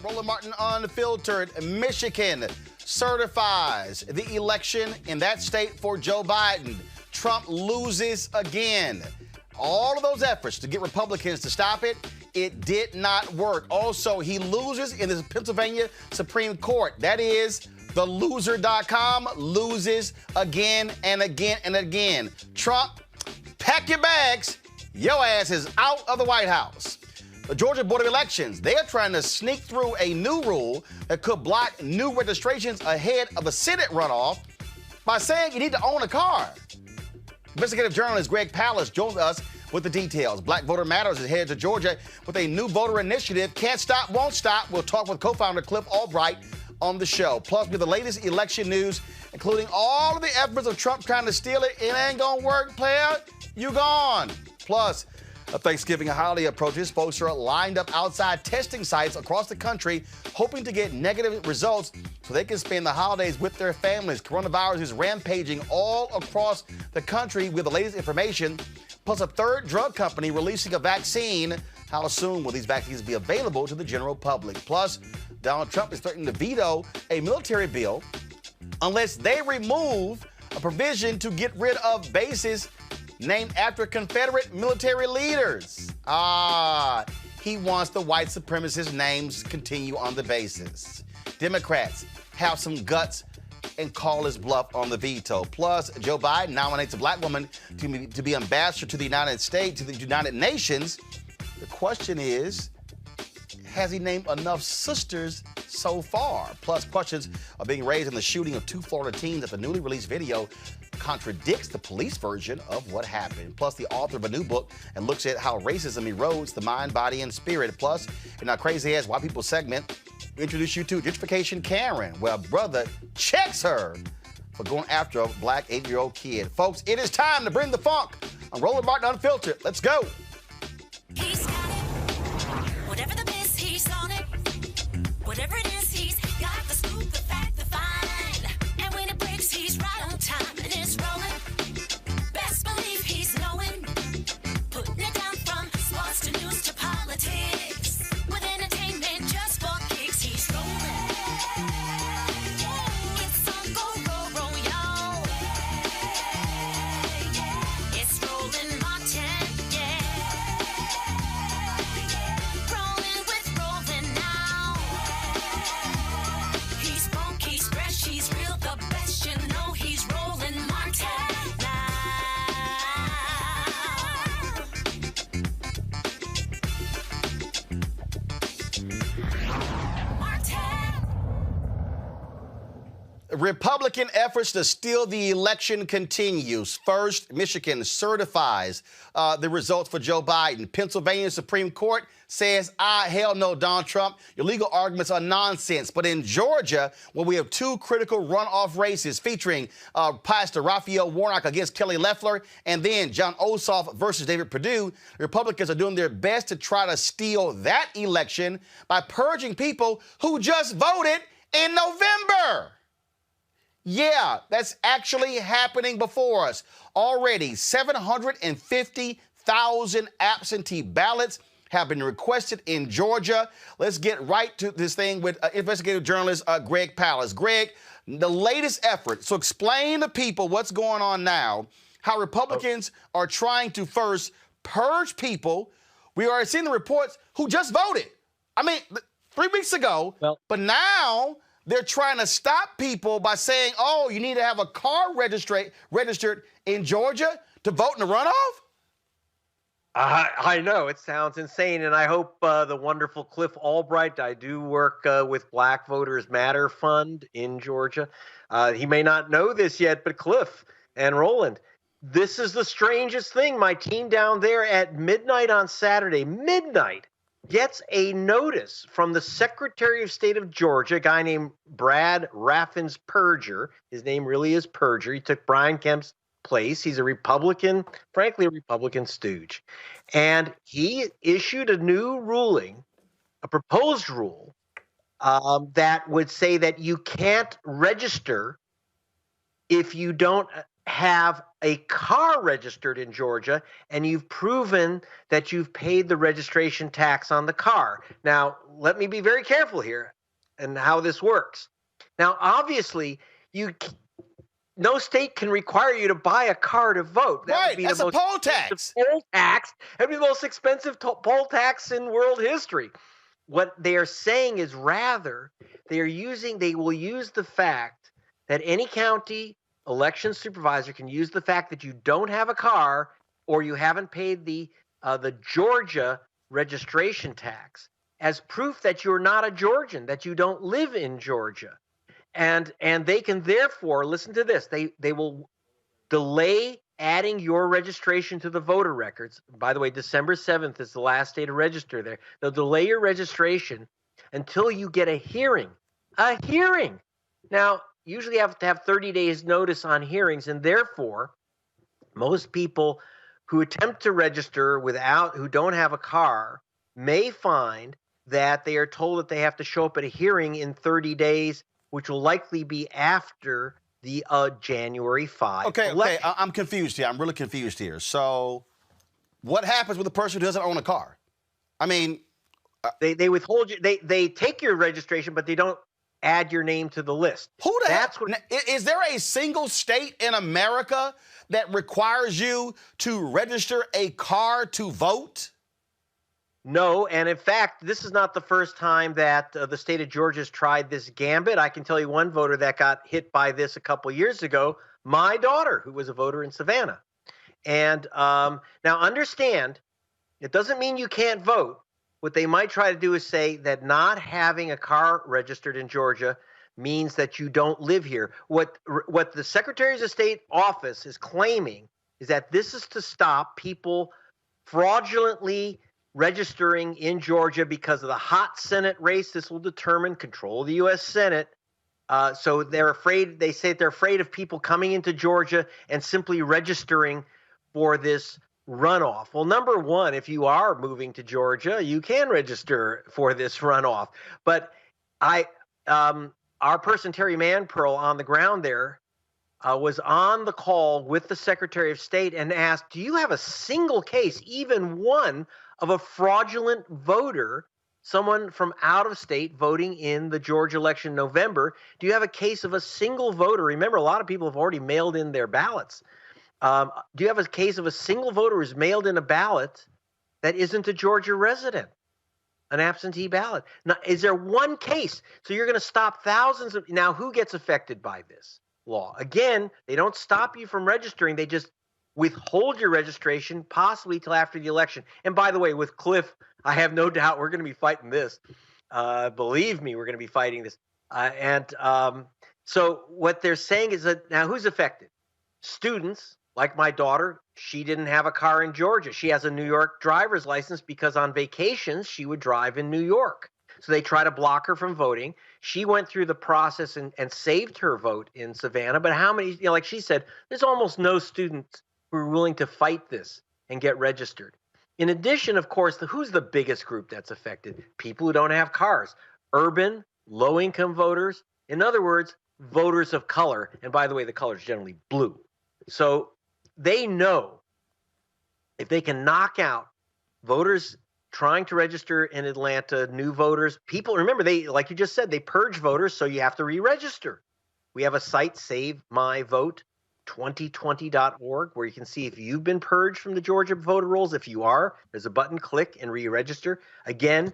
Roland Martin Unfiltered. Michigan certifies the election in that state for Joe Biden. Trump loses again. All of those efforts to get Republicans to stop it, it did not work. Also, he loses in the Pennsylvania Supreme Court. That is, the loser.com loses again and again and again. Trump, pack your bags. Your ass is out of the White House. The Georgia Board of Elections, they are trying to sneak through a new rule that could block new registrations ahead of the Senate runoff by saying you need to own a car. Investigative journalist Greg Pallas joins us with the details. Black Voter Matters is headed to Georgia with a new voter initiative. Can't stop, won't stop. We'll talk with co-founder Cliff Albright on the show. Plus, with the latest election news, including all of the efforts of Trump trying to steal it. It ain't gonna work, player. You gone. Plus, a Thanksgiving holiday approaches. Folks are lined up outside testing sites across the country, hoping to get negative results so they can spend the holidays with their families. Coronavirus is rampaging all across the country with the latest information, plus a third drug company releasing a vaccine. How soon will these vaccines be available to the general public? Plus, Donald Trump is threatening to veto a military bill unless they remove a provision to get rid of bases named after Confederate military leaders. He wants the white supremacist names to continue on the basis. Democrats have some guts and call his bluff on the veto. Plus, Joe Biden nominates a black woman to be ambassador to the United States, to the United Nations. The question is, has he named enough sisters so far? Plus, questions are being raised in the shooting of two Florida teens that the newly released video contradicts the police version of what happened. Plus, the author of a new book and looks at how racism erodes the mind, body, and spirit. Plus, in our Crazy Ass White People segment, we introduce you to gentrification Karen, where a brother checks her for going after a black 8-year-old kid. Folks, it is time to bring the funk on Roland Martin Unfiltered. Let's go. He's got it. Whatever the biz, he's on it. Whatever it is, he's got the scoop, the fact, the find. And when it breaks, he's right on time and it's rolling. Best believe he's knowing. Putting it down from sports to news to politics. With entertainment just for kicks, he's rolling. It's on go, y'all. It's Roland Martin, rolling with Roland now. He's funky, he's fresh, he's real, the best, you know he's Roland Martin now. Martin. Republican efforts to steal the election continues. First, Michigan certifies the results for Joe Biden. Pennsylvania Supreme Court says, hell no, Donald Trump. Your legal arguments are nonsense. But in Georgia, where we have two critical runoff races featuring Pastor Raphael Warnock against Kelly Loeffler and then John Ossoff versus David Perdue, Republicans are doing their best to try to steal that election by purging people who just voted in November. Yeah, that's actually happening before us. Already, 750,000 absentee ballots have been requested in Georgia. Let's get right to this thing with investigative journalist Greg Pallas. Greg, the latest effort. So explain to people what's going on now, how Republicans are trying to first purge people. We already seen the reports who just voted. I mean, 3 weeks ago, but now they're trying to stop people by saying, oh, you need to have a car registered in Georgia to vote in the runoff? I know, it sounds insane, and I hope the wonderful Cliff Albright, I do work with Black Voters Matter Fund in Georgia. He may not know this yet, but Cliff and Roland, this is the strangest thing. My team down there at midnight on Saturday, gets a notice from the Secretary of State of Georgia, a guy named Brad Raffensperger. His name really is Perger. He took Brian Kemp's place. He's a Republican, frankly, a Republican stooge. And he issued a new ruling, a proposed rule, that would say that you can't register if you don't have a car registered in Georgia and you've proven that you've paid the registration tax on the car. Now, let me be very careful here and how this works. Now, obviously, no state can require you to buy a car to vote. That would be That's the a most poll tax. Poll tax. That would be the most expensive poll tax in world history. What they are saying is rather they will use the fact that any county election supervisor can use the fact that you don't have a car or you haven't paid the Georgia registration tax as proof that you're not a Georgian, that you don't live in Georgia. And they can therefore, listen to this, they will delay adding your registration to the voter records. By the way, December 7th is the last day to register there. They'll delay your registration until you get a hearing. A hearing. Now, usually you have to have 30 days notice on hearings, and therefore, most people who attempt to register who don't have a car may find that they are told that they have to show up at a hearing in 30 days, which will likely be after the January 5 election. Okay, I'm confused here. I'm really confused here. So what happens with a person who doesn't own a car? I mean... They withhold you. They take your registration, but they don't add your name to the list. Is there a single state in America that requires you to register a car to vote? No, and in fact, this is not the first time that the state of Georgia has tried this gambit. I can tell you one voter that got hit by this a couple years ago, my daughter, who was a voter in Savannah. And now understand, it doesn't mean you can't vote. What they might try to do is say that not having a car registered in Georgia means that you don't live here. What the Secretary of State office is claiming is that this is to stop people fraudulently registering in Georgia because of the hot Senate race. This will determine control of the U.S. Senate. So they're afraid. They say they're afraid of people coming into Georgia and simply registering for this runoff. Well, number one, if you are moving to Georgia, you can register for this runoff. But our person Terry Manpearl on the ground there was on the call with the Secretary of State and asked, do you have a single case, even one, of a fraudulent voter, someone from out of state voting in the Georgia election in November? Do you have a case of a single voter? Remember, a lot of people have already mailed in their ballots. Do you have a case of a single voter who's mailed in a ballot that isn't a Georgia resident, an absentee ballot? Now, is there one case? So you're going to stop thousands of. Now, who gets affected by this law? Again, they don't stop you from registering. They just withhold your registration, possibly till after the election. And by the way, with Cliff, I have no doubt we're going to be fighting this. Believe me, we're going to be fighting this. So what they're saying is that now who's affected? Students, like my daughter, she didn't have a car in Georgia. She has a New York driver's license because on vacations she would drive in New York. So they try to block her from voting. She went through the process and saved her vote in Savannah. But how many, like she said, there's almost no students who are willing to fight this and get registered. In addition, of course, who's the biggest group that's affected? People who don't have cars, urban, low-income voters. In other words, voters of color. And by the way, the color is generally blue. So they know if they can knock out voters trying to register in Atlanta, new voters, people, remember, they, like you just said, they purge voters, so you have to re-register. We have a site, Save My Vote, 2020.org, where you can see if you've been purged from the Georgia voter rolls. If you are, there's a button, click and re-register. Again,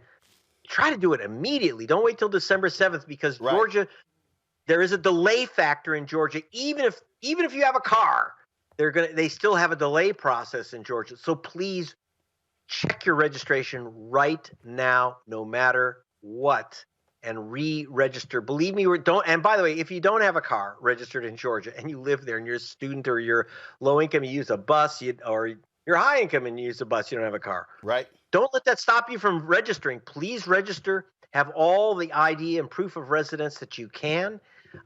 try to do it immediately. Don't wait till December 7th because Georgia, there is a delay factor in Georgia. Even if you have a car, they still have a delay process in Georgia. So please check your registration right now, no matter what, and re-register. Believe me, and by the way, if you don't have a car registered in Georgia and you live there and you're a student or you're low income, you use a bus, or you're high income and you use a bus, you don't have a car. Right. Don't let that stop you from registering. Please register. Have all the ID and proof of residence that you can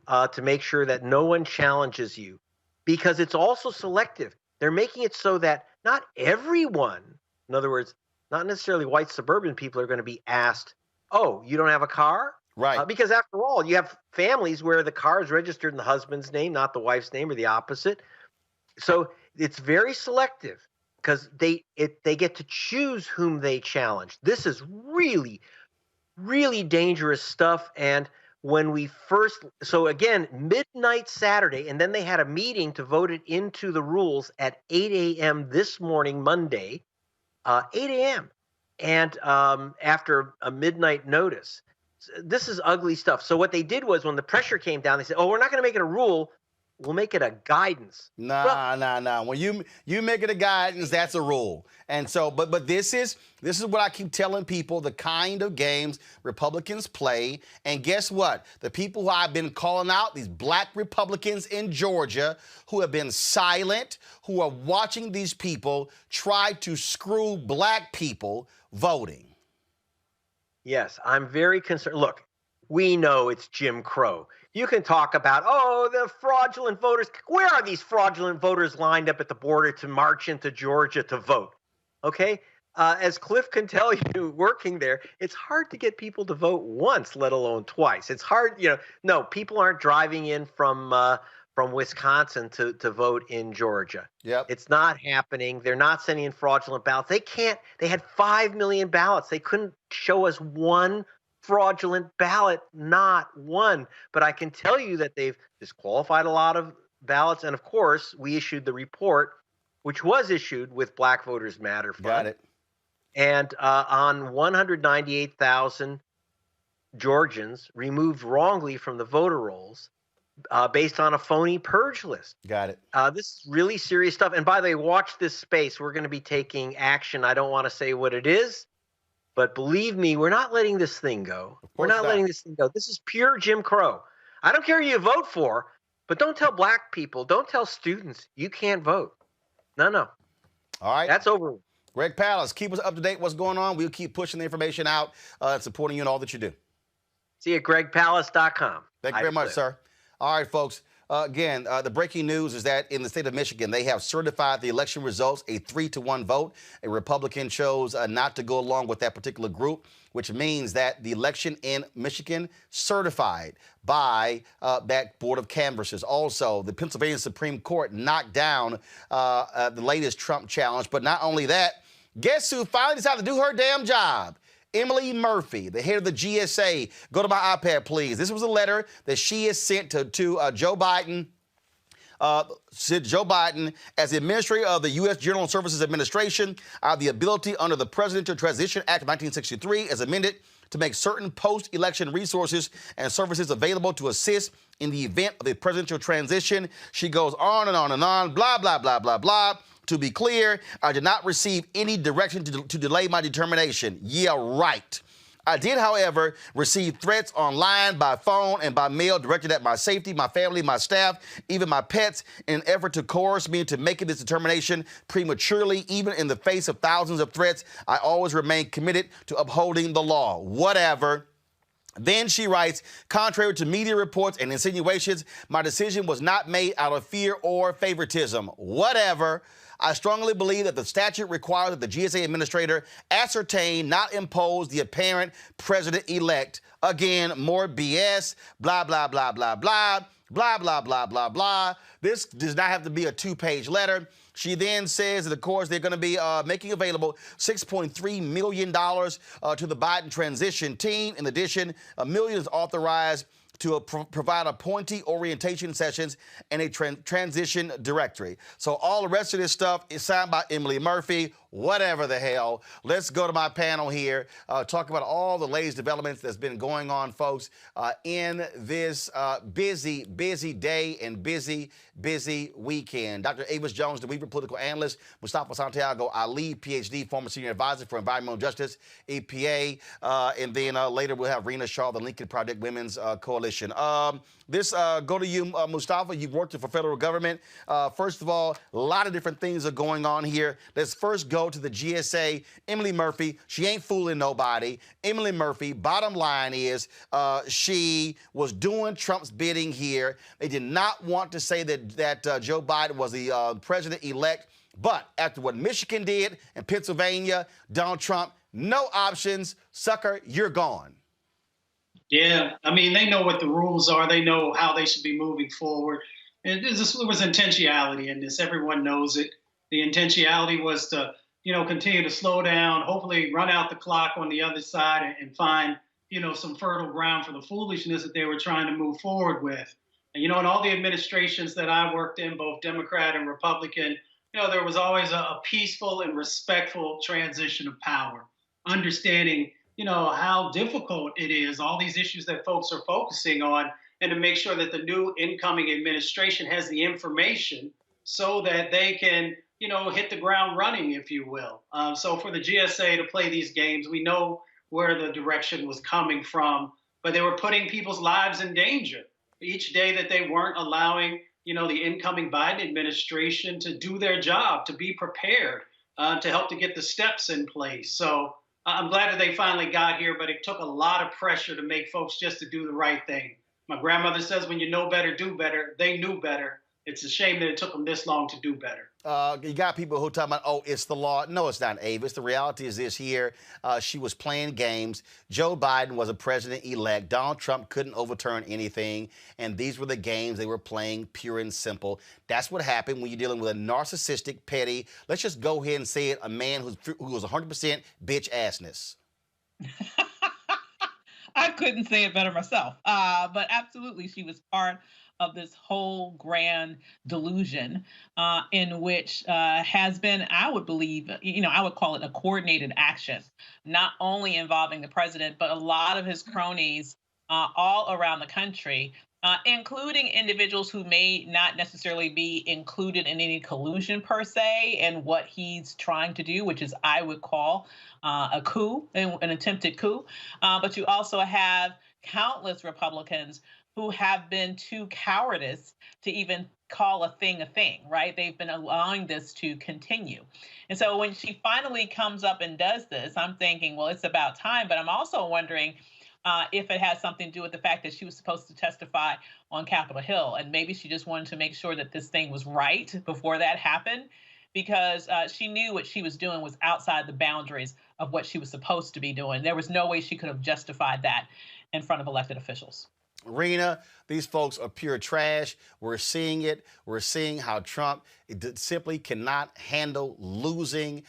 to make sure that no one challenges you, because it's also selective. They're making it so that not everyone, in other words, not necessarily white suburban people, are going to be asked, oh, you don't have a car? Right. Because after all, you have families where the car is registered in the husband's name, not the wife's name, or the opposite. So it's very selective because they get to choose whom they challenge. This is really, really dangerous stuff. And when we first, so again, midnight Saturday, and then they had a meeting to vote it into the rules at 8 a.m. this morning, Monday, 8 a.m. And after a midnight notice. This is ugly stuff. So what they did was when the pressure came down, they said, oh, we're not going to make it a rule. We'll make it a guidance. Nah. When you make it a guidance, that's a rule. And so, but this is what I keep telling people, the kind of games Republicans play. And guess what? The people who I've been calling out, these black Republicans in Georgia who have been silent, who are watching these people try to screw black people voting. Yes, I'm very concerned. Look, we know it's Jim Crow. You can talk about, oh, the fraudulent voters. Where are these fraudulent voters lined up at the border to march into Georgia to vote? Okay? As Cliff can tell you, working there, it's hard to get people to vote once, let alone twice. It's hard, no, people aren't driving in from Wisconsin to vote in Georgia. Yep. It's not happening. They're not sending in fraudulent ballots. They had 5 million ballots. They couldn't show us one fraudulent ballot, not one. But I can tell you that they've disqualified a lot of ballots. And of course, we issued the report, which was issued with Black Voters Matter Fund. Got it. And on 198,000 Georgians removed wrongly from the voter rolls based on a phony purge list. Got it. This is really serious stuff. And by the way, watch this space. We're going to be taking action. I don't want to say what it is, but believe me, we're not letting this thing go. We're not letting this thing go. This is pure Jim Crow. I don't care who you vote for, but don't tell black people, don't tell students you can't vote. No. All right. That's over. Greg Palast, keep us up to date what's going on. We'll keep pushing the information out and supporting you in all that you do. See you at gregpalast.com. Thank you very much, sir. All right, folks. Again, the breaking news is that in the state of Michigan, they have certified the election results a 3-to-1 vote. A Republican chose not to go along with that particular group, which means that the election in Michigan certified by that board of canvassers. Also, the Pennsylvania Supreme Court knocked down the latest Trump challenge. But not only that, guess who finally decided to do her damn job? Emily Murphy, the head of the GSA. Go to my iPad, please. This was a letter that she has sent to Joe Biden. Joe Biden, as the administrator of the U.S. General Services Administration, I have the ability under the Presidential Transition Act of 1963, as amended, to make certain post-election resources and services available to assist in the event of a presidential transition. She goes on and on and on, blah, blah, blah, blah, blah. To be clear, I did not receive any direction to delay my determination. Yeah, right. I did, however, receive threats online, by phone, and by mail directed at my safety, my family, my staff, even my pets, in an effort to coerce me into making this determination prematurely. Even in the face of thousands of threats, I always remain committed to upholding the law. Whatever. Then she writes, contrary to media reports and insinuations, my decision was not made out of fear or favoritism. Whatever. I strongly believe that the statute requires that the GSA administrator ascertain, not impose, the apparent president-elect. Again, more BS, blah, blah, blah, blah, blah, blah, blah, blah, blah, blah. This does not have to be a 2-page letter. She then says that, of course, they're going to be making available $6.3 million to the Biden transition team. In addition, $1 million is authorized to provide appointee orientation sessions and a transition directory. So all the rest of this stuff is signed by Emily Murphy, whatever the hell. Let's go to my panel here, talk about all the latest developments that's been going on, folks, in this busy day and busy weekend. Dr. Avis Jones, the Weaver political analyst, Mustafa Santiago Ali, PhD, former senior advisor for environmental justice, EPA, and then later we'll have Rena Shaw, the Lincoln Project Women's Coalition. Go to you, Mustafa. You've worked for federal government. First of all, a lot of different things are going on here. Let's first go to the GSA. Emily Murphy, she ain't fooling nobody. Emily Murphy, bottom line is she was doing Trump's bidding here. They did not want to say that Joe Biden was the president-elect. But after what Michigan did and Pennsylvania, Donald Trump, no options. Sucker, you're gone. Yeah, I mean, they know what the rules are. They know how they should be moving forward. There was intentionality in this. Everyone knows it. The intentionality was to, continue to slow down, hopefully run out the clock on the other side and find, some fertile ground for the foolishness that they were trying to move forward with. And, in all the administrations that I worked in, both Democrat and Republican, there was always a peaceful and respectful transition of power, understanding, how difficult it is, all these issues that folks are focusing on, and to make sure that the new incoming administration has the information so that they can, hit the ground running, if you will. So for the GSA to play these games, we know where the direction was coming from, but they were putting people's lives in danger each day that they weren't allowing, the incoming Biden administration to do their job, to be prepared, to help to get the steps in place. So I'm glad that they finally got here, but it took a lot of pressure to make folks just to do the right thing. My grandmother says, when you know better, do better. They knew better. It's a shame that it took them this long to do better. You got people who talk about, oh, it's the law. No, it's not, Avis. The reality is this here. She was playing games. Joe Biden was a president-elect. Donald Trump couldn't overturn anything. And these were the games they were playing, pure and simple. That's what happened when you're dealing with a narcissistic, petty, let's just go ahead and say it, a man who was 100% bitch-assness. I couldn't say it better myself. But absolutely, she was part of this whole grand delusion in which has been, I would believe, I would call it a coordinated action, not only involving the president, but a lot of his cronies all around the country, including individuals who may not necessarily be included in any collusion per se and what he's trying to do, which is I would call a coup, an attempted coup. But you also have countless Republicans who have been too cowardice to even call a thing, right? They've been allowing this to continue. And so when she finally comes up and does this, I'm thinking, well, it's about time. But I'm also wondering if it has something to do with the fact that she was supposed to testify on Capitol Hill. And maybe she just wanted to make sure that this thing was right before that happened, because she knew what she was doing was outside the boundaries of what she was supposed to be doing. There was no way she could have justified that in front of elected officials. Rena, these folks are pure trash. We're seeing it. We're seeing how Trump simply cannot handle losing,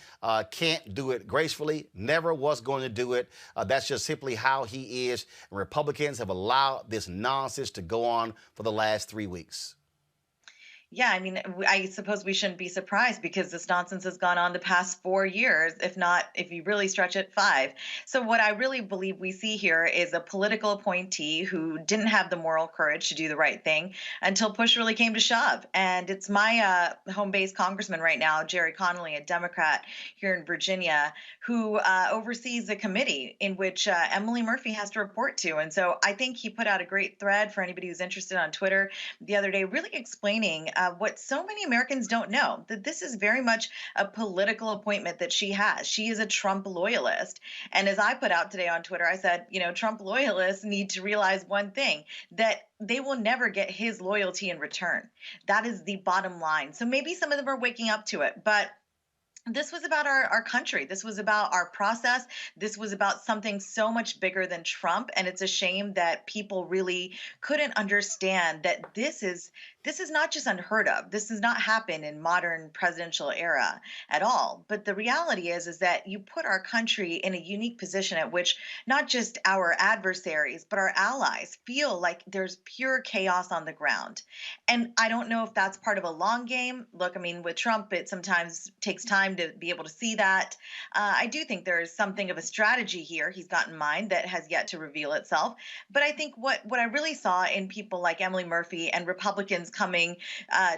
can't do it gracefully, never was going to do it. That's just simply how he is. And Republicans have allowed this nonsense to go on for the last 3 weeks. Yeah, I mean, I suppose we shouldn't be surprised because this nonsense has gone on the past 4 years, if you really stretch it, 5. So what I really believe we see here is a political appointee who didn't have the moral courage to do the right thing until push really came to shove. And it's my home-based congressman right now, Jerry Connolly, a Democrat here in Virginia, who oversees a committee in which Emily Murphy has to report to. And so I think he put out a great thread for anybody who's interested on Twitter the other day, really explaining what so many Americans don't know, that this is very much a political appointment that she has. She is a Trump loyalist. And as I put out today on Twitter, I said, Trump loyalists need to realize one thing, that they will never get his loyalty in return. That is the bottom line. So maybe some of them are waking up to it, but this was about our country. This was about our process. This was about something so much bigger than Trump. And it's a shame that people really couldn't understand that this is not just unheard of. This does not happen in modern presidential era at all. But the reality is that you put our country in a unique position at which not just our adversaries, but our allies feel like there's pure chaos on the ground. And I don't know if that's part of a long game. Look, I mean, with Trump, it sometimes takes time to be able to see that. I do think there is something of a strategy here he's got in mind that has yet to reveal itself. But I think what I really saw in people like Emily Murphy and Republicans coming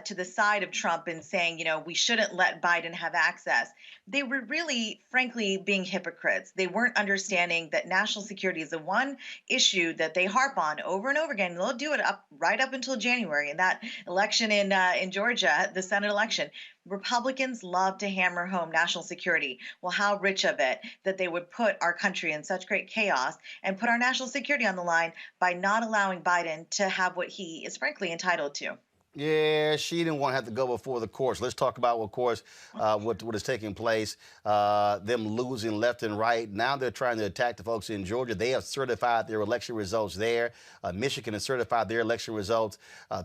to the side of Trump and saying, we shouldn't let Biden have access, they were really, frankly, being hypocrites. They weren't understanding that national security is the one issue that they harp on over and over again. They'll do it right up until January. And that election in Georgia, the Senate election, Republicans love to hammer home national security. Well, how rich of it that they would put our country in such great chaos and put our national security on the line by not allowing Biden to have what he is frankly entitled to. Yeah, she didn't want to have to go before the courts. Let's talk about, of course, what is taking place. Them losing left and right. Now they're trying to attack the folks in Georgia. They have certified their election results there. Michigan has certified their election results.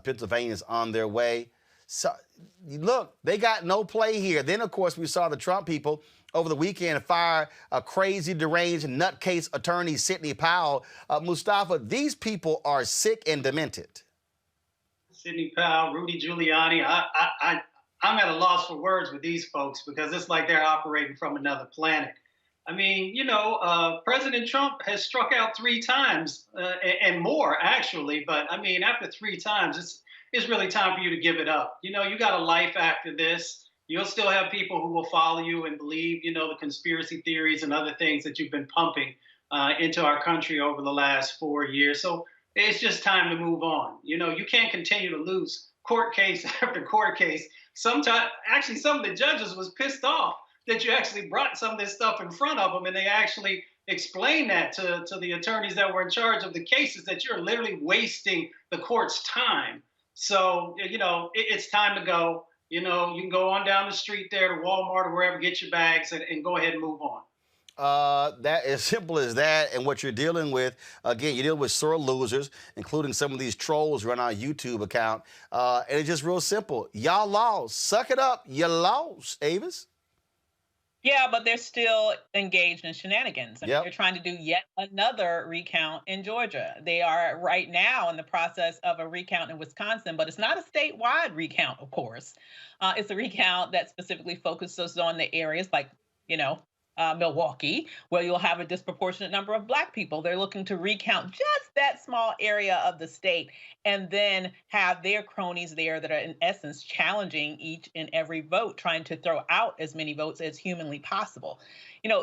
Pennsylvania's on their way. So, look, they got no play here. Then, of course, we saw the Trump people over the weekend fire a crazy, deranged, nutcase attorney, Sidney Powell. Mustafa, these people are sick and demented. Sidney Powell, Rudy Giuliani. I'm at a loss for words with these folks because it's like they're operating from another planet. I mean, President Trump has struck out 3 times and more, actually. But I mean, after 3 times, it's really time for you to give it up. You got a life after this. You'll still have people who will follow you and believe, the conspiracy theories and other things that you've been pumping into our country over the last 4 years. So it's just time to move on. You can't continue to lose court case after court case. Sometimes, actually, some of the judges was pissed off that you actually brought some of this stuff in front of them, and they actually explained that to the attorneys that were in charge of the cases, that you're literally wasting the court's time. So, it's time to go. You can go on down the street there to Walmart or wherever, get your bags, and go ahead and move on. That as simple as that. And what you're dealing with, again, you're dealing with sore losers, including some of these trolls run our YouTube account. And it's just real simple. Y'all lost. Suck it up. You lost, Avis. Yeah, but they're still engaged in shenanigans. I mean, Yep. they're trying to do yet another recount in Georgia. They are right now in the process of a recount in Wisconsin, but it's not a statewide recount, of course. It's a recount that specifically focuses on the areas like, Milwaukee, where you'll have a disproportionate number of Black people. They're looking to recount just that small area of the state and then have their cronies there that are in essence challenging each and every vote, trying to throw out as many votes as humanly possible.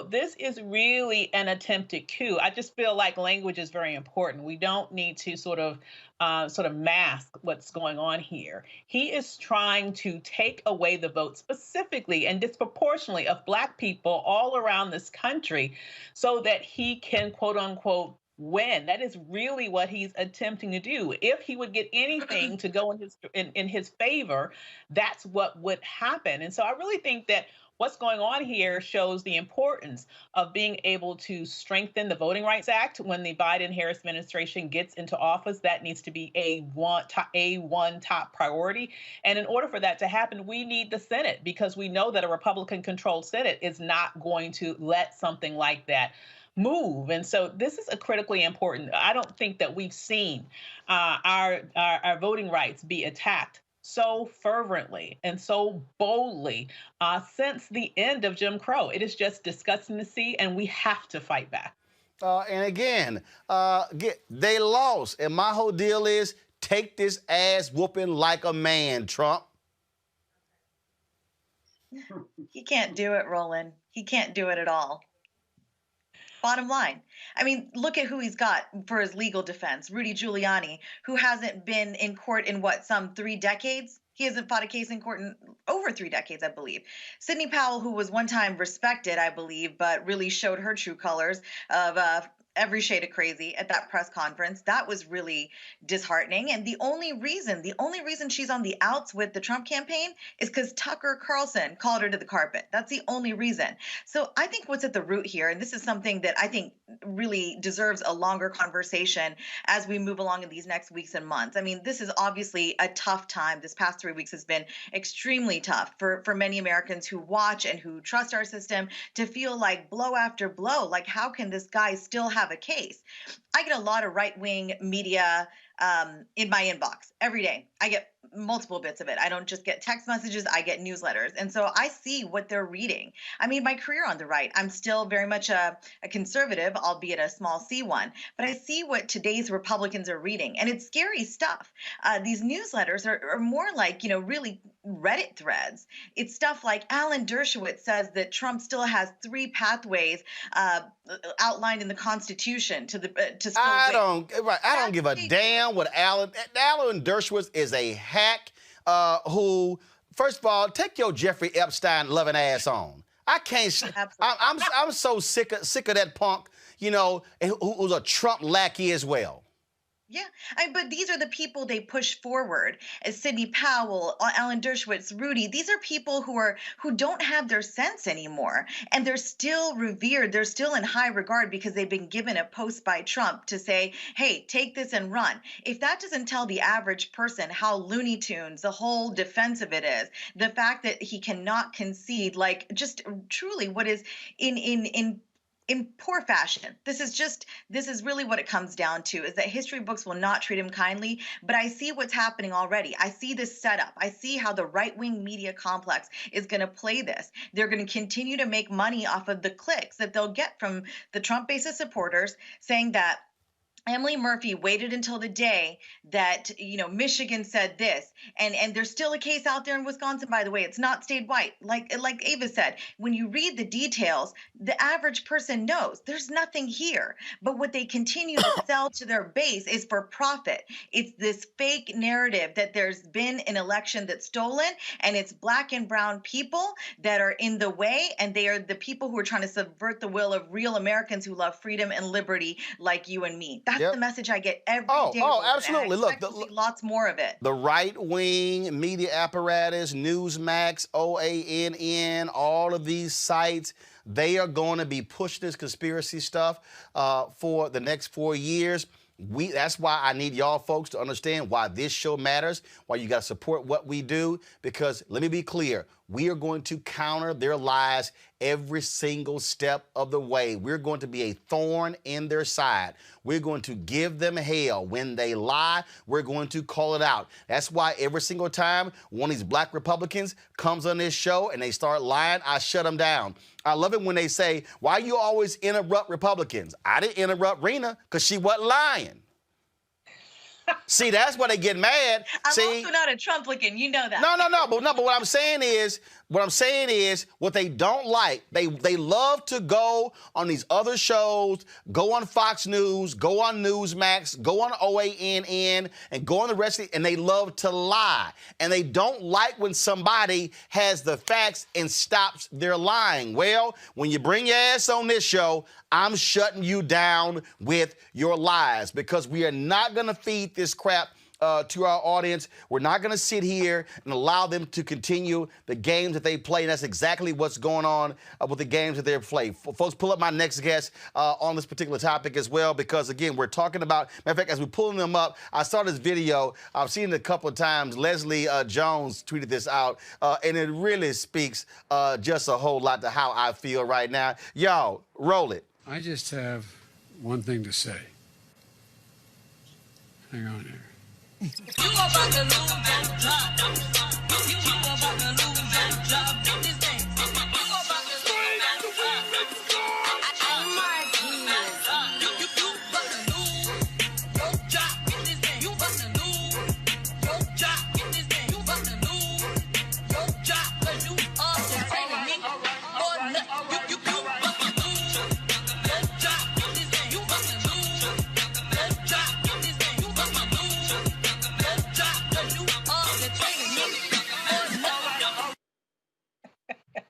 This is really an attempted coup. I just feel like language is very important. We don't need to sort of mask what's going on here. He is trying to take away the vote specifically and disproportionately of Black people all around this country so that he can, quote unquote, win. That is really what he's attempting to do. If he would get anything to go in his favor, that's what would happen. And so I really think that what's going on here shows the importance of being able to strengthen the Voting Rights Act when the Biden-Harris administration gets into office. That needs to be a one top priority. And in order for that to happen, we need the Senate, because we know that a Republican-controlled Senate is not going to let something like that move. And so this is a critically important. I don't think that we've seen our voting rights be attacked so fervently and so boldly since the end of Jim Crow. It is just disgusting to see, and we have to fight back. And again, they lost. And my whole deal is take this ass whooping like a man, Trump. He can't do it, Roland. He can't do it at all. Bottom line. I mean, look at who he's got for his legal defense. Rudy Giuliani, who hasn't been in court in some 3 decades? He hasn't fought a case in court in over 3 decades, I believe. Sidney Powell, who was one time respected, I believe, but really showed her true colors of every shade of crazy at that press conference. That was really disheartening. And the only reason she's on the outs with the Trump campaign is because Tucker Carlson called her to the carpet. That's the only reason. So I think what's at the root here, and this is something that I think really deserves a longer conversation as we move along in these next weeks and months. I mean, this is obviously a tough time. This past 3 weeks has been extremely tough for many Americans who watch and who trust our system, to feel like blow after blow. Like, how can this guy still have a case? I get a lot of right-wing media in my inbox every day. I get multiple bits of it. I don't just get text messages, I get newsletters. And so I see what they're reading. I mean, my career on the right, I'm still very much a conservative, albeit a small C one, but I see what today's Republicans are reading, and it's scary stuff. These newsletters are more like, really Reddit threads. It's stuff like Alan Dershowitz says that Trump still has 3 pathways outlined in the Constitution to still I win. don't give a damn what Alan Dershowitz is a hack who, first of all, take your Jeffrey Epstein loving ass on. I can't. I'm so sick of that punk, and who's a Trump lackey as well. Yeah, but these are the people they push forward. As Sidney Powell, Alan Dershowitz, Rudy. These are people who don't have their sense anymore, and they're still revered. They're still in high regard because they've been given a post by Trump to say, "Hey, take this and run." If that doesn't tell the average person how Looney Tunes the whole defense of it is, the fact that he cannot concede, like just truly what is in poor fashion. This is really what it comes down to, is that history books will not treat him kindly. But I see what's happening already. I see this setup. I see how the right-wing media complex is going to play this. They're going to continue to make money off of the clicks that they'll get from the Trump basis supporters saying that Emily Murphy waited until the day that, Michigan said this, and there's still a case out there in Wisconsin, by the way. It's not statewide. Like Ava said, when you read the details, the average person knows there's nothing here. But what they continue to sell to their base is for profit. It's this fake narrative that there's been an election that's stolen, and it's black and brown people that are in the way, and they are the people who are trying to subvert the will of real Americans who love freedom and liberty like you and me. That's the message I get every day. Oh, absolutely. Look, lots more of it. The right-wing media apparatus, Newsmax, OANN, all of these sites, they are going to be pushing this conspiracy stuff for the next 4 years. That's why I need y'all folks to understand why this show matters, why you got to support what we do, because let me be clear, we are going to counter their lies every single step of the way. We're going to be a thorn in their side. We're going to give them hell. When they lie, we're going to call it out. That's why every single time one of these black Republicans comes on this show and they start lying, I shut them down. I love it when they say, "Why you always interrupt Republicans?" I didn't interrupt Rena because she wasn't lying. See, that's why they get mad. I'm also not a Trumplican, you know that. No. But what I'm saying is, what they don't like, they love to go on these other shows, go on Fox News, go on Newsmax, go on OANN, and go on the rest of it, and they love to lie. And they don't like when somebody has the facts and stops their lying. Well, when you bring your ass on this show, I'm shutting you down with your lies, because we are not going to feed this crap to our audience. We're not going to sit here and allow them to continue the games that they play. And that's exactly what's going on with the games that they play. Folks, pull up my next guest on this particular topic as well, because, again, we're talking about, matter of fact, as we're pulling them up, I saw this video. I've seen it a couple of times. Leslie Jones tweeted this out, and it really speaks just a whole lot to how I feel right now. Y'all, roll it. I just have one thing to say. Hang on here. You about to lose that job. You about to lose that job. This thing. You about to lose that job. Oh my goodness. You about to lose your job. This thing. You about to lose your job. This thing. You about to lose your job. 'Cause you are entertaining me. Or nothing. You about to lose your job. This thing. You about to lose your job. This thing. You about to lose.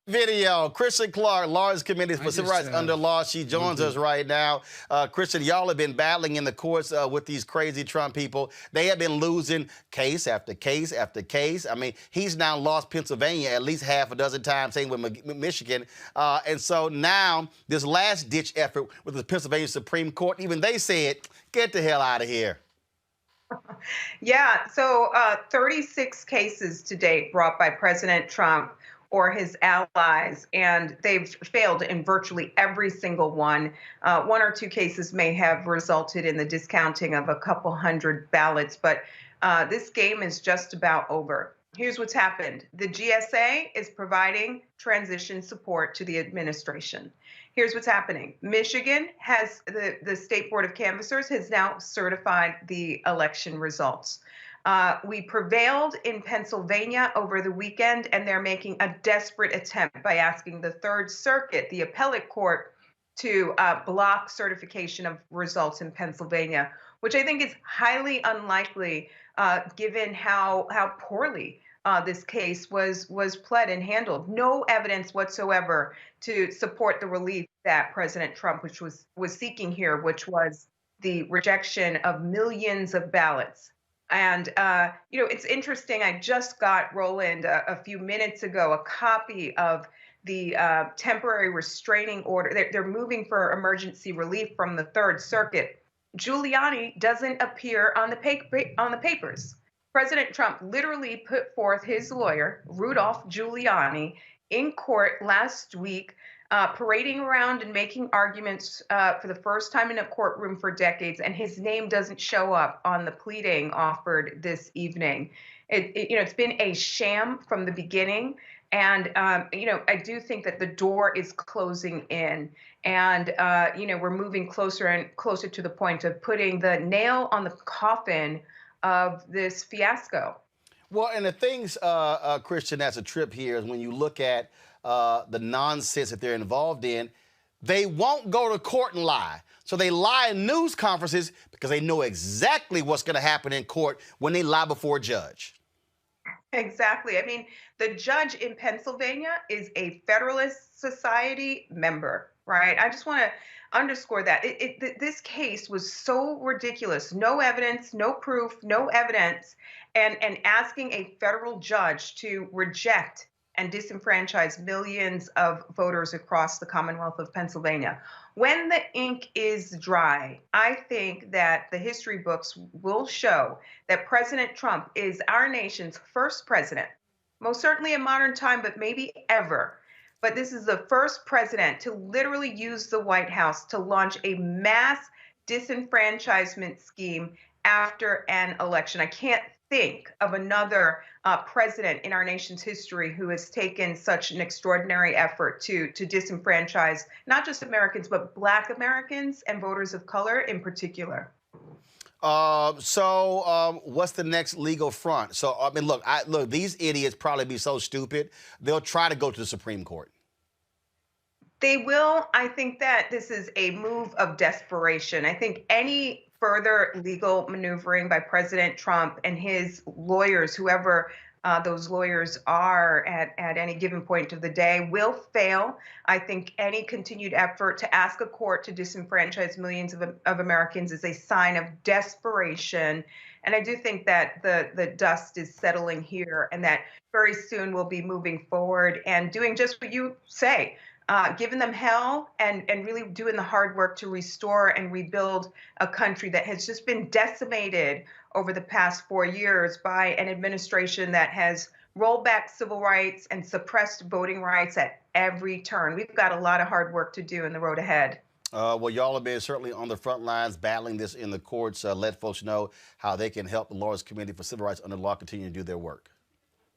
Video. Kristen Clark, Lawrence Committee for Civil Rights Under Law. She joins us right now. Kristen, y'all have been battling in the courts with these crazy Trump people. They have been losing case after case after case. I mean, he's now lost Pennsylvania at least half a dozen times, same with Michigan. And so now this last-ditch effort with the Pennsylvania Supreme Court, even they said, get the hell out of here. Yeah, so 36 cases to date brought by President Trump or his allies, and they've failed in virtually every single one. One or two cases may have resulted in the discounting of a couple hundred ballots, but this game is just about over. Here's what's happened. The GSA is providing transition support to the administration. Here's what's happening. Michigan has, the State Board of Canvassers has now certified the election results. We prevailed in Pennsylvania over the weekend, and they're making a desperate attempt by asking the Third Circuit, the appellate court, to block certification of results in Pennsylvania, which I think is highly unlikely given how poorly this case was pled and handled. No evidence whatsoever to support the relief that President Trump was seeking here, which was the rejection of millions of ballots. And, it's interesting. I just got, Roland, a few minutes ago, a copy of the temporary restraining order. They're moving for emergency relief from the Third Circuit. Giuliani doesn't appear on the papers. President Trump literally put forth his lawyer, Rudolph Giuliani, in court last week, parading around and making arguments for the first time in a courtroom for decades, and his name doesn't show up on the pleading offered this evening. It's been a sham from the beginning, and I do think that the door is closing in, and we're moving closer and closer to the point of putting the nail on the coffin of this fiasco. Well, and the things, Christian, that's a trip here is when you look at the nonsense that they're involved in, they won't go to court and lie. So they lie in news conferences because they know exactly what's going to happen in court when they lie before a judge. Exactly. I mean, the judge in Pennsylvania is a Federalist Society member, right? I just want to underscore that. This case was so ridiculous. No evidence, no proof, no evidence, and asking a federal judge to reject and disenfranchise millions of voters across the Commonwealth of Pennsylvania. When the ink is dry, I think that the history books will show that President Trump is our nation's first president, most certainly in modern time, but maybe ever. But this is the first president to literally use the White House to launch a mass disenfranchisement scheme after an election. I can't think of another president in our nation's history who has taken such an extraordinary effort to disenfranchise not just Americans, but Black Americans and voters of color in particular. So what's the next legal front? So, I mean, look, these idiots probably be so stupid, they'll try to go to the Supreme Court. They will. I think that this is a move of desperation. I think any further legal maneuvering by President Trump and his lawyers, whoever those lawyers are at any given point of the day, will fail. I think any continued effort to ask a court to disenfranchise millions of Americans is a sign of desperation. And I do think that the dust is settling here and that very soon we'll be moving forward and doing just what you say. Giving them hell and really doing the hard work to restore and rebuild a country that has just been decimated over the past 4 years by an administration that has rolled back civil rights and suppressed voting rights at every turn. We've got a lot of hard work to do in the road ahead. Well, y'all have been certainly on the front lines battling this in the courts. Let folks know how they can help the Lawyers Committee for Civil Rights Under Law continue to do their work.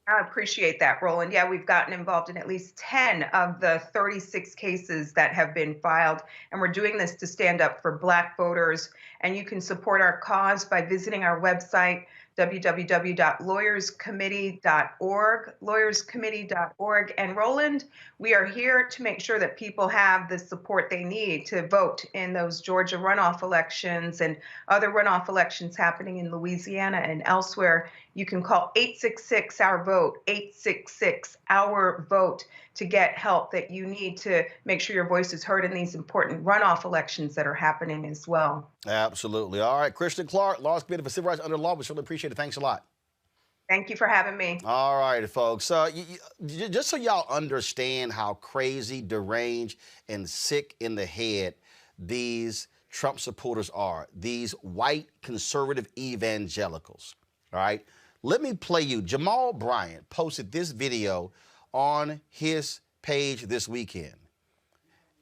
I appreciate that, Roland. Yeah, we've gotten involved in at least 10 of the 36 cases that have been filed, and we're doing this to stand up for Black voters. And you can support our cause by visiting our website, www.lawyerscommittee.org, And Roland, we are here to make sure that people have the support they need to vote in those Georgia runoff elections and other runoff elections happening in Louisiana and elsewhere. You can call 866-OUR-VOTE, 866-OUR-VOTE to get help that you need to make sure your voice is heard in these important runoff elections that are happening as well. Absolutely. All right, Kristen Clark, Lawyers Committee for Civil Rights Under Law. We certainly appreciate it. Thanks a lot. Thank you for having me. All right, folks. Just so y'all understand how crazy, deranged, and sick in the head these Trump supporters are, these white conservative evangelicals, all right? Let me play you. Jamal Bryant posted this video on his page this weekend.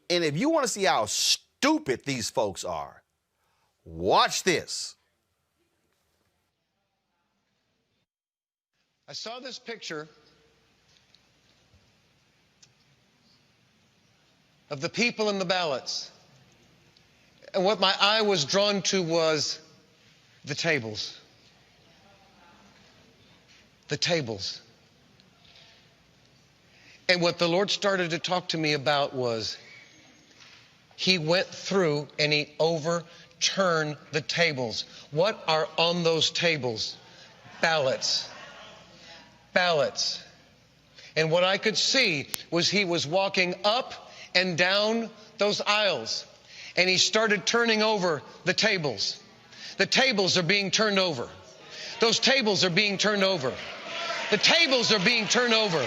And if you want to see how stupid these folks are, watch this. I saw this picture of the people in the ballots. And what my eye was drawn to was the tables. The tables. And what the Lord started to talk to me about was He went through and He overturned the tables. What are on those tables? Ballots. Ballots. And what I could see was He was walking up and down those aisles. and he started turning over the tables. The tables are being turned over. Those tables are being turned over. The tables are being turned over.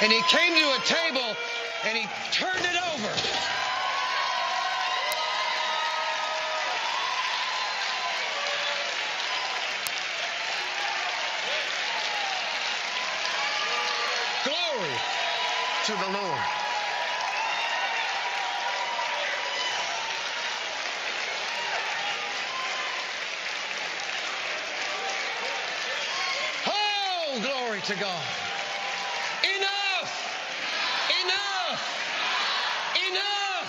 And he came to a table and he turned it over. Glory to the Lord. Oh, glory to God. Enough! Enough! Enough!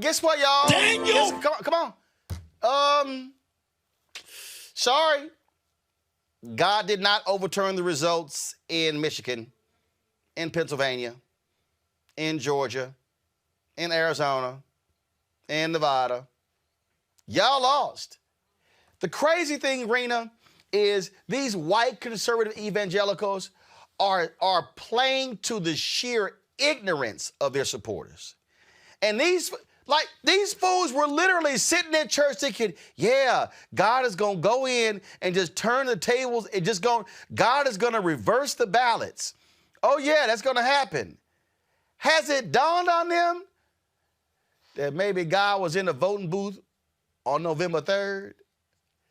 Guess what, y'all? Daniel! Come on. Sorry. God did not overturn the results in Michigan, in Pennsylvania, in Georgia, in Arizona, in Nevada. Y'all lost. The crazy thing, Rena, is these white conservative evangelicals are playing to the sheer ignorance of their supporters. And these fools were literally sitting in church thinking, yeah, God is going to go in and just turn the tables and God is going to reverse the ballots. Oh, yeah, that's going to happen. Has it dawned on them that maybe God was in the voting booth on November 3rd?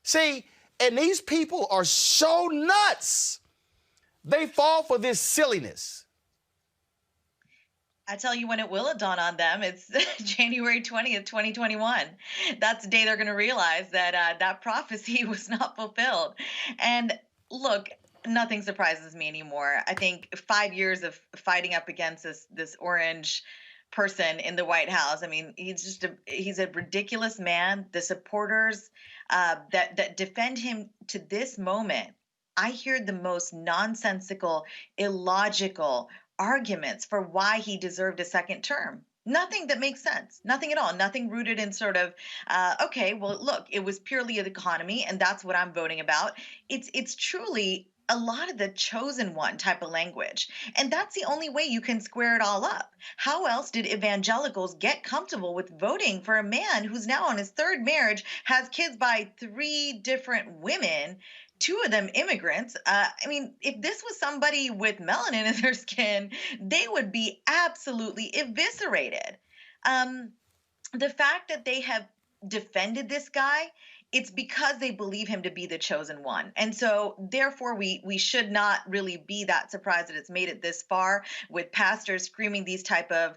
See, and these people are so nuts. They fall for this silliness. I tell you when it will dawn on them. It's January 20th, 2021. That's the day they're going to realize that that prophecy was not fulfilled. And look, nothing surprises me anymore. I think 5 years of fighting up against this orange person in the White House. I mean, he's a ridiculous man. The supporters that defend him to this moment, I hear the most nonsensical, illogical arguments for why he deserved a second term. Nothing that makes sense. Nothing at all. Nothing rooted in sort of, okay, well, look, it was purely the economy, and that's what I'm voting about. It's truly a lot of the chosen one type of language. And that's the only way you can square it all up. How else did evangelicals get comfortable with voting for a man who's now on his third marriage, has kids by 3 different women, 2 of them immigrants? I mean, if this was somebody with melanin in their skin, they would be absolutely eviscerated. The fact that they have defended this guy, it's because they believe him to be the chosen one. And so therefore we should not really be that surprised that it's made it this far with pastors screaming these type of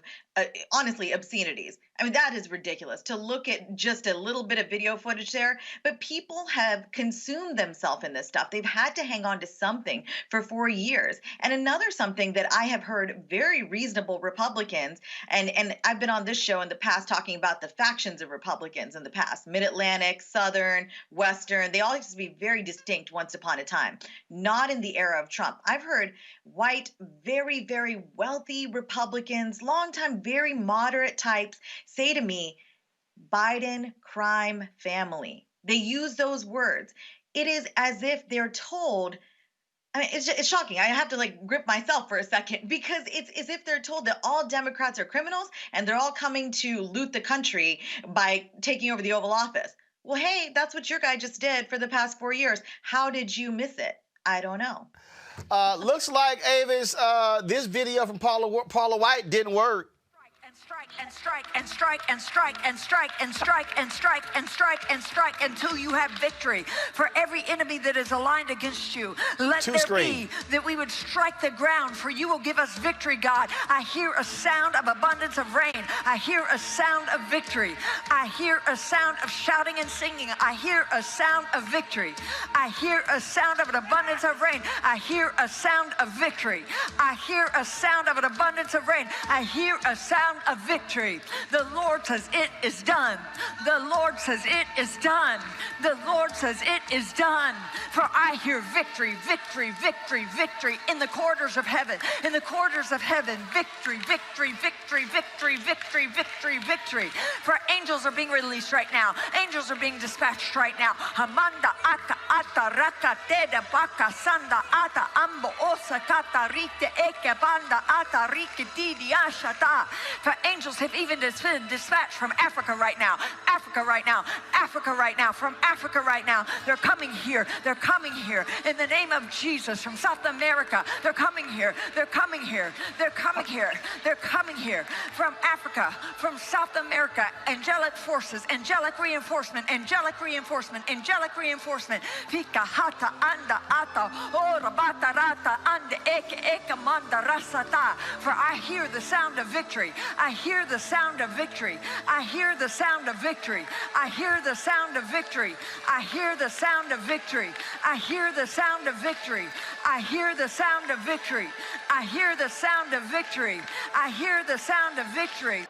honestly obscenities. I mean, that is ridiculous to look at just a little bit of video footage there, but people have consumed themselves in this stuff. They've had to hang on to something for 4 years. And another something that I have heard very reasonable Republicans, and I've been on this show in the past talking about the factions of Republicans in the past, Mid-Atlantic, Southern, Western, they all used to be very distinct once upon a time, not in the era of Trump. I've heard white, very, very wealthy Republicans, longtime, very moderate types say to me, Biden crime family. They use those words. It is as if they're told, I mean, it's shocking. I have to grip myself for a second because it's as if they're told that all Democrats are criminals and they're all coming to loot the country by taking over the Oval Office. Well, hey, that's what your guy just did for the past 4 years. How did you miss it? I don't know. Looks like, Avis, this video from Paula White didn't work. And strike and strike and strike and strike and strike and strike and strike and strike until you have victory. For every enemy that is aligned against you, let there be that we would strike the ground, for you will give us victory, God. I hear a sound of abundance of rain. I hear a sound of victory. I hear a sound of shouting and singing. I hear a sound of victory. I hear a sound of an abundance of rain. I hear a sound of victory. I hear a sound of an abundance of rain. I hear a sound of victory. The Lord says it is done. The Lord says it is done. The Lord says it is done. For I hear victory, victory, victory, victory in the corridors of heaven. In the corridors of heaven, victory, victory, victory, victory, victory, victory, victory. For angels are being released right now. Angels are being dispatched right now. Hamanda aka ata rakate de baka sanda ata ambo osa kata rite eke banda ata rike didi ashata. For angels have even been dispatched from Africa right now. Africa right now. Africa right now. From Africa right now. They're coming here. They're coming here. In the name of Jesus. From South America. They're coming here. They're coming here. They're coming here. They're coming here. From Africa. From South America. Angelic forces. Angelic reinforcement. Angelic reinforcement. Angelic reinforcement. Fika hata anda ata. Ora bata rata anda eke eke manda rasata. For I hear the sound of victory. I hear the sound of victory. I hear the sound of victory. I hear the sound of victory. I hear the sound of victory. I hear the sound of victory. I hear the sound of victory. I hear the sound of victory. I hear the sound of victory.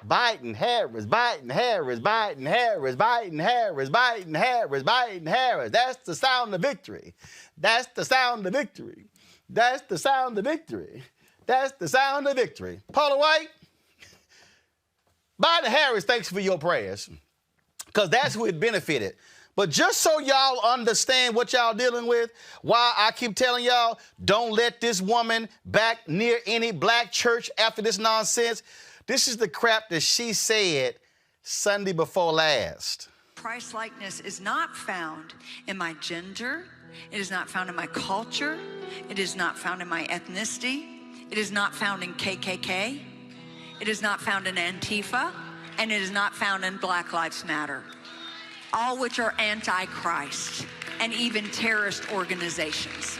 Biden, Harris, Biden, Harris, Biden, Harris, Biden, Harris, Biden, Harris, Biden, Harris. That's the sound of victory. That's the sound of victory. That's the sound of victory. That's the sound of victory. Paula White, Biden, Harris, thanks for your prayers, because that's who it benefited. But just so y'all understand what y'all dealing with, why I keep telling y'all, don't let this woman back near any black church after this nonsense. This is the crap that she said Sunday before last. Christ-likeness is not found in my gender. It is not found in my culture. It is not found in my ethnicity. It is not found in KKK. It is not found in Antifa. And it is not found in Black Lives Matter. All which are anti-Christ and even terrorist organizations.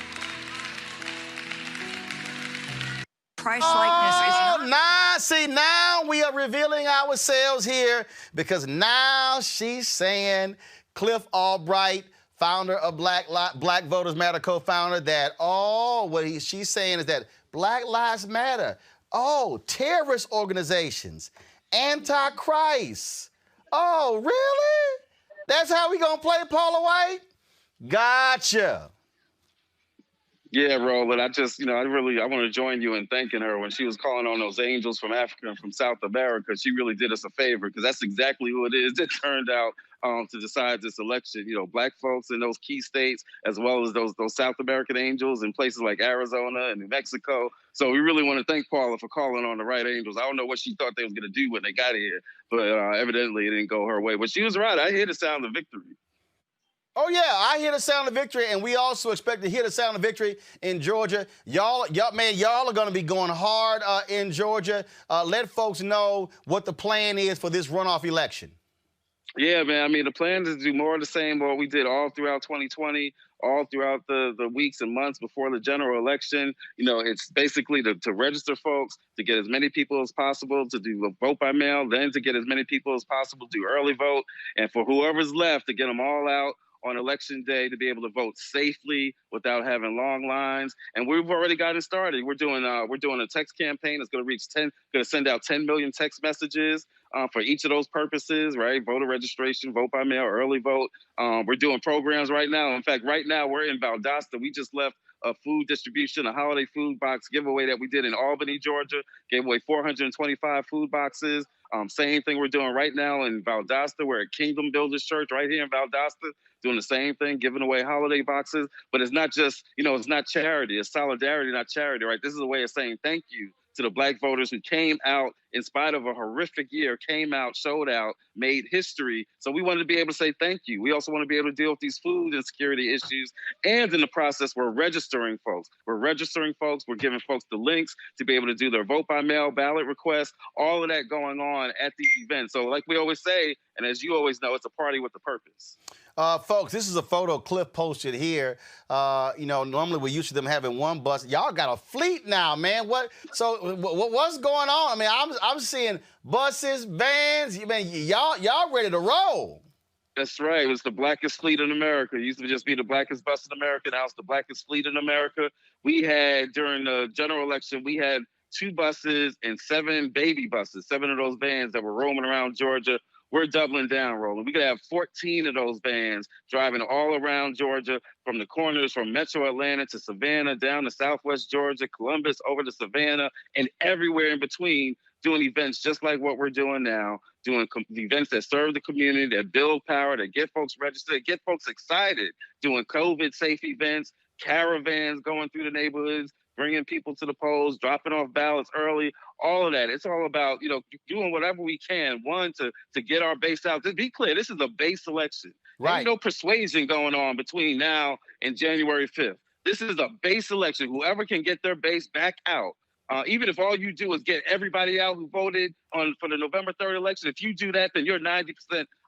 Christ-likeness is not... now we are revealing ourselves here, because now she's saying Cliff Albright, founder of Black Voters Matter, co-founder, that, she's saying is that Black Lives Matter, terrorist organizations, anti-Christ. Oh, really? That's how we gonna play, Paula White? Gotcha. Yeah, Roland, I want to join you in thanking her when she was calling on those angels from Africa and from South America. She really did us a favor, because that's exactly who it is that turned out to decide this election. You know, black folks in those key states, as well as those South American angels in places like Arizona and New Mexico. So we really want to thank Paula for calling on the right angels. I don't know what she thought they was going to do when they got here, but evidently it didn't go her way. But she was right. I hear the sound of victory. Oh, yeah, I hear the sound of victory, and we also expect to hear the sound of victory in Georgia. Y'all are going to be going hard in Georgia. Let folks know what the plan is for this runoff election. Yeah, man. I mean, the plan is to do more of the same what we did all throughout 2020, all throughout the weeks and months before the general election. You know, it's basically to register folks, to get as many people as possible, to do vote by mail, then to get as many people as possible, do early vote, and for whoever's left, to get them all out on election day to be able to vote safely without having long lines. And we've already gotten started. We're doing a text campaign that's going to send out 10 million text messages for each of those purposes, right? Voter registration, vote by mail, early vote. We're doing programs right now. In fact, right now we're in Valdosta. We just left a food distribution, a holiday food box giveaway that we did in Albany, Georgia. Gave away 425 food boxes. Same thing we're doing right now in Valdosta. We're at Kingdom Builders Church right here in Valdosta, doing the same thing, giving away holiday boxes. But it's not just, it's not charity. It's solidarity, not charity, right? This is a way of saying thank you to the black voters who came out in spite of a horrific year, came out, showed out, made history. So we wanted to be able to say thank you. We also want to be able to deal with these food insecurity issues. And in the process, we're registering folks. We're giving folks the links to be able to do their vote by mail, ballot requests, all of that going on at these events. So like we always say, and as you always know, it's a party with a purpose. Folks, this is a photo Cliff posted here. Normally we're used to them having one bus. Y'all got a fleet now, man. What's going on? I mean, I'm seeing buses, vans. Man, y'all ready to roll. That's right. It was the blackest fleet in America. It used to just be the blackest bus in America. Now it's the blackest fleet in America. We had, during the general election, we had 2 buses and 7 baby buses, 7 of those vans that were roaming around Georgia we're doubling down, Roland. We could have 14 of those vans driving all around Georgia, from the corners from Metro Atlanta to Savannah, down to Southwest Georgia, Columbus, over to Savannah, and everywhere in between, doing events just like what we're doing now, doing events that serve the community, that build power, that get folks registered, get folks excited, doing COVID-safe events, caravans going through the neighborhoods, bringing people to the polls, dropping off ballots early, all of that. It's all about, doing whatever we can, one, to get our base out. To be clear, this is a base election. Right. Ain't no persuasion going on between now and January 5th. This is a base election. Whoever can get their base back out, even if all you do is get everybody out who voted for the November 3rd election, if you do that, then you're 90%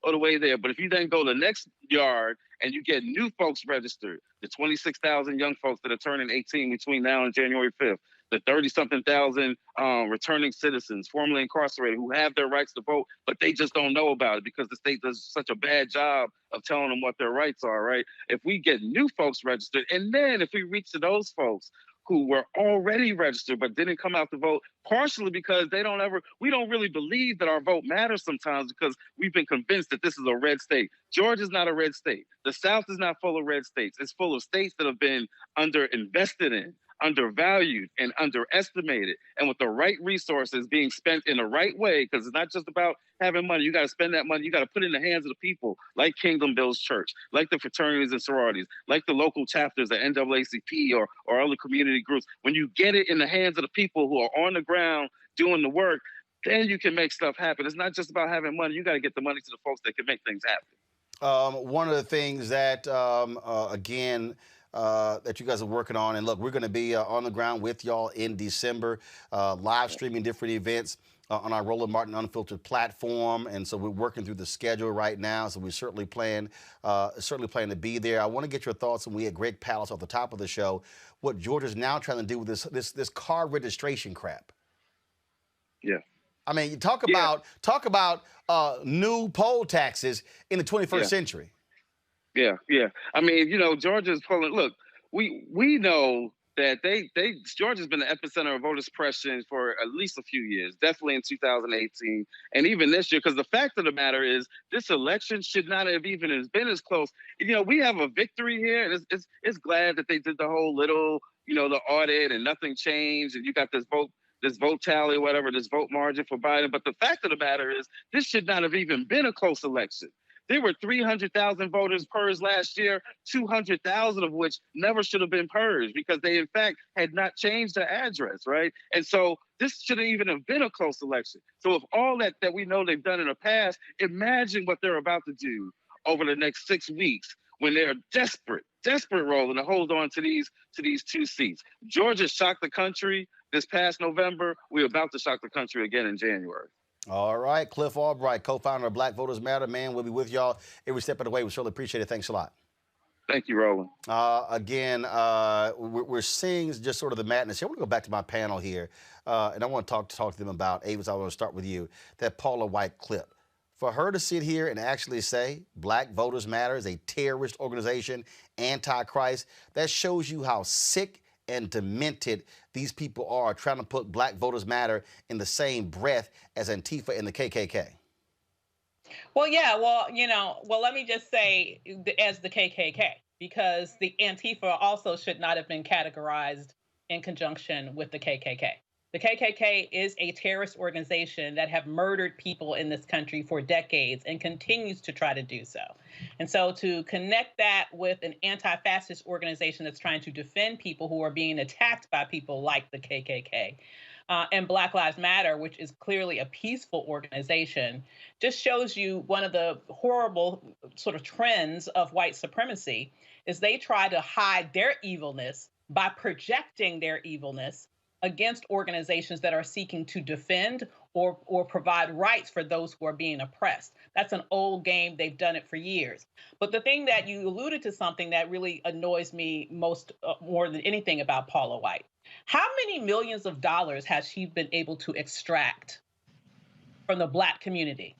of the way there. But if you then go the next yard and you get new folks registered, the 26,000 young folks that are turning 18 between now and January 5th, the 30-something thousand returning citizens formerly incarcerated who have their rights to vote, but they just don't know about it because the state does such a bad job of telling them what their rights are, right? If we get new folks registered, and then if we reach to those folks who were already registered but didn't come out to vote, partially because we don't really believe that our vote matters sometimes because we've been convinced that this is a red state. Georgia's not a red state. The South is not full of red states. It's full of states that have been underinvested in, undervalued, and underestimated. And with the right resources being spent in the right way, because it's not just about having money. You got to spend that money. You got to put it in the hands of the people, like Kingdom Bills Church, like the fraternities and sororities, like the local chapters at NAACP or other community groups. When you get it in the hands of the people who are on the ground doing the work, then you can make stuff happen. It's not just about having money. You got to get the money to the folks that can make things happen. One of the things that, again, that you guys are working on, and look, we're going to be on the ground with y'all in December, live streaming different events on our Roland Martin Unfiltered platform, and so we're working through the schedule right now. So we certainly plan to be there. I want to get your thoughts, and we had Greg Palast off the top of the show, what Georgia's now trying to do with this car registration crap. Yeah. I mean, you talk about new poll taxes in the 21st century. Yeah. I mean, Georgia's pulling. Look, we know that Georgia's been the epicenter of voter suppression for at least a few years, definitely in 2018, and even this year. Because the fact of the matter is, this election should not have even been as close. We have a victory here, and it's glad that they did the whole little, the audit, and nothing changed, and you got this vote tally, whatever, this vote margin for Biden. But the fact of the matter is, this should not have even been a close election. There were 300,000 voters purged last year, 200,000 of which never should have been purged because they, in fact, had not changed their address, right? And so this shouldn't even have been a close election. So if all that we know they've done in the past, imagine what they're about to do over the next 6 weeks when they're desperate, Roland, to hold on to these 2 seats. Georgia shocked the country this past November. We're about to shock the country again in January. All right, Cliff Albright, co-founder of Black Voters Matter. Man, we'll be with y'all every step of the way. We certainly appreciate it. Thanks a lot. Thank you, Roland. Again, we're seeing just sort of the madness here. I want to go back to my panel here, and I want to talk to them about, Avis, I want to start with you, that Paula White clip. For her to sit here and actually say Black Voters Matter is a terrorist organization, anti-Christ, that shows you how sick and demented these people are, trying to put Black Voters Matter in the same breath as Antifa and the KKK. Well, yeah, let me just say as the KKK, because the Antifa also should not have been categorized in conjunction with the KKK. The KKK is a terrorist organization that have murdered people in this country for decades and continues to try to do so. And so to connect that with an anti-fascist organization that's trying to defend people who are being attacked by people like the KKK, and Black Lives Matter, which is clearly a peaceful organization, just shows you one of the horrible sort of trends of white supremacy is they try to hide their evilness by projecting their evilness against organizations that are seeking to defend or provide rights for those who are being oppressed. That's an old game. They've done it for years. But the thing that you alluded to, something that really annoys me more than anything about Paula White. How many millions of dollars has she been able to extract from the Black community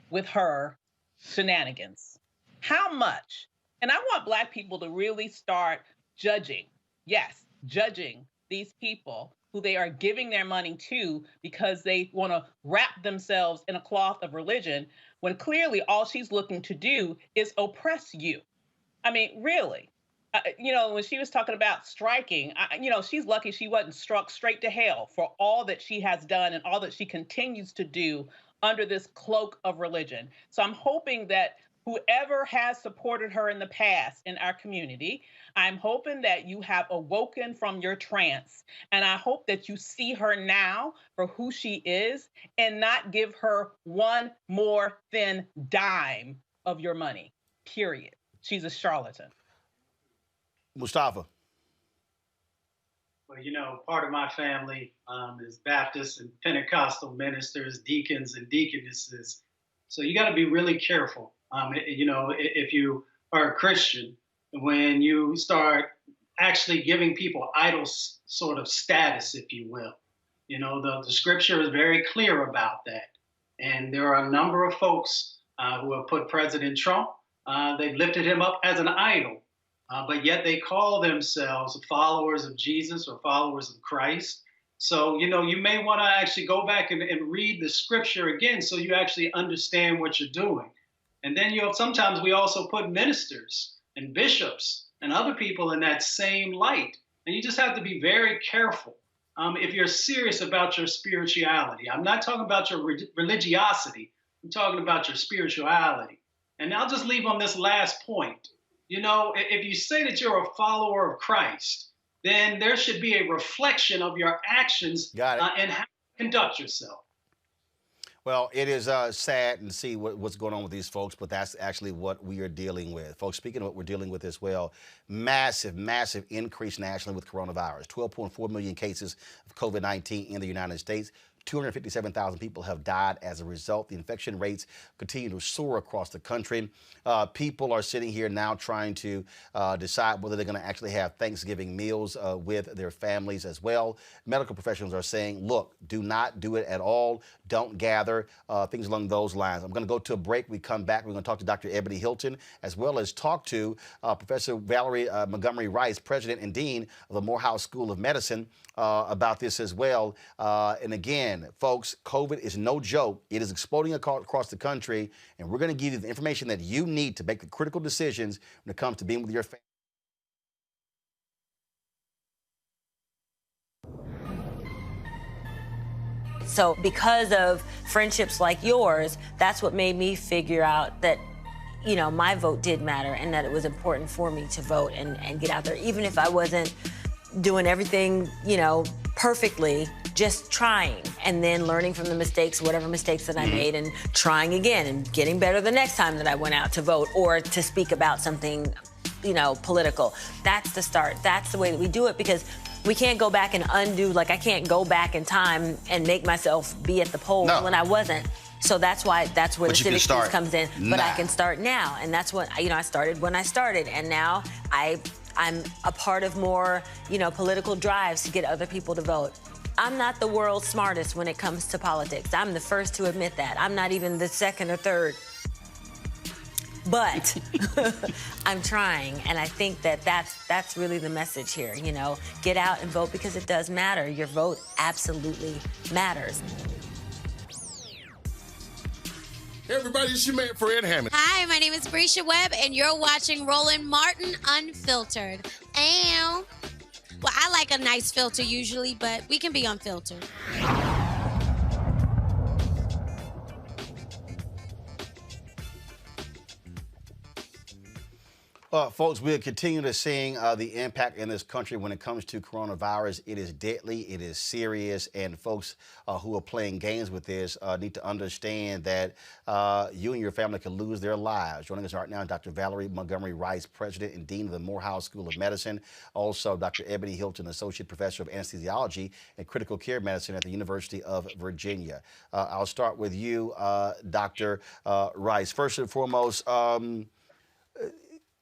with her shenanigans? How much? And I want Black people to really start judging these people who they are giving their money to because they want to wrap themselves in a cloth of religion, when clearly all she's looking to do is oppress you. I mean, really. When she was talking about striking, she's lucky she wasn't struck straight to hell for all that she has done and all that she continues to do under this cloak of religion. So I'm hoping that whoever has supported her in the past in our community, I'm hoping that you have awoken from your trance. And I hope that you see her now for who she is and not give her one more thin dime of your money, period. She's a charlatan. Mustafa. Well, part of my family is Baptist and Pentecostal ministers, deacons and deaconesses. So you got to be really careful. If you are a Christian, when you start actually giving people idol sort of status, if you will, the scripture is very clear about that. And there are a number of folks who have put President Trump, they've lifted him up as an idol, but yet they call themselves followers of Jesus or followers of Christ. So, you may want to actually go back and read the scripture again so you actually understand what you're doing. And then, sometimes we also put ministers and bishops and other people in that same light. And you just have to be very careful if you're serious about your spirituality. I'm not talking about your religiosity. I'm talking about your spirituality. And I'll just leave on this last point. If you say that you're a follower of Christ, then there should be a reflection of your actions and how you conduct yourself. Well, it is sad to see what's going on with these folks, but that's actually what we are dealing with. Folks, speaking of what we're dealing with as well, massive, massive increase nationally with coronavirus. 12.4 million cases of COVID-19 in the United States. 257,000 people have died as a result. The infection rates continue to soar across the country. People are sitting here now trying to decide whether they're going to actually have Thanksgiving meals with their families as well. Medical professionals are saying, look, do not do it at all. Don't gather, things along those lines. I'm going to go to a break. We come back. We're going to talk to Dr. Ebony Hilton, as well as talk to Professor Valerie Montgomery Rice, President and Dean of the Morehouse School of Medicine, about this as well. And again, folks, COVID is no joke. It is exploding across the country, and we're going to give you the information that you need to make the critical decisions when it comes to being with your family. So because of friendships like yours, that's what made me figure out that, my vote did matter and that it was important for me to vote and get out there, even if I wasn't doing everything, perfectly, just trying and then learning from the mistakes, whatever mistakes that I made, and trying again and getting better the next time that I went out to vote or to speak about something, political. That's the start. That's the way that we do it, because we can't go back and undo. Like, I can't go back in time and make myself be at the polls when I wasn't. So that's where the civic piece comes in. But I can start now. And that's what, I started when I started. And now I'm a part of more, political drives to get other people to vote. I'm not the world's smartest when it comes to politics. I'm the first to admit that. I'm not even the second or third. But I'm trying, and I think that's really the message here, Get out and vote, because it does matter. Your vote absolutely matters. Hey everybody, it's your man Fred Hammond. Hi, my name is Brescia Webb, and you're watching Roland Martin Unfiltered. Ow. Well, I like a nice filter usually, but we can be unfiltered. Folks, we'll continue to see the impact in this country when it comes to coronavirus. It is deadly, it is serious, and folks who are playing games with this need to understand that you and your family can lose their lives. Joining us right now, Dr. Valerie Montgomery Rice, President and Dean of the Morehouse School of Medicine. Also, Dr. Ebony Hilton, Associate Professor of Anesthesiology and Critical Care Medicine at the University of Virginia. I'll start with you, Dr. Rice. First and foremost,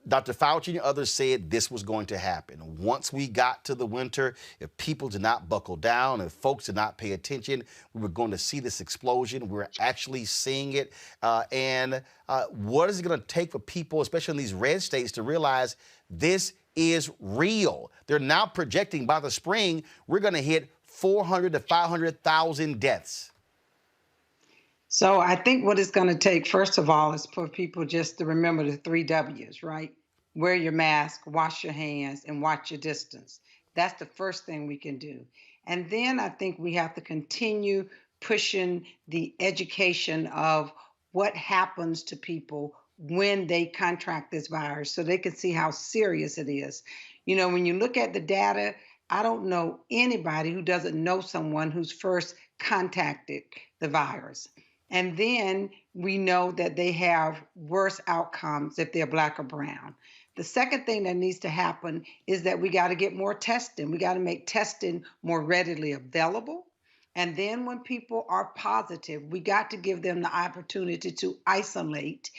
Dr. Fauci and others said this was going to happen. Once we got to the winter, if people did not buckle down, if folks did not pay attention, we were going to see this explosion. We're actually seeing it. What is it going to take for people, especially in these red states, to realize this is real? They're now projecting by the spring, we're going to hit 400 to 500,000 deaths. So I think what it's going to take, first of all, is for people just to remember the 3 W's, right? Wear your mask, wash your hands, and watch your distance. That's the first thing we can do. And then I think we have to continue pushing the education of what happens to people when they contract this virus so they can see how serious it is. You know, when you look at the data, I don't know anybody who doesn't know someone who's first contacted the virus. And then we know that they have worse outcomes if they're Black or brown. The second thing that needs to happen is that we got to get more testing. We got to make testing more readily available. And then when people are positive, we got to give them the opportunity to isolate,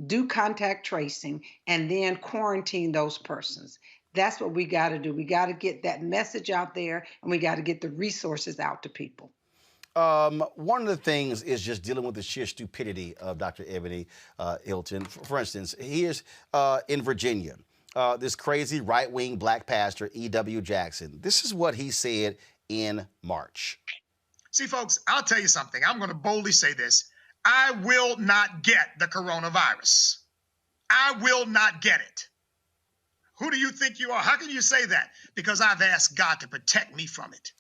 do contact tracing, and then quarantine those persons. That's what we got to do. We got to get that message out there, and we got to get the resources out to people. One of the things is just dealing with the sheer stupidity of Dr. Ebony Hilton. For instance, here's in Virginia, this crazy right-wing Black pastor, E.W. Jackson. This is what he said in March. See, folks, I'll tell you something. I'm going to boldly say this. I will not get the coronavirus. I will not get it. Who do you think you are? How can you say that? Because I've asked God to protect me from it.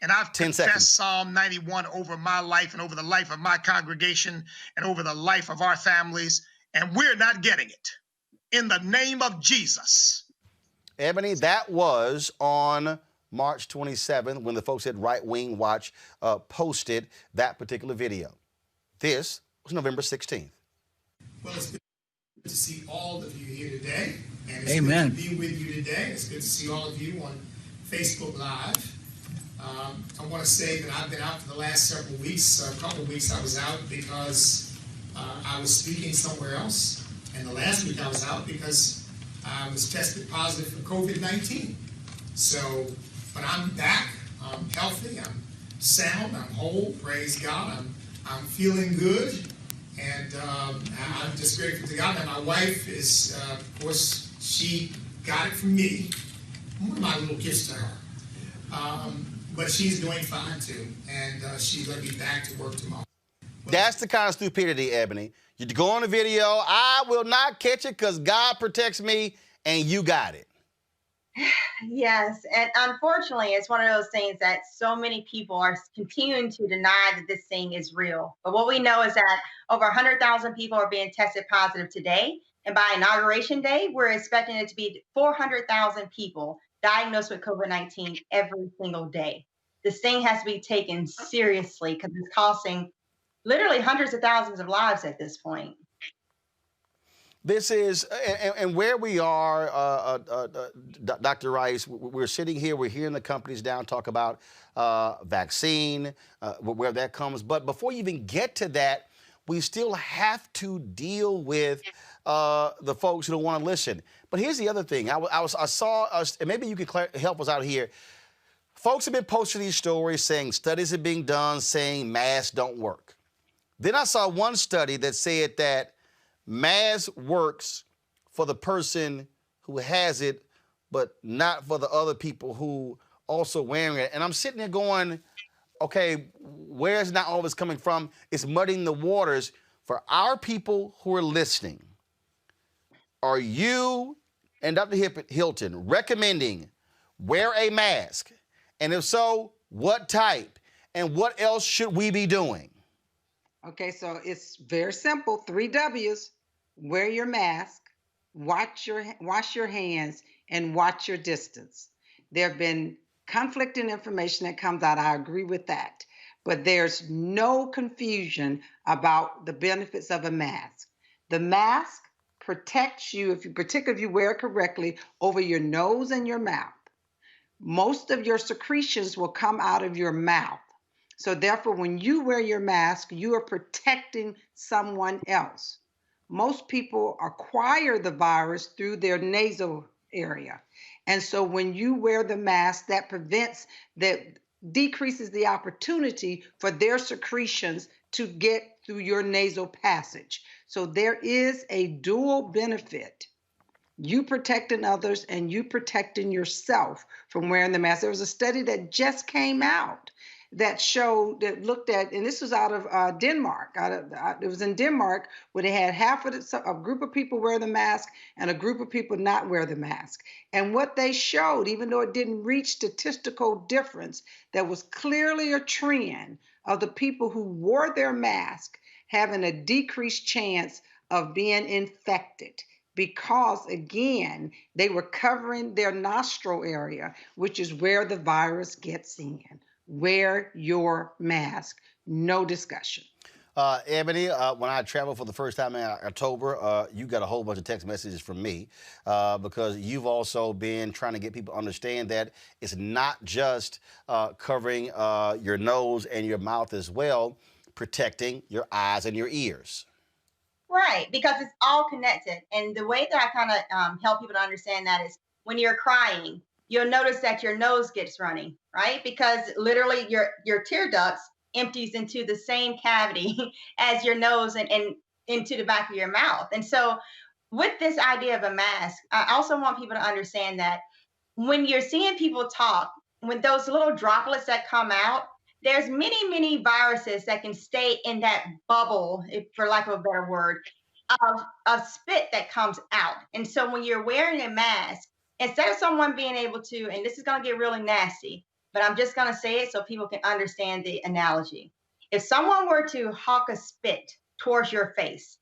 And I've confessed Psalm 91 over my life and over the life of my congregation and over the life of our families. And we're not getting it. In the name of Jesus. Ebony, that was on March 27th when the folks at Right Wing Watch posted that particular video. This was November 16th. Well, it's good to see all of you here today. And it's Amen. good to be with you today. It's good to see all of you on Facebook Live. I want to say that I've been out for the last several weeks. A couple of weeks I was out because I was speaking somewhere else. And the last week I was out because I was tested positive for COVID-19. So, but I'm back. I'm healthy. I'm sound. I'm whole. Praise God. I'm feeling good. And I'm just grateful to God. And my wife is, of course, she got it from me. One of my little gifts to her. But she's doing fine, too, and she's going to be back to work tomorrow. That's the kind of stupidity, Ebony. You go on the video, I will not catch it because God protects me, and you got it. Yes, and unfortunately, it's one of those things that so many people are continuing to deny that this thing is real. But what we know is that over 100,000 people are being tested positive today, and by Inauguration Day, we're expecting it to be 400,000 people diagnosed with COVID-19 every single day. This thing has to be taken seriously because it's costing literally hundreds of thousands of lives at this point. This is, and where we are, Dr. Rice, we're sitting here, we're hearing the companies down talk about vaccine, where that comes. But before you even get to that, we still have to deal with the folks who don't want to listen. But here's the other thing. I saw, and maybe you could help us out here. Folks have been posting these stories saying studies are being done saying masks don't work. Then I saw one study that said that mask works for the person who has it, but not for the other people who also wearing it. And I'm sitting there going, okay, where is not all this coming from? It's muddying the waters for our people who are listening. Are you and Dr. Hilton recommending wear a mask? And if so, what type? And what else should we be doing? Okay, so it's very simple. 3 W's. Wear your mask, wash your hands, and watch your distance. There have been conflicting information that comes out. I agree with that. But there's no confusion about the benefits of a mask. The mask protects you, particularly if you wear it correctly, over your nose and your mouth. Most of your secretions will come out of your mouth. So therefore, when you wear your mask, you are protecting someone else. Most people acquire the virus through their nasal area. And so when you wear the mask, that decreases the opportunity for their secretions to get through your nasal passage. So there is a dual benefit You protecting others and you protecting yourself from wearing the mask. There was a study that just came out that looked at, and this was out of Denmark. It was in Denmark where they had half of a group of people wear the mask and a group of people not wear the mask. And what they showed, even though it didn't reach statistical difference, there was clearly a trend of the people who wore their mask having a decreased chance of being infected, because again, they were covering their nostril area, which is where the virus gets in. Wear your mask, no discussion. Ebony, when I traveled for the first time in October, you got a whole bunch of text messages from me because you've also been trying to get people to understand that it's not just covering your nose and your mouth as well, protecting your eyes and your ears. Right, because it's all connected. And the way that I kind of help people to understand that is when you're crying, you'll notice that your nose gets running, right? Because literally your tear ducts empties into the same cavity as your nose and into the back of your mouth. And so with this idea of a mask, I also want people to understand that when you're seeing people talk, when those little droplets that come out, there's many, many viruses that can stay in that bubble, for lack of a better word, of spit that comes out. And so when you're wearing a mask, instead of someone being able to, and this is going to get really nasty, but I'm just going to say it so people can understand the analogy. If someone were to hawk a spit towards your face,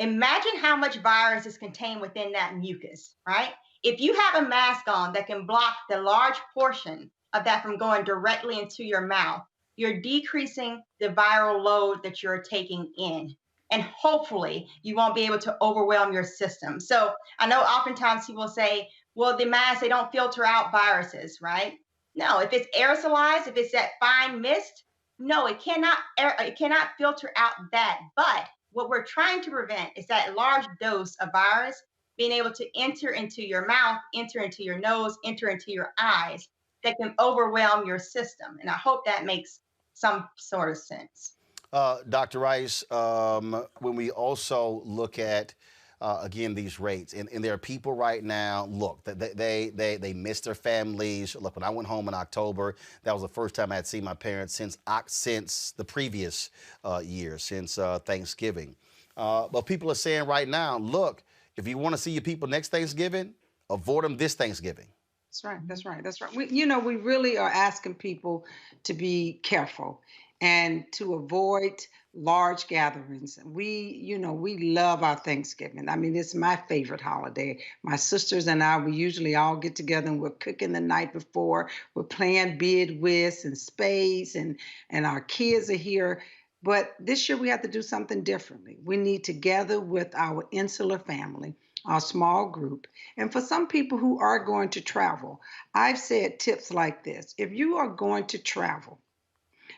imagine how much virus is contained within that mucus, right? If you have a mask on that can block the large portion of that from going directly into your mouth, you're decreasing the viral load that you're taking in. And hopefully you won't be able to overwhelm your system. So I know oftentimes people say, well, the masks, they don't filter out viruses, right? No, if it's aerosolized, if it's that fine mist, no, it cannot filter out that. But what we're trying to prevent is that large dose of virus being able to enter into your mouth, enter into your nose, enter into your eyes that can overwhelm your system. And I hope that makes some sort of sense. Dr. Rice, when we also look at again, these rates. And there are people right now, look, they miss their families. Look, when I went home in October, that was the first time I had seen my parents since the previous year, since Thanksgiving. But people are saying right now, look, if you want to see your people next Thanksgiving, avoid them this Thanksgiving. That's right. That's right. That's right. We really are asking people to be careful and to avoid large gatherings. We love our Thanksgiving. I mean, it's my favorite holiday. My sisters and I, we usually all get together and we're cooking the night before. We're playing bid whist and spades, and our kids are here. But this year we have to do something differently. We need to gather with our insular family, our small group. And for some people who are going to travel, I've said tips like this. If you are going to travel,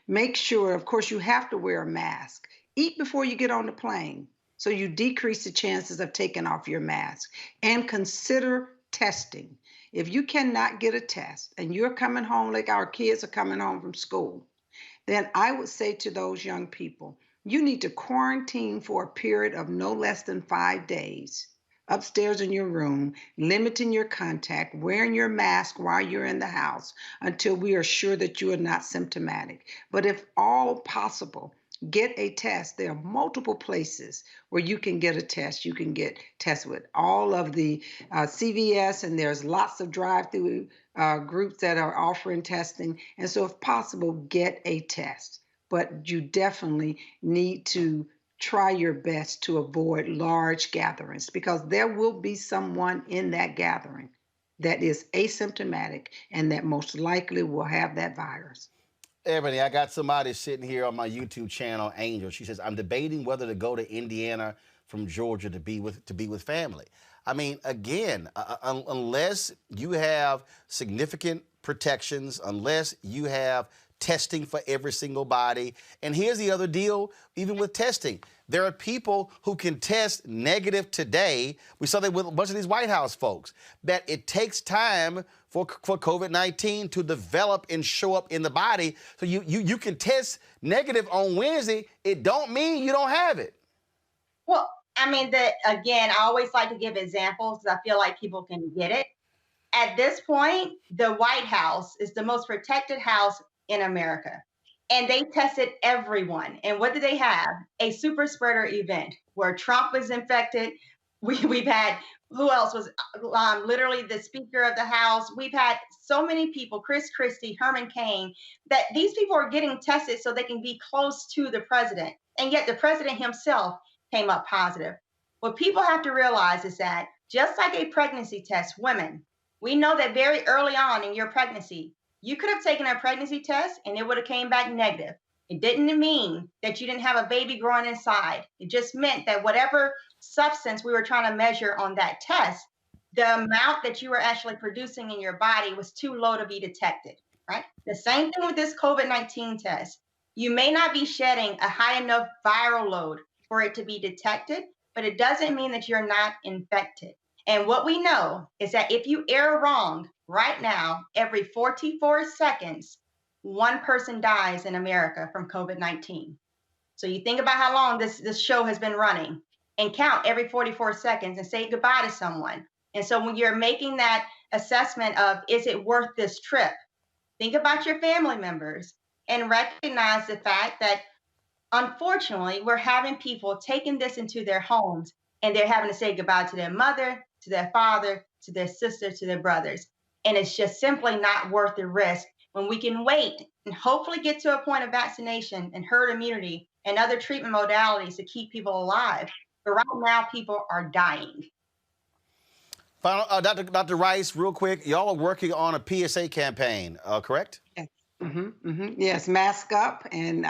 make sure, of course, you have to wear a mask. Eat before you get on the plane so you decrease the chances of taking off your mask. And consider testing. If you cannot get a test and you're coming home like our kids are coming home from school, then I would say to those young people, you need to quarantine for a period of no less than 5 days. Upstairs in your room, limiting your contact, wearing your mask while you're in the house until we are sure that you are not symptomatic. But if all possible, get a test. There are multiple places where you can get a test. You can get tests with all of the CVS, and there's lots of drive-through groups that are offering testing. And so if possible, get a test. But you definitely need to try your best to avoid large gatherings, because there will be someone in that gathering that is asymptomatic and that most likely will have that virus. Ebony, I got somebody sitting here on my YouTube channel, Angel. She says, I'm debating whether to go to Indiana from Georgia to be with family. I mean, again, unless you have significant protections, unless you have testing for every single body. And here's the other deal, even with testing. There are people who can test negative today. We saw that with a bunch of these White House folks, that it takes time for COVID-19 to develop and show up in the body. So you can test negative on Wednesday. It don't mean you don't have it. Well, I mean, again, I always like to give examples because I feel like people can get it. At this point, the White House is the most protected house in America. And they tested everyone. And what did they have? A super spreader event where Trump was infected. We've had, who else was literally the Speaker of the House? We've had so many people, Chris Christie, Herman Cain, that these people are getting tested so they can be close to the president. And yet the president himself came up positive. What people have to realize is that just like a pregnancy test, women, we know that very early on in your pregnancy, you could have taken a pregnancy test and it would have came back negative. It didn't mean that you didn't have a baby growing inside. It just meant that whatever substance we were trying to measure on that test, the amount that you were actually producing in your body was too low to be detected, right? The same thing with this COVID-19 test. You may not be shedding a high enough viral load for it to be detected, but it doesn't mean that you're not infected. And what we know is that if you err wrong right now, every 44 seconds, one person dies in America from COVID-19. So you think about how long this show has been running and count every 44 seconds and say goodbye to someone. And so when you're making that assessment of, is it worth this trip? Think about your family members and recognize the fact that unfortunately, we're having people taking this into their homes and they're having to say goodbye to their mother, to their father, to their sister, to their brothers. And it's just simply not worth the risk when we can wait and hopefully get to a point of vaccination and herd immunity and other treatment modalities to keep people alive. But right now, people are dying. Final, Dr. Rice, real quick, y'all are working on a PSA campaign, correct? Yes. Yes, mask up, and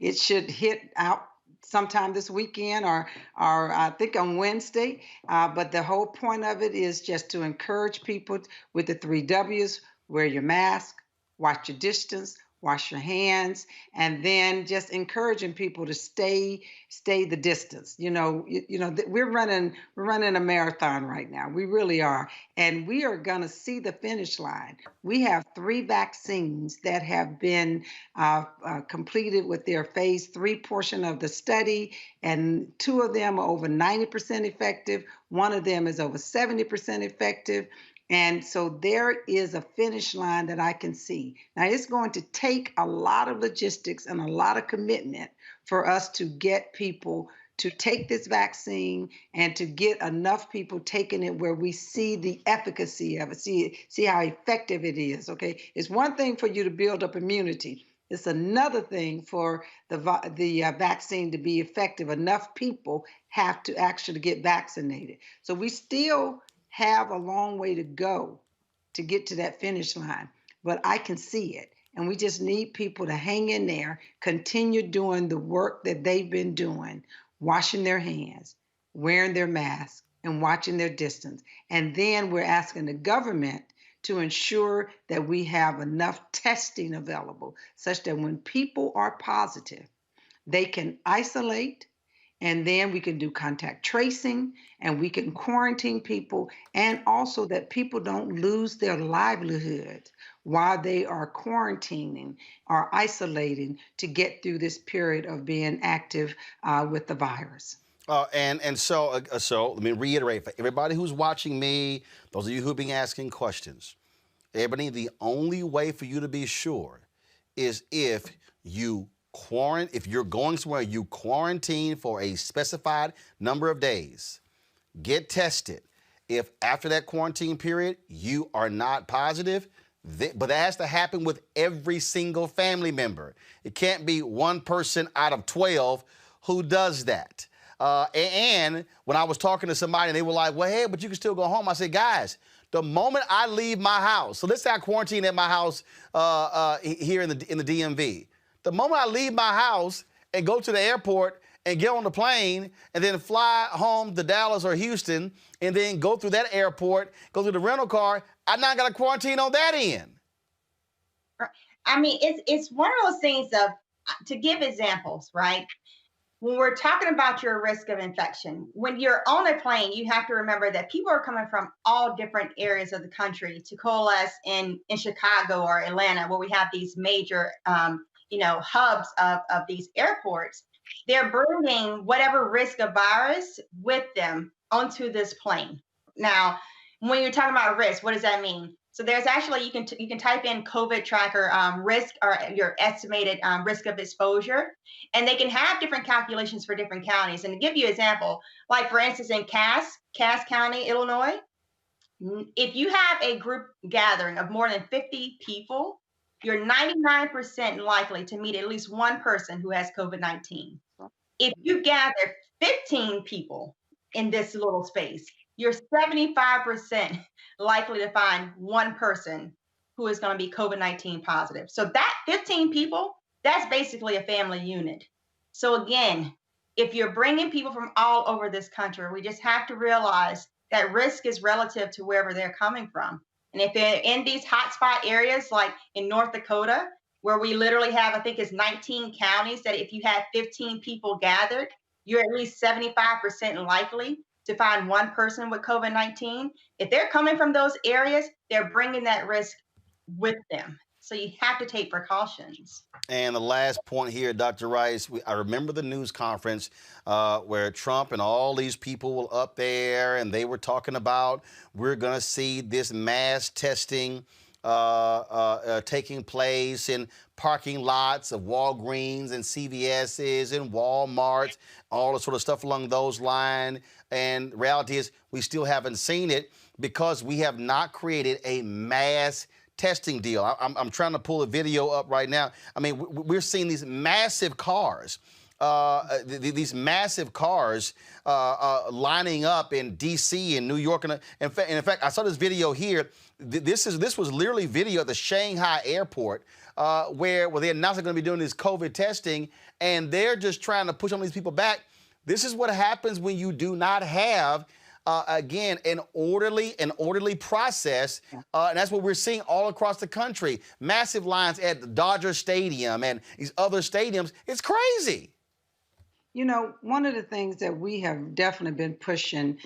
it should hit out sometime this weekend or I think on Wednesday. But the whole point of it is just to encourage people with the 3 W's: wear your mask, watch your distance, wash your hands, and then just encouraging people to stay the distance. We're running a marathon right now. We really are. And we are going to see the finish line. We have 3 vaccines that have been completed with their phase 3 portion of the study, and 2 of them are over 90% effective. 1 of them is over 70% effective. And so there is a finish line that I can see. Now, it's going to take a lot of logistics and a lot of commitment for us to get people to take this vaccine and to get enough people taking it where we see the efficacy of it, see how effective it is, okay? It's one thing for you to build up immunity. It's another thing for the vaccine to be effective. Enough people have to actually get vaccinated. So we still have a long way to go to get to that finish line, but I can see it. And we just need people to hang in there, continue doing the work that they've been doing, washing their hands, wearing their mask, and watching their distance. And then we're asking the government to ensure that we have enough testing available such that when people are positive, they can isolate, and then we can do contact tracing, and we can quarantine people, and also that people don't lose their livelihood while they are quarantining or isolating to get through this period of being active with the virus. So let me reiterate for everybody who's watching me, those of you who've been asking questions, everybody, the only way for you to be sure is if you're going somewhere, you quarantine for a specified number of days, get tested. If after that quarantine period you are not positive, but that has to happen with every single family member. It can't be one person out of 12 who does that. And when I was talking to somebody and they were like, well, hey, but you can still go home. I said, guys, the moment I leave my house, so let's say I quarantine at my house here in the DMV. The moment I leave my house and go to the airport and get on the plane and then fly home to Dallas or Houston and then go through that airport, go through the rental car, I'm not going to quarantine on that end. I mean, it's one of those things of, to give examples, right? When we're talking about your risk of infection, when you're on a plane, you have to remember that people are coming from all different areas of the country to coalesce in Chicago or Atlanta, where we have these major hubs of these airports. they're bringing whatever risk of virus with them onto this plane. Now, when you're talking about risk, what does that mean? So there's actually, you can type in COVID tracker risk or your estimated risk of exposure, and they can have different calculations for different counties. And to give you an example, like for instance, in Cass County, Illinois, if you have a group gathering of more than 50 people, you're 99% likely to meet at least one person who has COVID-19. If you gather 15 people in this little space, you're 75% likely to find one person who is going to be COVID-19 positive. So that 15 people, that's basically a family unit. So again, if you're bringing people from all over this country, we just have to realize that risk is relative to wherever they're coming from. And if they're in these hotspot areas, like in North Dakota, where we literally have, I think it's 19 counties, that if you had 15 people gathered, you're at least 75% likely to find one person with COVID-19. If they're coming from those areas, they're bringing that risk with them. So you have to take precautions. And the last point here, Dr. Rice, I remember the news conference where Trump and all these people were up there and they were talking about we're going to see this mass testing taking place in parking lots of Walgreens and CVS's and Walmarts, all the sort of stuff along those lines. And the reality is we still haven't seen it because we have not created a mass testing deal. I'm trying to pull a video up right now. I mean, we're seeing these massive cars. These massive cars lining up in D.C. and New York. And in fact, I saw this video here. This was literally video at the Shanghai airport where they announced they're going to be doing this COVID testing, and they're just trying to push some of these people back. This is what happens when you do not have again, an orderly process, and that's what we're seeing all across the country. Massive lines at the Dodger Stadium and these other stadiums. It's crazy. You know, one of the things that we have definitely been pushing,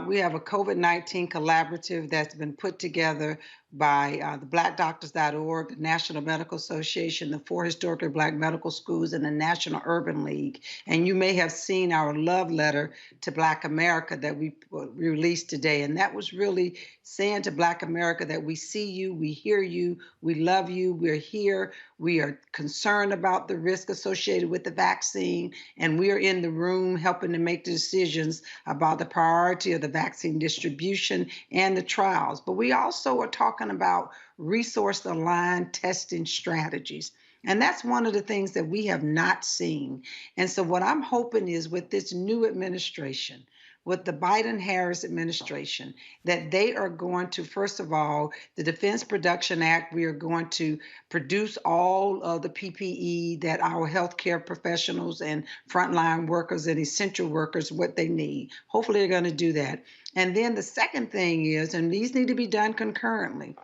we have a COVID-19 collaborative that's been put together by the BlackDoctors.org, the National Medical Association, the 4 Historically Black Medical Schools, and the National Urban League. And you may have seen our love letter to Black America that we released today. And that was really saying to Black America that we see you, we hear you, we love you, we're here, we are concerned about the risk associated with the vaccine, and we are in the room helping to make the decisions about the priority of the vaccine distribution and the trials. But we also are talking about resource-aligned testing strategies. And that's one of the things that we have not seen. And so what I'm hoping is with this new administration, with the Biden-Harris administration, that they are going to, first of all, the Defense Production Act, we are going to produce all of the PPE that our healthcare professionals and frontline workers and essential workers, what they need. Hopefully they're going to do that. And then the second thing is, and these need to be done concurrently,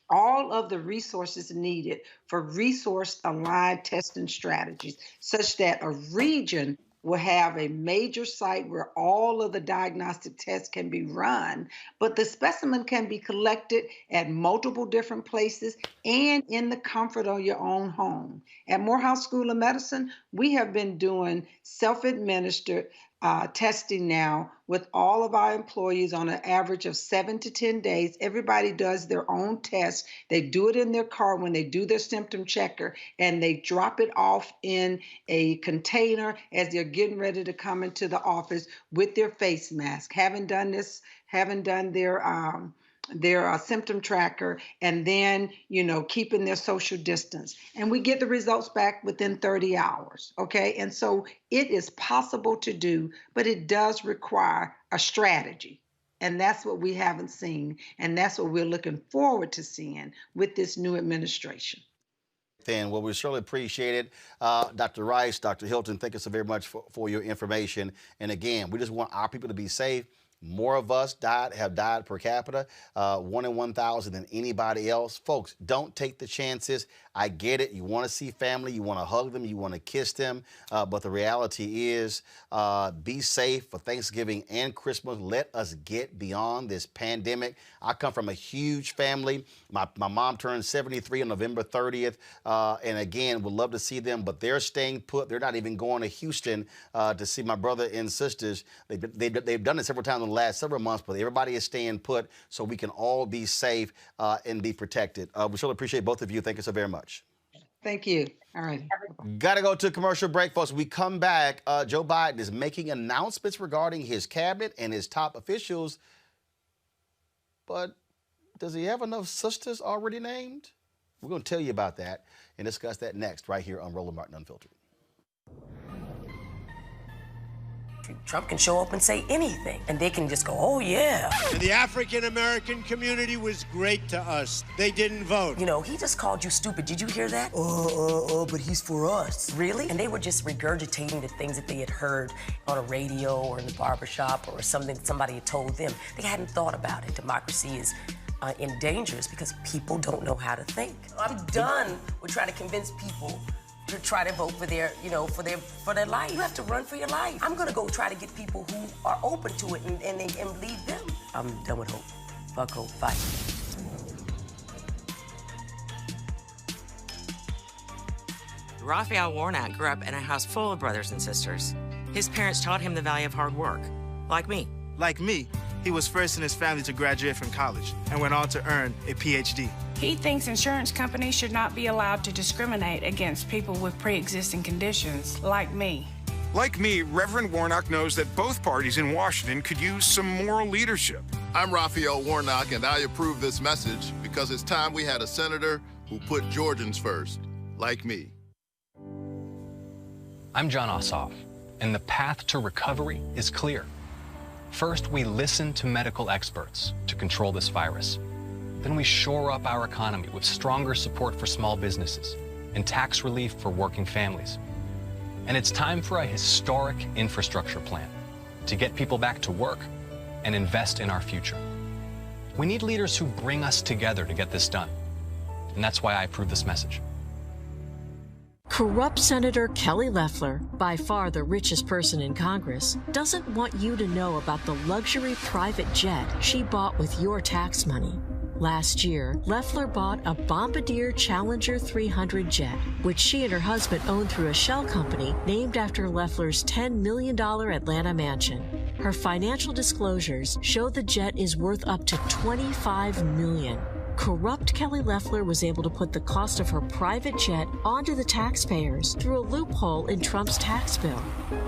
all of the resources needed for resource-aligned testing strategies, such that a region will have a major site where all of the diagnostic tests can be run, but the specimen can be collected at multiple different places and in the comfort of your own home. At Morehouse School of Medicine, we have been doing self-administered testing now with all of our employees on an average of 7 to 10 days. Everybody does their own test. They do it in their car when they do their symptom checker, and they drop it off in a container as they're getting ready to come into the office with their face mask. Having done their symptom tracker, and then, keeping their social distance. And we get the results back within 30 hours, okay? And so it is possible to do, but it does require a strategy. And that's what we haven't seen, and that's what we're looking forward to seeing with this new administration. Then, well, we certainly appreciate it. Dr. Rice, Dr. Hilton, thank you so very much for your information. And again, we just want our people to be safe. More of us have died per capita, 1 in 1,000 than anybody else. Folks, don't take the chances. I get it. You want to see family. You want to hug them. You want to kiss them. But the reality is, be safe for Thanksgiving and Christmas. Let us get beyond this pandemic. I come from a huge family. My mom turned 73 on November 30th. And again, would love to see them, but they're staying put. They're not even going to Houston to see my brother and sisters. They've done it several times in the last several months, but everybody is staying put so we can all be safe and be protected. We surely appreciate both of you. Thank you so very much. Thank you. All right. Got to go to a commercial break, folks. We come back. Joe Biden is making announcements regarding his cabinet and his top officials. But does he have enough sisters already named? We're going to tell you about that and discuss that next right here on Roland Martin Unfiltered. Trump can show up and say anything, and they can just go, oh, yeah. And the African-American community was great to us. They didn't vote. You know, he just called you stupid. Did you hear that? But he's for us. Really? And they were just regurgitating the things that they had heard on a radio or in the barbershop or something that somebody had told them. They hadn't thought about it. Democracy is in danger because people don't know how to think. I'm done with trying to convince people to try to vote for their, for their life. You have to run for your life. I'm gonna go try to get people who are open to it and lead them. I'm done with hope. Fuck hope. Bye. Raphael Warnock grew up in a house full of brothers and sisters. His parents taught him the value of hard work, like me. Like me, he was first in his family to graduate from college and went on to earn a PhD. He thinks insurance companies should not be allowed to discriminate against people with pre-existing conditions, like me. Like me, Reverend Warnock knows that both parties in Washington could use some moral leadership. I'm Raphael Warnock, and I approve this message because it's time we had a senator who put Georgians first, like me. I'm John Ossoff, and the path to recovery is clear. First, we listen to medical experts to control this virus. Then we shore up our economy with stronger support for small businesses and tax relief for working families. And it's time for a historic infrastructure plan to get people back to work and invest in our future. We need leaders who bring us together to get this done. And that's why I approve this message. Corrupt Senator Kelly Loeffler, by far the richest person in Congress, doesn't want you to know about the luxury private jet she bought with your tax money. Last year, Loeffler bought a Bombardier Challenger 300 jet, which she and her husband owned through a shell company named after Loeffler's $10 million Atlanta mansion. Her financial disclosures show the jet is worth up to $25 million. Corrupt Kelly Loeffler was able to put the cost of her private jet onto the taxpayers through a loophole in Trump's tax bill.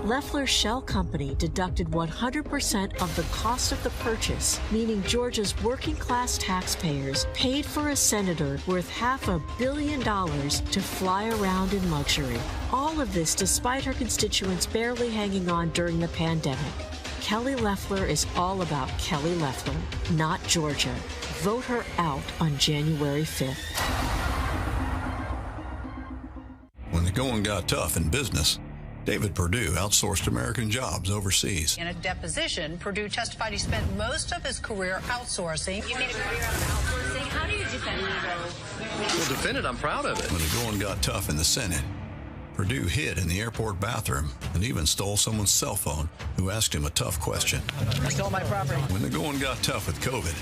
Loeffler's shell company deducted 100% of the cost of the purchase, meaning Georgia's working-class taxpayers paid for a senator worth $500 million to fly around in luxury. All of this despite her constituents barely hanging on during the pandemic. Kelly Loeffler is all about Kelly Loeffler, not Georgia. Vote her out on January 5th. When the going got tough in business, David Perdue outsourced American jobs overseas. In a deposition, Perdue testified he spent most of his career outsourcing. You made a career out of outsourcing. How do you defend that? Well, defend it. I'm proud of it. When the going got tough in the Senate, Perdue hid in the airport bathroom and even stole someone's cell phone who asked him a tough question. I stole my property. When the going got tough with COVID,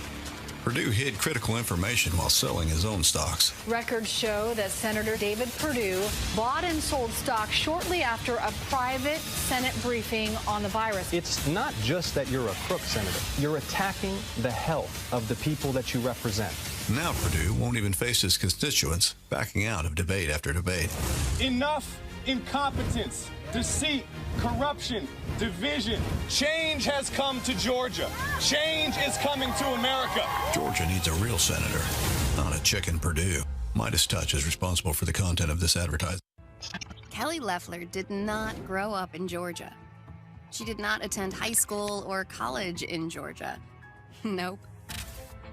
Perdue hid critical information while selling his own stocks. Records show that Senator David Perdue bought and sold stock shortly after a private Senate briefing on the virus. It's not just that you're a crook, Senator. You're attacking the health of the people that you represent. Now Perdue won't even face his constituents, backing out of debate after debate. Enough incompetence, deceit, corruption, division. Change has come to Georgia. Change is coming to America. Georgia needs a real senator, not a chicken Perdue. Midas Touch is responsible for the content of this advertisement. Kelly Loeffler did not grow up in Georgia. She did not attend high school or college in Georgia. Nope.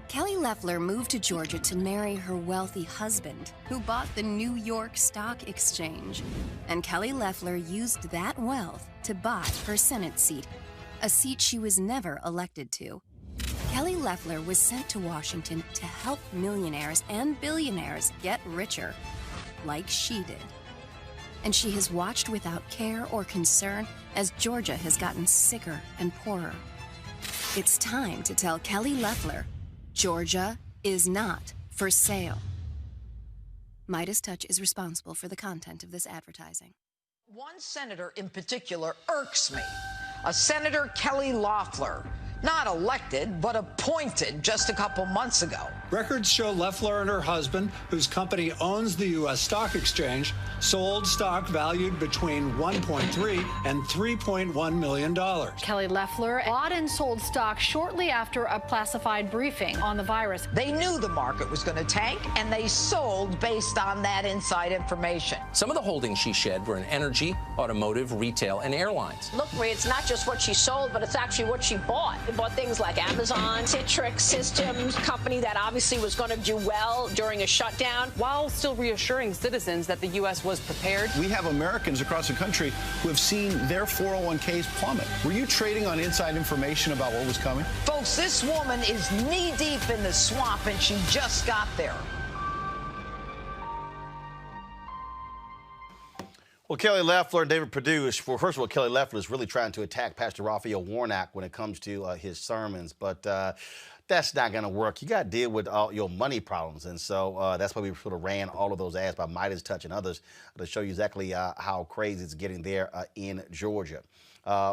Kelly Loeffler moved to Georgia to marry her wealthy husband, who bought the New York Stock Exchange. And Kelly Loeffler used that wealth to buy her Senate seat, a seat she was never elected to. Kelly Loeffler was sent to Washington to help millionaires and billionaires get richer. like she did. And she has watched without care or concern as Georgia has gotten sicker and poorer. It's time to tell Kelly Loeffler, Georgia is not for sale. Midas Touch is responsible for the content of this advertising. One senator in particular irks me. A Senator Kelly Loeffler, not elected, but appointed just a couple months ago. Records show Loeffler and her husband, whose company owns the U.S. Stock Exchange, sold stock valued between $1.3 and $3.1 million. Kelly Loeffler bought and sold stock shortly after a classified briefing on the virus. They knew the market was going to tank, and they sold based on that inside information. Some of the holdings she shed were in energy, automotive, retail, and airlines. Look, Marie, it's not just what she sold, but it's actually what she bought. They bought things like Amazon, Citrix Systems, company that obviously was going to do well during a shutdown. While still reassuring citizens that the U.S. was prepared. We have Americans across the country who have seen their 401ks plummet. Were you trading on inside information about what was coming? Folks, this woman is knee-deep in the swamp, and she just got there. Well, Kelly Loeffler and David Perdue, first of all, Kelly Loeffler is really trying to attack Pastor Raphael Warnock when it comes to his sermons, but that's not going to work. You got to deal with all your money problems, and so that's why we sort of ran all of those ads by Midas Touch and others to show you exactly how crazy it's getting there in Georgia.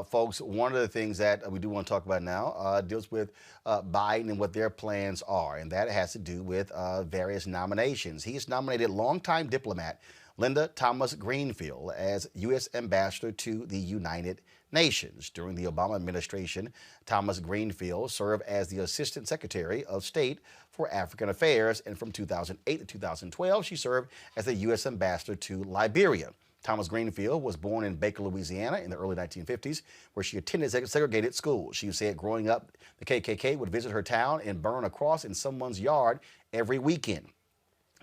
Folks, one of the things that we do want to talk about now deals with Biden and what their plans are, and that has to do with various nominations. He has nominated longtime diplomat Linda Thomas Greenfield as U.S. Ambassador to the United Nations. During the Obama administration, Thomas Greenfield served as the Assistant Secretary of State for African Affairs, and from 2008 to 2012, she served as the U.S. Ambassador to Liberia. Thomas Greenfield was born in Baker, Louisiana in the early 1950s, where she attended segregated schools. She said growing up, the KKK would visit her town and burn a cross in someone's yard every weekend.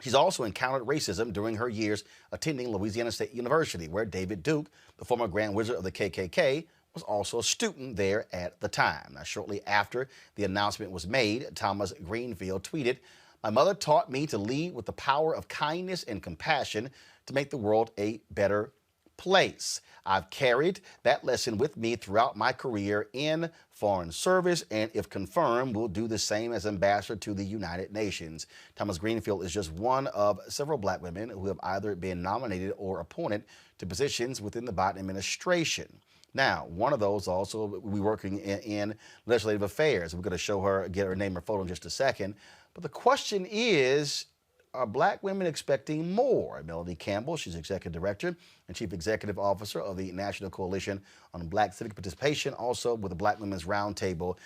She's also encountered racism during her years attending Louisiana State University, where David Duke, the former Grand Wizard of the KKK, was also a student there at the time. Now, shortly after the announcement was made, Thomas Greenfield tweeted, "My mother taught me to lead with the power of kindness and compassion to make the world a better place. I've carried that lesson with me throughout my career in foreign service, and if confirmed, will do the same as ambassador to the United Nations." Thomas Greenfield is just one of several black women who have either been nominated or appointed to positions within the Biden administration. Now, one of those also will be working in legislative affairs. We're going to show her, get her name and photo in just a second. But the question is, are black women expecting more? Melanie Campbell, she's Executive Director and Chief Executive Officer of the National Coalition on Black Civic Participation, also with the Black Women's Roundtable.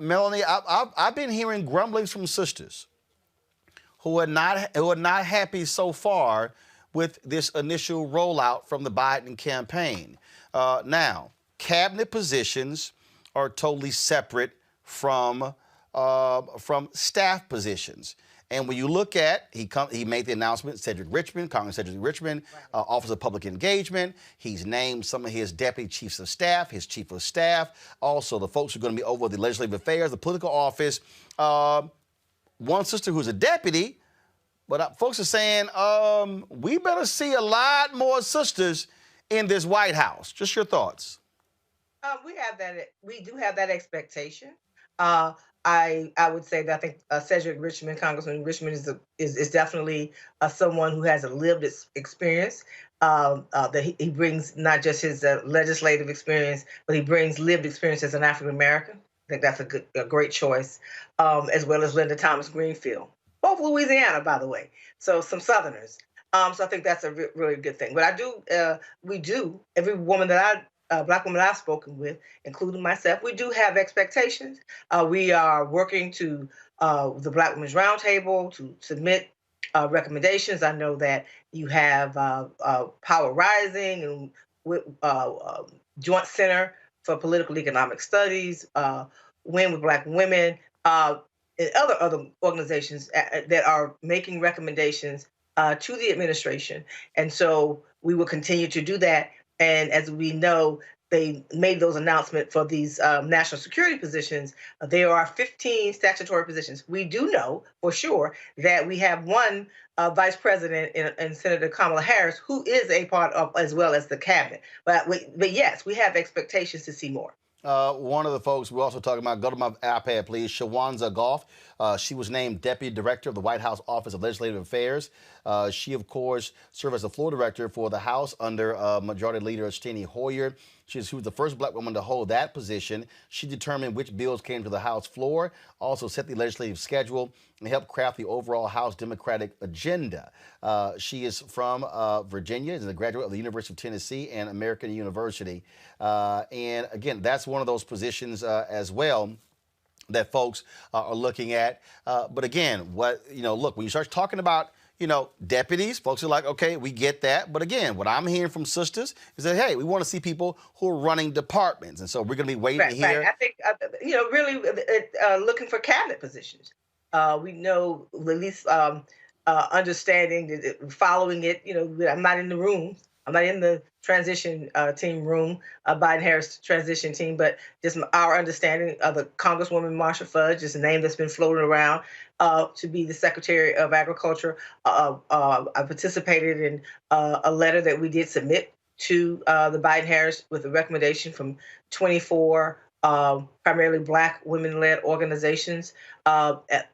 Melanie, I've been hearing grumblings from sisters who are not happy so far with this initial rollout from the Biden campaign. Now, cabinet positions are totally separate from staff positions. And when you look at, he made the announcement, Cedric Richmond, Congressman Cedric Richmond, Office of Public Engagement. He's named some of his deputy chiefs of staff, his chief of staff, also the folks who are going to be over the legislative affairs, the political office. One sister who's a deputy, but folks are saying, we better see a lot more sisters in this White House. Just your thoughts. We do have that expectation. I would say that I think Cedric Richmond, Congressman Richmond, is definitely someone who has a lived experience. That he brings not just his legislative experience, but he brings lived experience as an African American. I think that's a great choice, as well as Linda Thomas Greenfield, both Louisiana, by the way. So some Southerners. So I think that's a really good thing. But every woman that Black woman I've spoken with, including myself, we do have expectations. We are working to the Black Women's Roundtable to submit recommendations. I know that you have Power Rising and Joint Center for Political Economic Studies, Win with Black Women, and other organizations that are making recommendations to the administration. And so we will continue to do that. And as we know, they made those announcements for these national security positions. There are 15 statutory positions. We do know for sure that we have one vice president in Senator Kamala Harris, who is a part of as well as the cabinet. But yes, we have expectations to see more. One of the folks we're also talking about, go to my iPad, please, Shawanza Goff. She was named Deputy Director of the White House Office of Legislative Affairs. She, of course, served as the floor director for the House under Majority Leader Steny Hoyer. She was the first black woman to hold that position. She determined which bills came to the House floor, also set the legislative schedule, and helped craft the overall House Democratic agenda. She is from Virginia, is a graduate of the University of Tennessee and American University. And again, that's one of those positions as well that folks are looking at. But again, look, when you start talking about deputies, folks are like, okay, we get that. But again, what I'm hearing from sisters is that, hey, we want to see people who are running departments. And so we're going to be waiting to hear. Right. I think, really looking for cabinet positions. We know, at least understanding, following it, I'm not in the room. I'm not in the transition team room, Biden-Harris transition team, but just our understanding of the Congresswoman Marsha Fudge is a name that's been floating around to be the Secretary of Agriculture. I participated in a letter that we did submit to the Biden-Harris with a recommendation from 24 primarily Black women-led organizations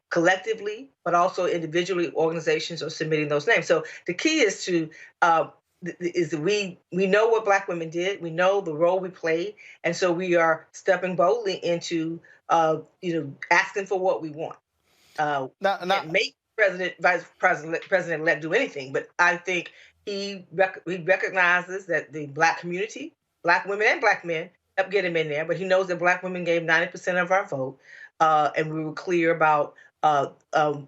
collectively, but also individually organizations are submitting those names. So the key is to we know what Black women did, we know the role we played, and so we are stepping boldly into asking for what we want. Not make Vice President-elect do anything, but I think he recognizes that the Black community, Black women and Black men, helped get him in there, but he knows that Black women gave 90% of our vote, and we were clear about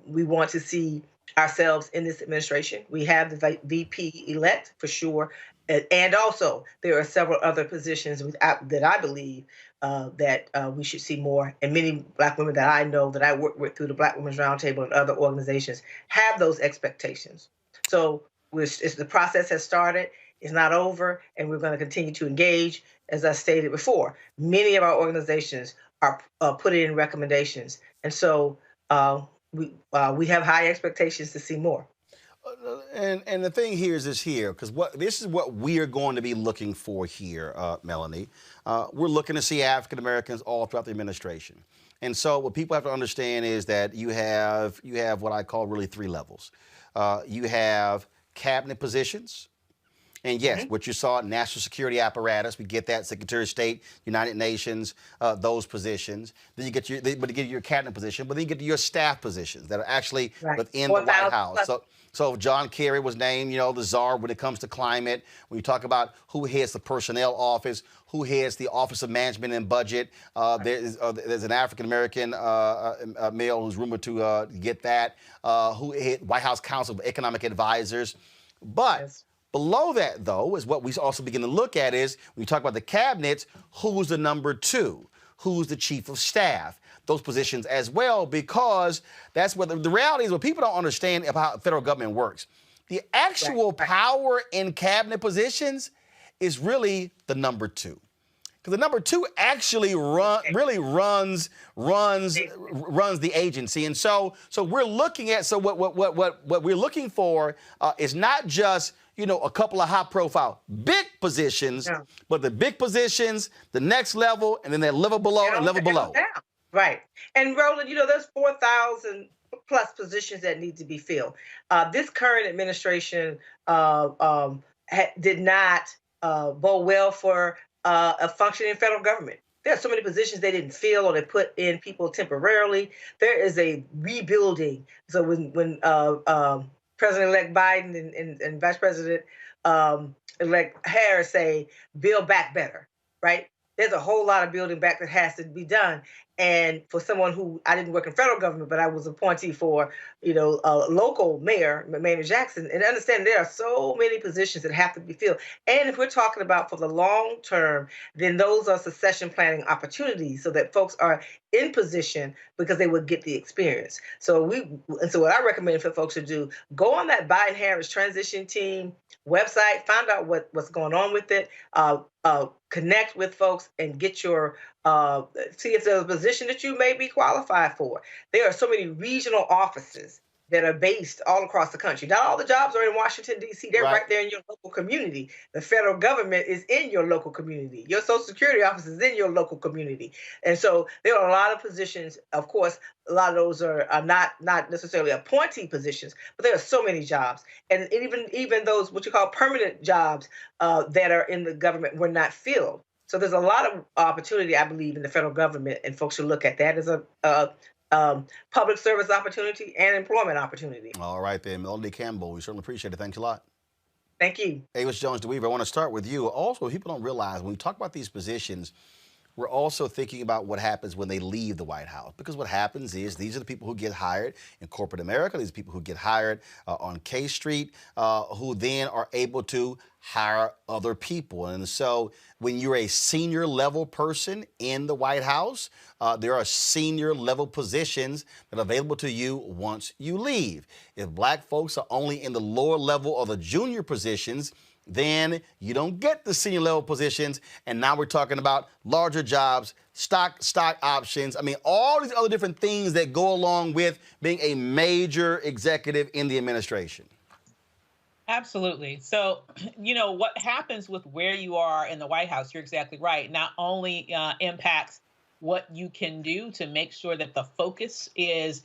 we want to see ourselves in this administration. We have the VP elect for sure, and also there are several other positions that I believe that we should see more. And many Black women that I know that I work with through the Black Women's Roundtable and other organizations have those expectations. So the process has started. It's not over, and we're going to continue to engage. As I stated before, many of our organizations are putting in recommendations, and so we have high expectations to see more. And the thing here is because this is what we are going to be looking for here, Melanie. We're looking to see African Americans all throughout the administration, and so what people have to understand is that you have what I call really three levels. You have cabinet positions. And yes, what you saw, national security apparatus, we get that, Secretary of State, United Nations, those positions. Then you get your cabinet position, but then you get to your staff positions that are actually within the White House. So John Kerry was named, the czar when it comes to climate. When you talk about who heads the personnel office, who heads the Office of Management and Budget, there's an African-American male who's rumored to get that, who head White House Council of Economic Advisors. But below that, though, is what we also begin to look at is, when you talk about the cabinets, who's the number two? Who's the chief of staff? Those positions as well, because that's what the reality is, what people don't understand about how federal government works. The actual power in cabinet positions is really the number two. Because the number two actually really runs the agency. And so we're looking at, what we're looking for is not just a couple of high-profile big positions, but the big positions, the next level, and then that level below and level below. Right. And Roland, there's 4,000 plus positions that need to be filled. This current administration did not bode well for a functioning federal government. There are so many positions they didn't fill, or they put in people temporarily. There is a rebuilding. So when President-elect Biden and Vice President-elect Harris say, build back better, right? There's a whole lot of building back that has to be done. And for someone who, I didn't work in federal government, but I was appointee for, a local mayor, Mayor Jackson, and understand there are so many positions that have to be filled. And if we're talking about for the long term, then those are succession planning opportunities so that folks are in position because they would get the experience. So what I recommend for folks to do, go on that Biden-Harris transition team website, find out what's going on with it, connect with folks and get your see if there's a position that you may be qualified for. There are so many regional offices that are based all across the country. Not all the jobs are in Washington, D.C. They're right there in your local community. The federal government is in your local community. Your Social Security office is in your local community. And so there are a lot of positions. Of course, a lot of those are not necessarily appointee positions, but there are so many jobs. And even those what you call permanent jobs that are in the government were not filled. So there's a lot of opportunity, I believe, in the federal government, and folks should look at that as a public service opportunity and employment opportunity. All right, then, Melody Campbell, we certainly appreciate it. Thanks a lot. Thank you. Avis Jones-DeWeaver, I want to start with you. Also, people don't realize when we talk about these positions, we're also thinking about what happens when they leave the White House. Because what happens is these are the people who get hired in corporate America. These are people who get hired on K Street, who then are able to hire other people. And so when you're a senior level person in the White House, there are senior level positions that are available to you once you leave. If black folks are only in the lower level or the junior positions, then you don't get the senior level positions. And now we're talking about larger jobs, stock options. I mean, all these other different things that go along with being a major executive in the administration. Absolutely. So, what happens with where you are in the White House, you're exactly right, not only impacts what you can do to make sure that the focus is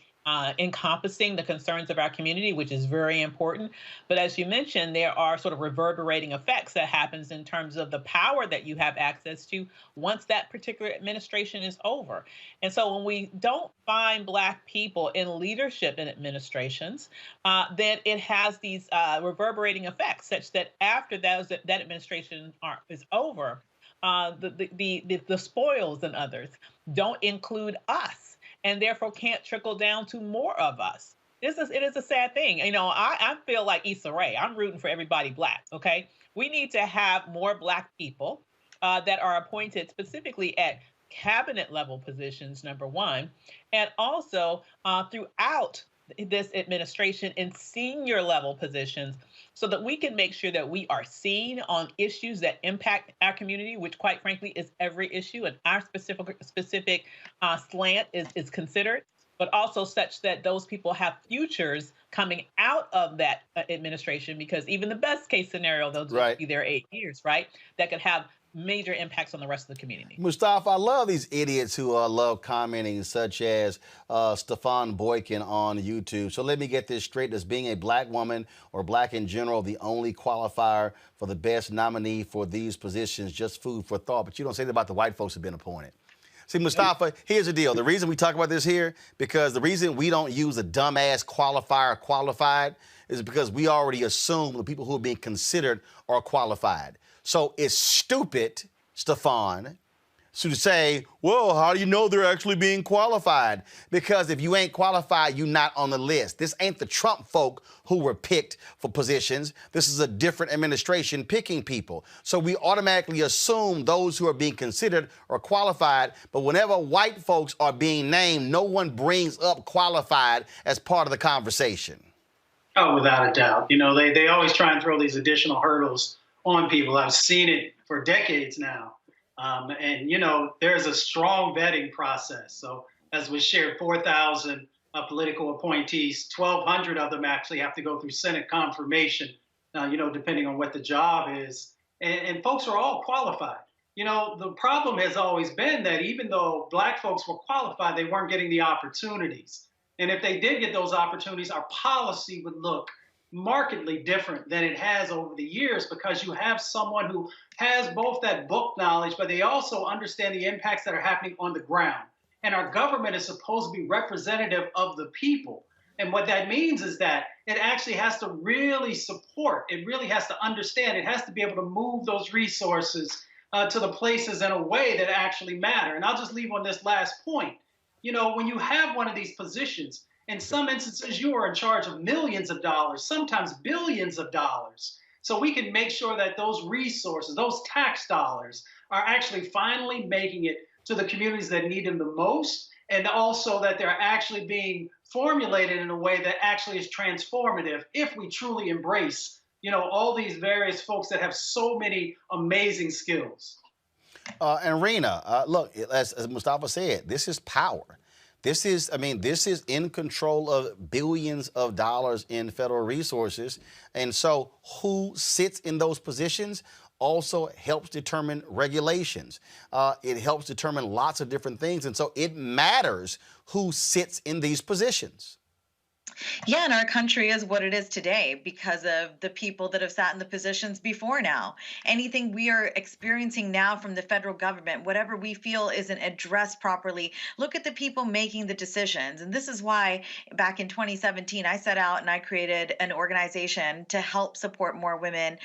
encompassing the concerns of our community, which is very important. But as you mentioned, there are sort of reverberating effects that happens in terms of the power that you have access to once that particular administration is over. And so when we don't find Black people in leadership in administrations, then it has these reverberating effects such that after that administration is over, the spoils and others don't include us, and therefore can't trickle down to more of us. It is a sad thing. I feel like Issa Rae. I'm rooting for everybody Black, okay? We need to have more Black people that are appointed specifically at cabinet level positions, number one, and also throughout this administration in senior level positions so that we can make sure that we are seen on issues that impact our community, which quite frankly is every issue, and our specific slant is considered, but also such that those people have futures coming out of that administration, because even the best case scenario, they'll just be there 8 years, right? That could have major impacts on the rest of the community. Mustafa, I love these idiots who love commenting, such as Stefan Boykin on YouTube. So let me get this straight. Does being a Black woman or Black in general the only qualifier for the best nominee for these positions? Just food for thought. But you don't say that about the white folks who have been appointed. See, Mustafa, here's the deal. The reason we talk about this here, because the reason we don't use a dumbass qualifier, qualified, is because we already assume the people who are being considered are qualified. So it's stupid, Stefan, to say, well, how do you know they're actually being qualified? Because if you ain't qualified, you're not on the list. This ain't the Trump folk who were picked for positions. This is a different administration picking people. So we automatically assume those who are being considered are qualified. But whenever white folks are being named, no one brings up qualified as part of the conversation. Oh, without a doubt. They always try and throw these additional hurdles on people. I've seen it for decades now. And there's a strong vetting process. So as was shared, 4,000 political appointees, 1,200 of them actually have to go through Senate confirmation, depending on what the job is. And folks are all qualified. The problem has always been that even though Black folks were qualified, they weren't getting the opportunities. And if they did get those opportunities, our policy would look markedly different than it has over the years, because you have someone who has both that book knowledge, but they also understand the impacts that are happening on the ground. And our government is supposed to be representative of the people. And what that means is that it actually has to really support, it really has to understand, it has to be able to move those resources to the places in a way that actually matter. And I'll just leave on this last point. when you have one of these positions, in some instances, you are in charge of millions of dollars, sometimes billions of dollars. So we can make sure that those resources, those tax dollars, are actually finally making it to the communities that need them the most, and also that they're actually being formulated in a way that actually is transformative if we truly embrace, all these various folks that have so many amazing skills. And Rena, look, as Mustafa said, this is power. This is in control of billions of dollars in federal resources. And so who sits in those positions also helps determine regulations. It helps determine lots of different things. And so it matters who sits in these positions. Yeah, and our country is what it is today because of the people that have sat in the positions before now. Anything we are experiencing now from the federal government, whatever we feel isn't addressed properly, look at the people making the decisions. And this is why back in 2017, I set out and I created an organization to help support more women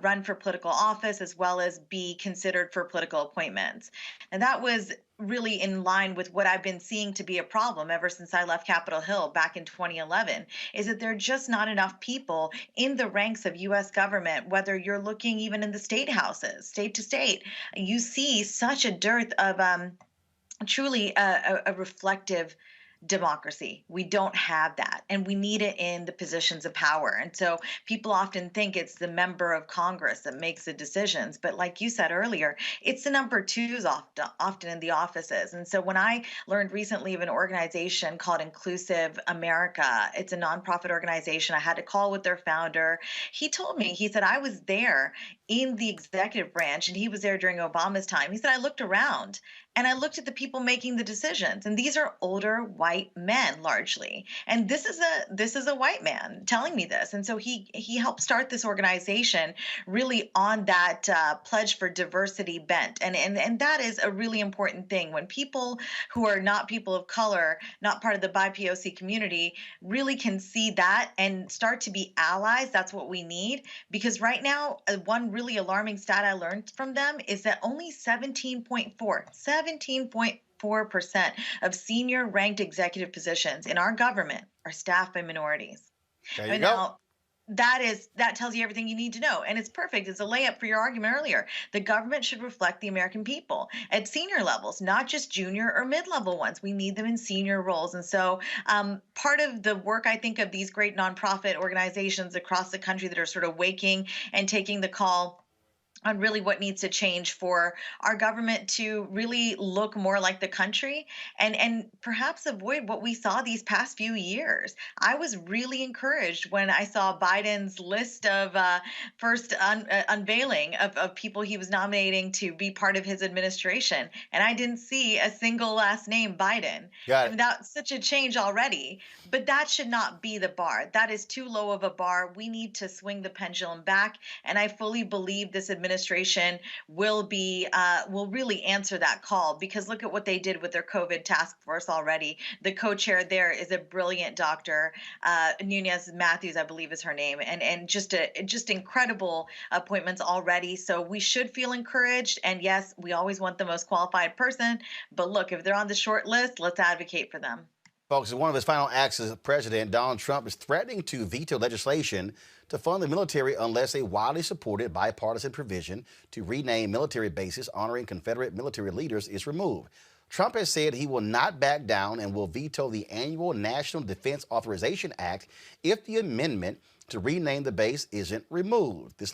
run for political office as well as be considered for political appointments. And that was really in line with what I've been seeing to be a problem ever since I left Capitol Hill back in 2011, is that there are just not enough people in the ranks of U.S. government, whether you're looking even in the state houses, state to state. You see such a dearth of truly a reflective democracy. We don't have that, and we need it in the positions of power. And so people often think it's the member of Congress that makes the decisions, but like you said earlier, it's the number twos often in the offices. And so when I learned recently of an organization called Inclusive America, it's a nonprofit organization. I had a call with their founder. He told me, he said, I was there in the executive branch, and he was there during Obama's time. He said, I looked around and I looked at the people making the decisions, and these are older white men largely. And this is a white man telling me this. And so he helped start this organization really on that pledge for diversity bent. And that is a really important thing. When people who are not people of color, not part of the BIPOC community, really can see that and start to be allies, that's what we need. Because right now, one really alarming stat I learned from them is that only 17.4% of senior ranked executive positions in our government are staffed by minorities. There you go. Now, that tells you everything you need to know. And it's perfect. It's a layup for your argument earlier. The government should reflect the American people at senior levels, not just junior or mid-level ones. We need them in senior roles. And so part of the work, I think, of these great nonprofit organizations across the country that are sort of waking and taking the call on really what needs to change for our government to really look more like the country and perhaps avoid what we saw these past few years. I was really encouraged when I saw Biden's list of first unveiling of people he was nominating to be part of his administration. And I didn't see a single last name Biden. Got it. I mean, that's such a change already, but that should not be the bar. That is too low of a bar. We need to swing the pendulum back. And I fully believe this administration will really answer that call, because look at what they did with their COVID task force already. The co-chair there is a brilliant doctor, Nunez Matthews, I believe is her name, and just incredible appointments already. So we should feel encouraged. And yes, we always want the most qualified person, but look, if they're on the short list, let's advocate for them. Folks, in one of his final acts as president, Donald Trump is threatening to veto legislation to fund the military unless a widely supported bipartisan provision to rename military bases honoring Confederate military leaders is removed. Trump has said he will not back down and will veto the annual National Defense Authorization Act if the amendment to rename the base isn't removed. This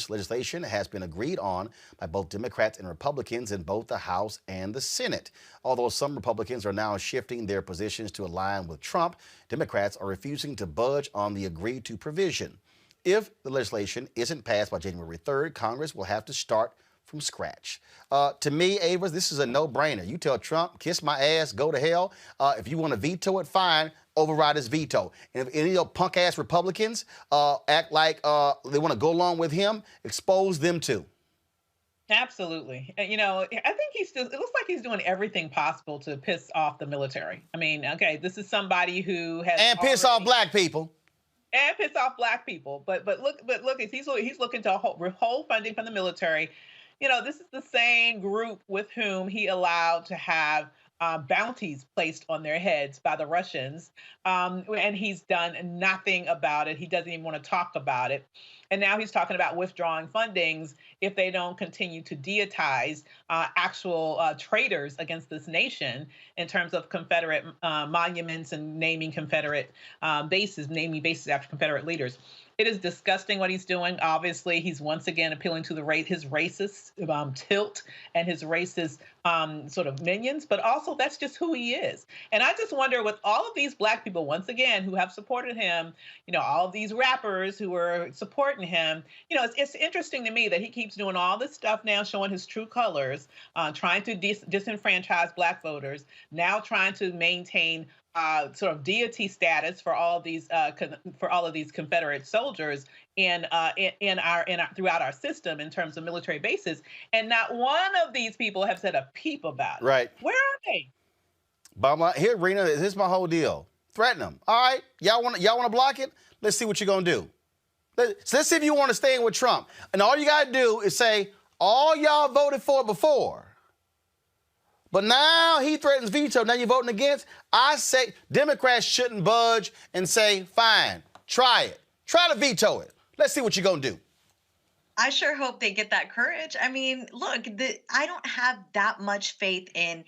legislation has been agreed on by both Democrats and Republicans in both the House and the Senate. Although some Republicans are now shifting their positions to align with Trump, Democrats are refusing to budge on the agreed-to provision. If the legislation isn't passed by January 3rd, Congress will have to start from scratch. To me, Ava, this is a no-brainer. You tell Trump, kiss my ass, go to hell. If you want to veto it, fine, override his veto. And if any of your punk-ass Republicans act like they want to go along with him, expose them too. Absolutely. I think it looks like he's doing everything possible to piss off the military. I mean, okay, this is somebody who has piss off black people. And piss off black people. But look, he's looking to withhold funding from the military. This is the same group with whom he allowed to have bounties placed on their heads by the Russians, and he's done nothing about it. He doesn't even want to talk about it. And now he's talking about withdrawing fundings if they don't continue to deitize actual traitors against this nation in terms of Confederate monuments and naming Confederate bases, naming bases after Confederate leaders. It is disgusting what he's doing. Obviously, he's once again appealing to his racist tilt and his racist sort of minions, but also that's just who he is. And I just wonder, with all of these Black people, once again, who have supported him, all of these rappers who are supporting him, it's interesting to me that he keeps doing all this stuff now, showing his true colors, trying to disenfranchise Black voters, now trying to maintain sort of deity status for all of these Confederate soldiers throughout our system in terms of military bases, and not one of these people have said a peep about it. Right. Where are they? Here, Rena, this is my whole deal. Threaten them. All right, y'all want to block it? Let's see what you're gonna do. Let's see if you want to stay in with Trump. And all you gotta do is say all y'all voted for it before. But now he threatens veto. Now you're voting against. I say Democrats shouldn't budge and say, fine, try it. Try to veto it. Let's see what you're going to do. I sure hope they get that courage. I mean, look, I don't have that much faith in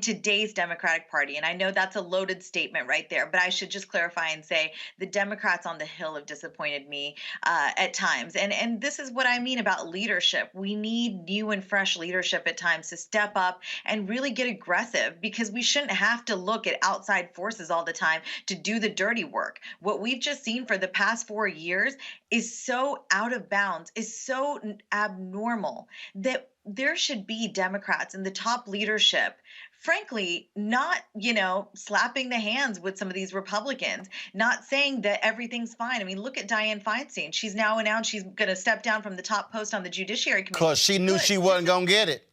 today's Democratic Party. And I know that's a loaded statement right there, but I should just clarify and say the Democrats on the Hill have disappointed me at times. And this is what I mean about leadership. We need new and fresh leadership at times to step up and really get aggressive, because we shouldn't have to look at outside forces all the time to do the dirty work. What we've just seen for the past 4 years is so out of bounds, is so abnormal, that there should be Democrats in the top leadership, frankly, not, slapping the hands with some of these Republicans, not saying that everything's fine. I mean, look at Dianne Feinstein. She's now announced she's going to step down from the top post on the Judiciary Committee. Because she knew she wasn't going to get it.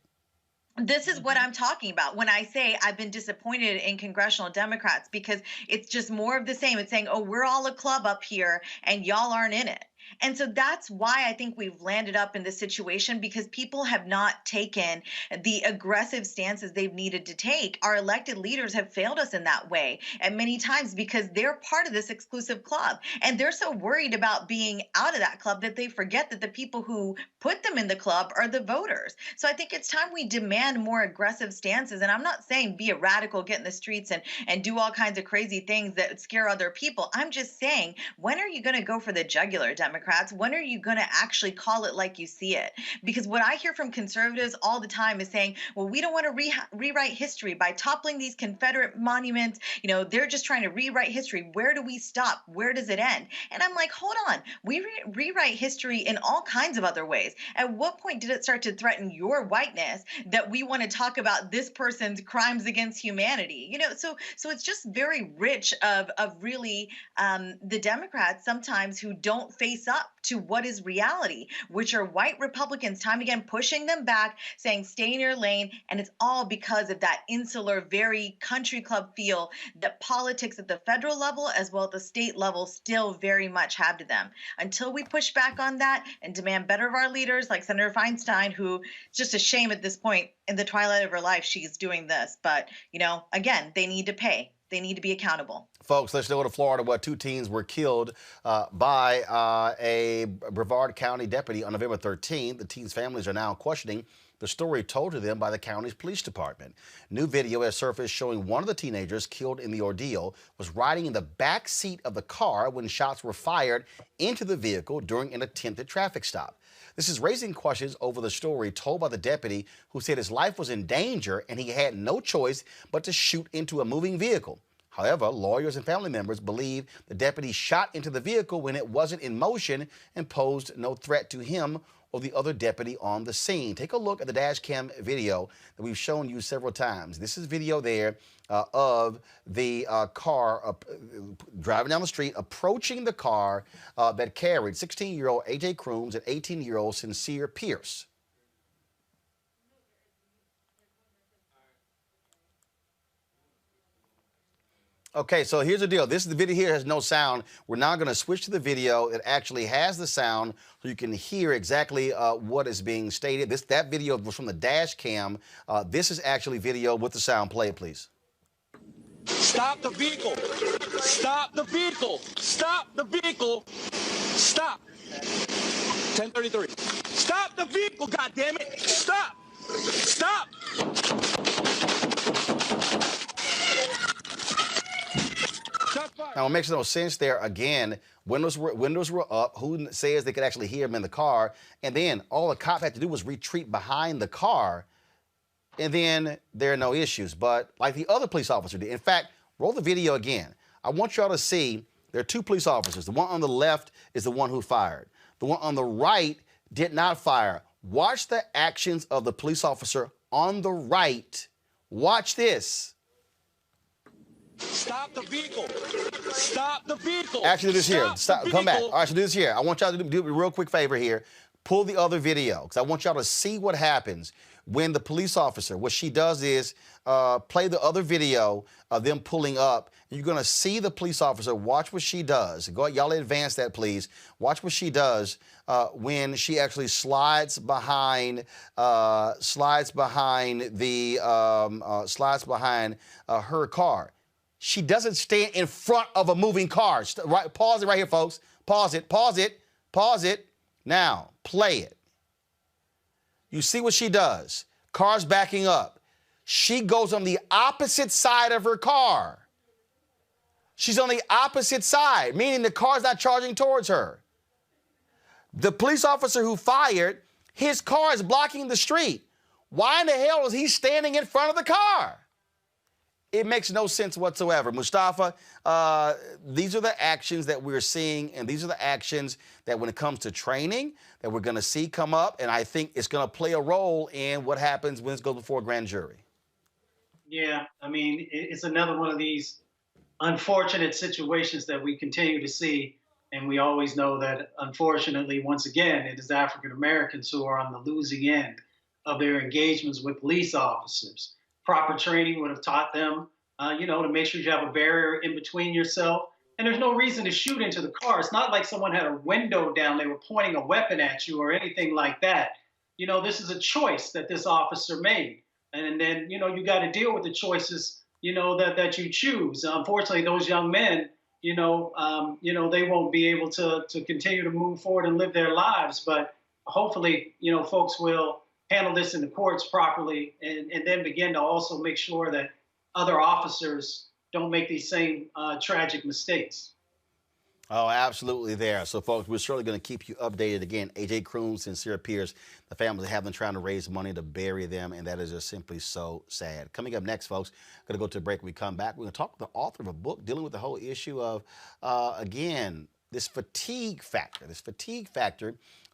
This is what I'm talking about when I say I've been disappointed in congressional Democrats, because it's just more of the same. It's saying, oh, we're all a club up here and y'all aren't in it. And so that's why I think we've landed up in this situation, because people have not taken the aggressive stances they've needed to take. Our elected leaders have failed us in that way at many times, because they're part of this exclusive club. And they're so worried about being out of that club that they forget that the people who put them in the club are the voters. So I think it's time we demand more aggressive stances. And I'm not saying be a radical, get in the streets and do all kinds of crazy things that scare other people. I'm just saying, when are you going to go for the jugular, Democrats? When are you going to actually call it like you see it? Because what I hear from conservatives all the time is saying, well, we don't want to rewrite history by toppling these Confederate monuments. They're just trying to rewrite history. Where do we stop? Where does it end? And I'm like, hold on. We rewrite history in all kinds of other ways. At what point did it start to threaten your whiteness that we want to talk about this person's crimes against humanity? So it's just very rich of really the Democrats sometimes who don't face up to what is reality, which are white Republicans time again pushing them back, saying stay in your lane. And it's all because of that insular, very country club feel that politics at the federal level as well as the state level still very much have to them. Until we push back on that and demand better of our leaders, like Senator Feinstein, who it's just a shame at this point in the twilight of her life she's doing this. But, again, they need to pay. They need to be accountable. Folks, let's go to Florida, where 2 teens were killed by a Brevard County deputy on November 13th. The teens' families are now questioning the story told to them by the county's police department. New video has surfaced showing one of the teenagers killed in the ordeal was riding in the back seat of the car when shots were fired into the vehicle during an attempted traffic stop. This is raising questions over the story told by the deputy, who said his life was in danger and he had no choice but to shoot into a moving vehicle. However, lawyers and family members believe the deputy shot into the vehicle when it wasn't in motion and posed no threat to him or the other deputy on the scene. Take a look at the dash cam video that we've shown you several times. This is video there of the car driving down the street, approaching the car that carried 16-year-old A.J. Crooms and 18-year-old Sincere Pierce. Okay, so here's the deal. This is the video here has no sound. We're now going to switch to the video that actually has the sound so you can hear exactly what is being stated. That video was from the dash cam. This is actually video with the sound. Play it, please. Stop the vehicle. Stop the vehicle. Stop the vehicle. Stop. 1033. Stop the vehicle, goddammit. Stop. Stop. Now, it makes no sense there. Again, windows were up. Who says they could actually hear him in the car? And then all the cop had to do was retreat behind the car, and then there are no issues. But like the other police officer did. In fact, roll the video again. I want y'all to see there are two police officers. The one on the left is the one who fired. The one on the right did not fire. Watch the actions of the police officer on the right. Watch this. Stop the vehicle. Stop the vehicle. Actually, do this here. Stop. Come back. All right, so do this here. I want y'all to do a real quick favor here. Pull the other video, because I want y'all to see what happens when the police officer, what she does is play the other video of them pulling up. You're going to see the police officer. Watch what she does. Go, y'all advance that, please. Watch what she does when she actually slides behind her car. She doesn't stand in front of a moving car. Right, pause it right here, folks. Pause it, pause it, pause it. Now, play it. You see what she does. Car's backing up. She goes on the opposite side of her car. She's on the opposite side, meaning the car's not charging towards her. The police officer who fired, his car is blocking the street. Why in the hell is he standing in front of the car? It makes no sense whatsoever. Mustafa, these are the actions that we're seeing, and these are the actions that when it comes to training that we're going to see come up, and I think it's going to play a role in what happens when it goes before a grand jury. Yeah, I mean, it's another one of these unfortunate situations that we continue to see, and we always know that, unfortunately, once again, it is African Americans who are on the losing end of their engagements with police officers. Proper training would have taught them, to make sure you have a barrier in between yourself. And there's no reason to shoot into the car. It's not like someone had a window down, they were pointing a weapon at you or anything like that. This is a choice that this officer made. And then, you got to deal with the choices, that you choose. Unfortunately, those young men, they won't be able to continue to move forward and live their lives. But hopefully, folks will handle this in the courts properly and then begin to also make sure that other officers don't make these same tragic mistakes. Oh, absolutely there. So, folks, we're certainly going to keep you updated. Again, A.J. Crooms and Sarah Pierce, the families have been trying to raise money to bury them, and that is just simply so sad. Coming up next, folks, going to go to a break. When we come back, we're going to talk with the author of a book dealing with the whole issue of, again, this fatigue factor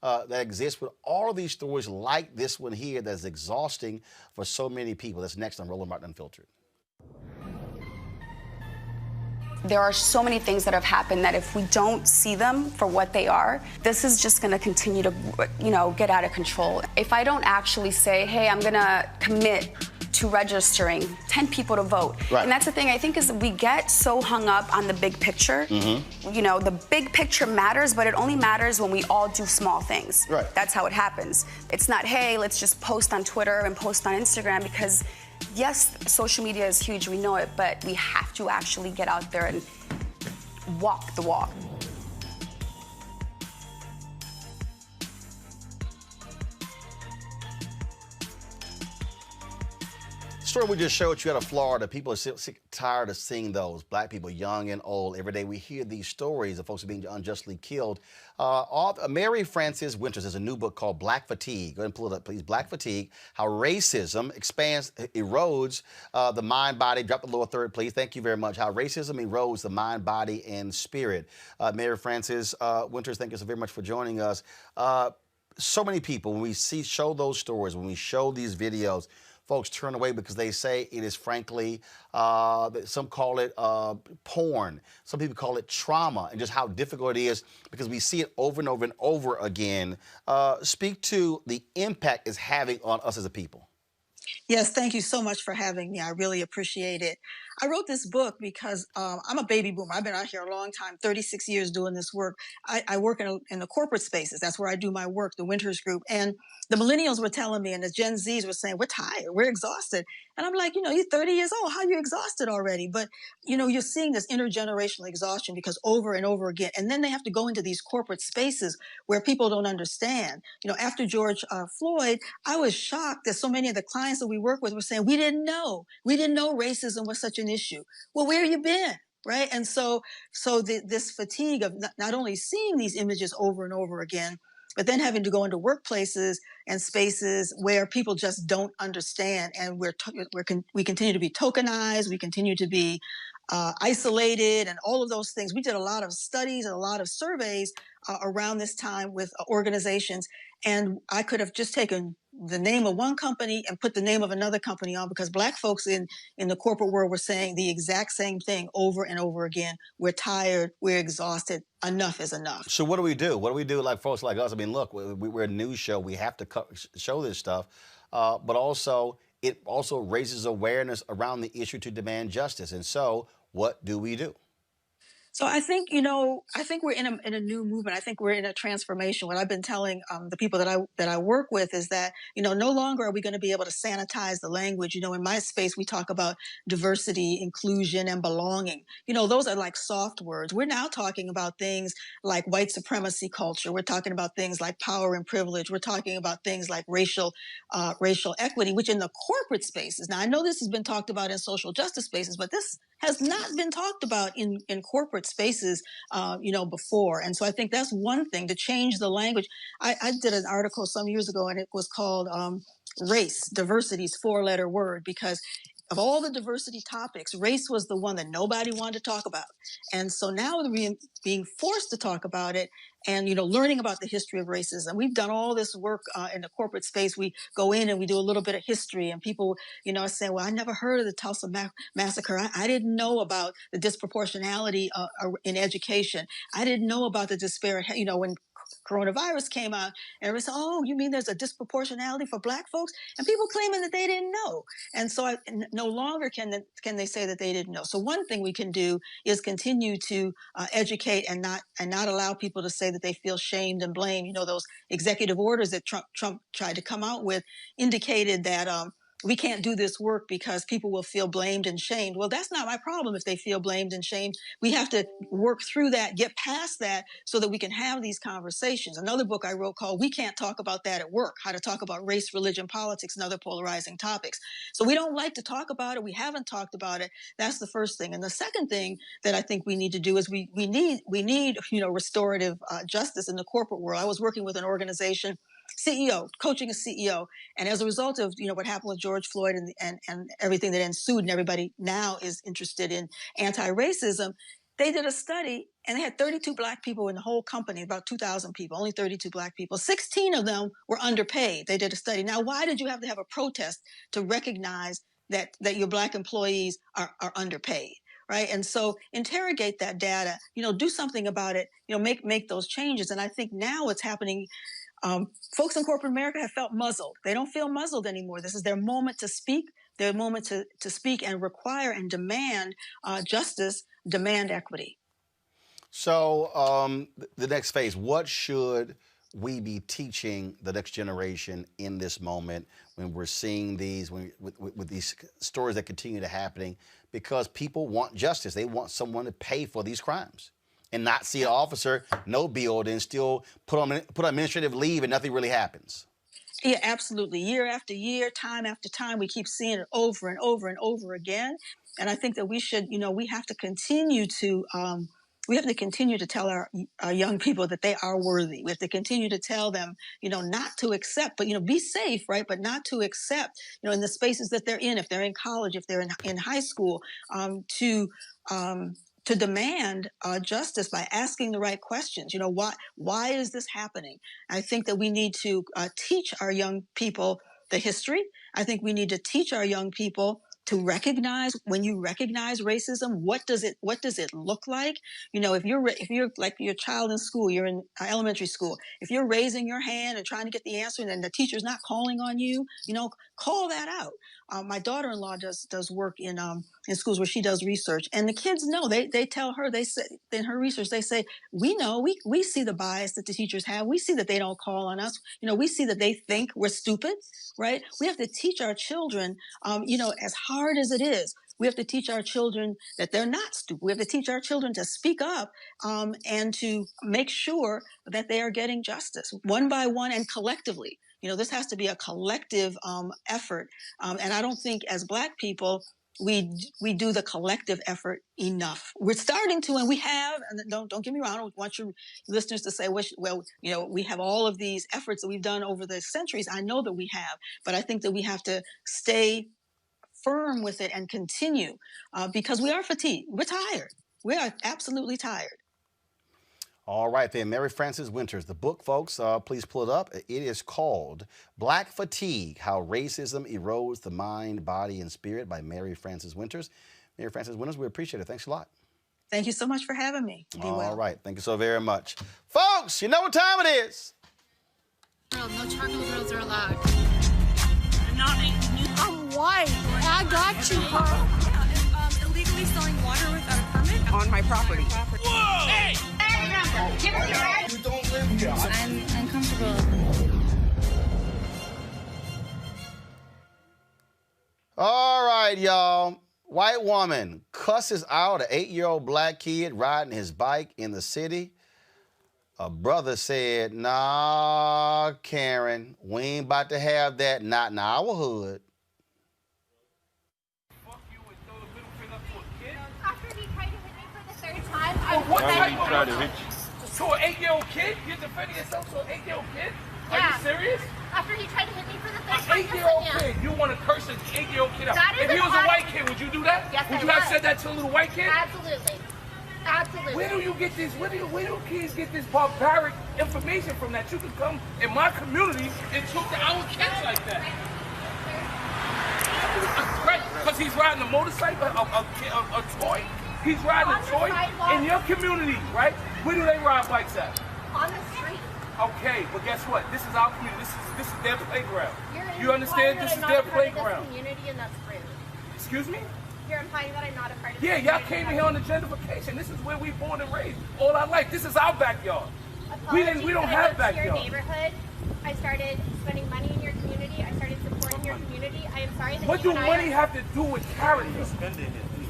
that exists with all of these stories like this one here that's exhausting for so many people. That's next on Roland Martin Unfiltered. There are so many things that have happened that if we don't see them for what they are, this is just going to continue to, get out of control. If I don't actually say, hey, I'm going to commit to registering 10 people to vote. Right. And that's the thing, I think, is we get so hung up on the big picture. Mm-hmm. The big picture matters, but it only matters when we all do small things. Right. That's how it happens. It's not, hey, let's just post on Twitter and post on Instagram, because yes, social media is huge, we know it, but we have to actually get out there and walk the walk. The story we just showed you out of Florida, people are sick, tired of seeing those. Black people, young and old. Every day we hear these stories of folks being unjustly killed. Mary Frances Winters has a new book called Black Fatigue. Go ahead and pull it up, please. Black Fatigue, How Racism Erodes the Mind, Body. Drop the lower third, please. Thank you very much. How Racism Erodes the Mind, Body, and Spirit. Mary Frances Winters, thank you so very much for joining us. So many people, when we show those stories, when we show these videos, folks turn away because they say it is, frankly, some call it porn. Some people call it trauma, and just how difficult it is because we see it over and over and over again. Speak to the impact it's having on us as a people. Yes, thank you so much for having me. I really appreciate it. I wrote this book because I'm a baby boomer. I've been out here a long time, 36 years doing this work. I work in the corporate spaces. That's where I do my work, the Winters Group. And the millennials were telling me, and the Gen Zs were saying, we're tired, we're exhausted. And I'm like, you're 30 years old. How are you exhausted already? But, you're seeing this intergenerational exhaustion because over and over again. And then they have to go into these corporate spaces where people don't understand. After George Floyd, I was shocked that so many of the clients that we work with were saying, we didn't know racism was such an issue. Well, where have you been? Right. And so this fatigue of not only seeing these images over and over again, but then having to go into workplaces and spaces where people just don't understand. And we continue to be tokenized. We continue to be isolated and all of those things. We did a lot of studies and a lot of surveys around this time with organizations. And I could have just taken the name of one company and put the name of another company on, because Black folks in the corporate world were saying the exact same thing over and over again. We're tired. We're exhausted. Enough is enough. So what do we do? What do we do like folks like us? I mean, look, we're a news show. We have to show this stuff. But also, it also raises awareness around the issue to demand justice. And so what do we do? So I think, we're in a new movement. I think we're in a transformation. What I've been telling the people that I work with is that, no longer are we going to be able to sanitize the language. In my space, we talk about diversity, inclusion, and belonging. Those are like soft words. We're now talking about things like white supremacy culture. We're talking about things like power and privilege. We're talking about things like racial equity, which in the corporate spaces. Now, I know this has been talked about in social justice spaces, but this has not been talked about in corporate spaces, before. And so I think that's one thing, to change the language. I did an article some years ago, and it was called Race, Diversity's Four-Letter Word, because of all the diversity topics, race was the one that nobody wanted to talk about. And so now we're being forced to talk about it and, learning about the history of racism. We've done all this work in the corporate space. We go in and we do a little bit of history, and people, are saying, well, I never heard of the Tulsa massacre. I didn't know about the disproportionality in education. I didn't know about the disparate, when coronavirus came out, and everybody said, oh, you mean there's a disproportionality for Black folks? And people claiming that they didn't know. And so no longer can they say that they didn't know. So one thing we can do is continue to educate and not allow people to say that they feel shamed and blamed. Those executive orders that Trump tried to come out with indicated that we can't do this work because people will feel blamed and shamed. Well, that's not my problem if they feel blamed and shamed. We have to work through that, get past that, so that we can have these conversations. Another book I wrote called We Can't Talk About That at Work, How to Talk About Race, Religion, Politics, and Other Polarizing Topics. So we don't like to talk about it. We haven't talked about it. That's the first thing. And the second thing that I think we need to do is we need restorative justice in the corporate world. I was working with an organization, CEO, coaching a CEO. And as a result of, what happened with George Floyd and everything that ensued, and everybody now is interested in anti-racism, they did a study, and they had 32 Black people in the whole company, about 2,000 people, only 32 Black people. 16 of them were underpaid. They did a study. Now, why did you have to have a protest to recognize that your Black employees are underpaid? Right. And so interrogate that data, do something about it, make those changes. And I think now what's happening, folks in corporate America have felt muzzled. They don't feel muzzled anymore. This is their moment to speak, their moment to speak and require and demand justice, demand equity. So the next phase, what should we be teaching the next generation in this moment when we're seeing these, with these stories that continue to happening? Because people want justice. They want someone to pay for these crimes. And not see an officer, no bill, then still put on administrative leave and nothing really happens. Yeah, absolutely. Year after year, time after time, we keep seeing it over and over and over again. And I think that we should, we have to continue to tell our young people that they are worthy. We have to continue to tell them, not to accept, but, be safe, right? But not to accept, in the spaces that they're in, if they're in college, if they're in high school, to demand justice by asking the right questions. Why is this happening? I think that we need to teach our young people the history. I think we need to teach our young people to recognize, when you recognize racism, what does it look like? You know, if you're like your child in school, you're in elementary school, if you're raising your hand and trying to get the answer and then the teacher's not calling on you, you know, call that out. My daughter-in-law does work in schools where she does research, and the kids know. They tell her, they say in her research, they say, we know, we see the bias that the teachers have. We see that they don't call on us. You know, we see that they think we're stupid, right? We have to teach our children, you know, as hard as it is, we have to teach our children that they're not stupid. We have to teach our children to speak up and to make sure that they are getting justice one by one and collectively. You know, this has to be a collective effort. And I don't think as Black people, we do the collective effort enough. We're starting to, and we have, and don't get me wrong, I don't want your listeners to say, well, you know, we have all of these efforts that we've done over the centuries. I know that we have, but I think that we have to stay firm with it and continue because we are fatigued. We're tired. We are absolutely tired. All right, then, Mary Frances Winters. The book, folks, please pull it up. It is called Black Fatigue, How Racism Erodes the Mind, Body, and Spirit by Mary Frances Winters. Mary Frances Winters, we appreciate it. Thanks a lot. Thank you so much for having me. Be well. All right, thank you so very much. Folks, you know what time it is. No charcoal grills are allowed. I'm white. I got you, huh? Yeah, illegally selling water without a permit on my property. Whoa! Hey! We don't live here. I'm uncomfortable. All right, y'all. White woman cusses out an 8-year-old Black kid riding his bike in the city. A brother said, nah, Karen, we ain't about to have that, not in our hood. After he tried to hit me for the third time, What type of try to hit you? To an 8-year-old kid? You're defending yourself to an 8-year-old kid? Are you serious? After he tried to hit me for the third time. An 8-year-old kid? You want to curse an 8-year-old kid out? That is if he was a an white kid, would you do that? Yes, would I you have said that to a little white kid? Absolutely. Absolutely. Where do you get this? Where do kids get this barbaric information from that you can come in my community and talk to our kids like that? Because he's riding a motorcycle, a toy. He's riding a toy in your community, right? Where do they ride bikes at? On the street. Okay, but guess what? This is our community. This is their playground. You understand? This is their playground. Community, and that's rude. Excuse me? You're implying that I'm not a part of the Yeah, y'all came here on the gentrification. This is where we born and raised all our life. This is our backyard. We don't have backyard. Your neighborhood. I started spending money in your community. I started supporting your community. I am sorry that what do money have to do with character?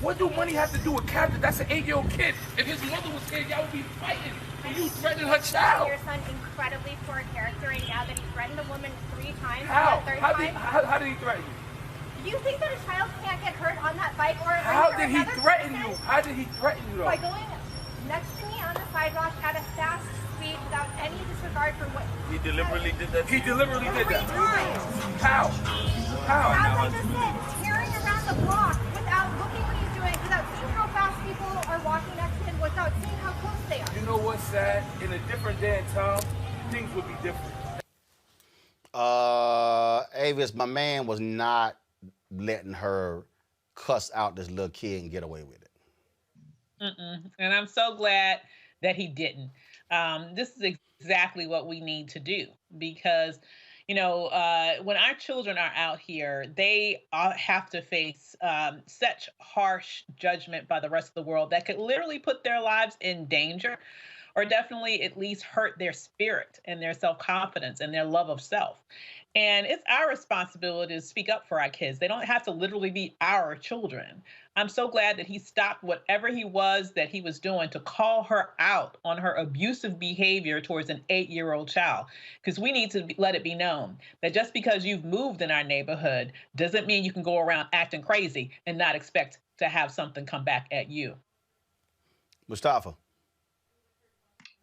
What do money have to do with character? That's an 8-year-old kid. If his mother was here, y'all would be fighting. And you threatening her child. Your son incredibly poor character right now that he threatened a woman 3 times. How? How did he threaten you? Do you think that a child can't get hurt on that bike or how did he threaten person? you? How did he threaten you though? By going next to me on the sidewalk at a fast speed without any disregard for what he deliberately did that. He deliberately did that. 3 times. How? How? As I just said, tearing around the block without looking what he's doing, without seeing how fast people are walking next to him, without seeing how close they are. You know what's sad? In a different day and time, things would be different. Avis, my man was not letting her cuss out this little kid and get away with it. And I'm so glad that he didn't. This is exactly what we need to do because, you know, when our children are out here, they have to face such harsh judgment by the rest of the world that could literally put their lives in danger or definitely at least hurt their spirit and their self-confidence and their love of self. And it's our responsibility to speak up for our kids. They don't have to literally be our children. I'm so glad that he stopped whatever he was doing to call her out on her abusive behavior towards an 8-year-old child. Because we need to let it be known that just because you've moved in our neighborhood doesn't mean you can go around acting crazy and not expect to have something come back at you. Mustafa.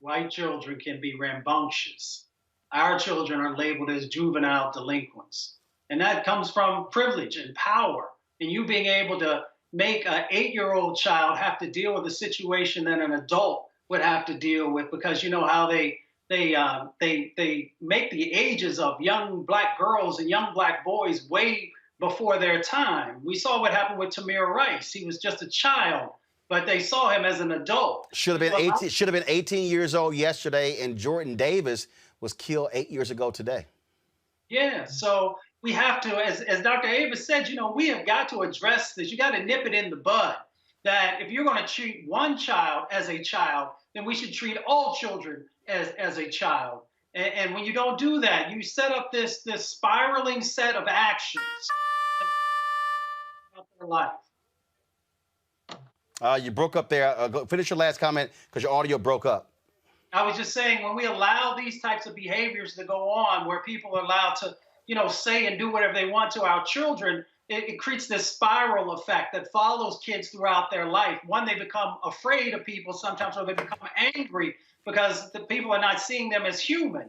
White children can be rambunctious. Our children are labeled as juvenile delinquents. And that comes from privilege and power. And you being able to make an 8-year-old child have to deal with a situation that an adult would have to deal with, because you know how they make the ages of young Black girls and young Black boys way before their time. We saw what happened with Tamir Rice. He was just a child, but they saw him as an adult. Should have been 18. Should have been 18 years old yesterday, and Jordan Davis was killed 8 years ago today. Yeah, so we have to, as Dr. Avis said, we have got to address this. You got to nip it in the bud. That if you're going to treat one child as a child, then we should treat all children as a child. And when you don't do that, you set up this spiraling set of actions in their life. You broke up there. Finish your last comment because your audio broke up. I was just saying, when we allow these types of behaviors to go on, where people are allowed to, say and do whatever they want to our children, it creates this spiral effect that follows kids throughout their life. One, they become afraid of people sometimes, or they become angry because the people are not seeing them as human.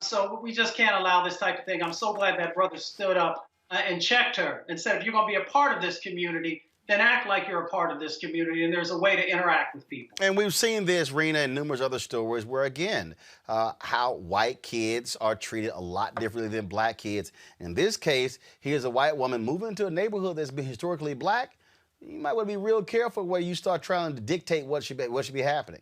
So we just can't allow this type of thing. I'm so glad that brother stood up and checked her and said, if you're going to be a part of this community, then act like you're a part of this community, and there's a way to interact with people. And we've seen this, Rena, and numerous other stories where, again, how white kids are treated a lot differently than black kids. In this case, here's a white woman moving into a neighborhood that's been historically black. You might want to be real careful where you start trying to dictate what should be happening.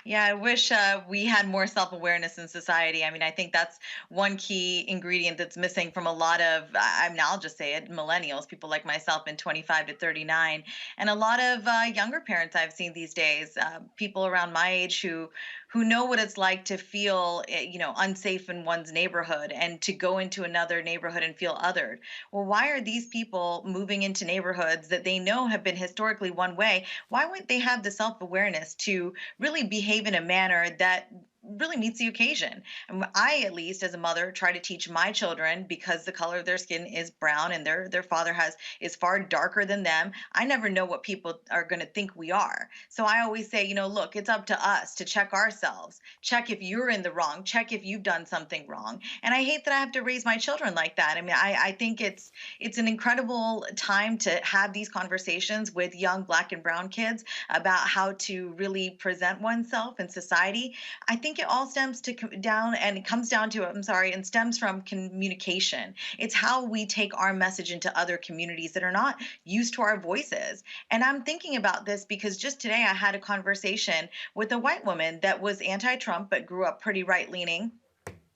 Yeah, I wish we had more self-awareness in society. I mean, I think that's one key ingredient that's missing from a lot of, I'll just say it, millennials, people like myself in 25 to 39, and a lot of younger parents I've seen these days, people around my age who know what it's like to feel, unsafe in one's neighborhood and to go into another neighborhood and feel othered. Well, why are these people moving into neighborhoods that they know have been historically one way? Why wouldn't they have the self-awareness to really behave in a manner that really meets the occasion? And I, at least as a mother, try to teach my children, because the color of their skin is brown and their father is far darker than them. I never know what people are going to think we are. So I always say, look, it's up to us to check ourselves, check if you're in the wrong, check if you've done something wrong. And I hate that I have to raise my children like that. I mean, I think it's an incredible time to have these conversations with young Black and brown kids about how to really present oneself in society. I think it all stems from communication. It's how we take our message into other communities that are not used to our voices. And I'm thinking about this because just today I had a conversation with a white woman that was anti-Trump but grew up pretty right-leaning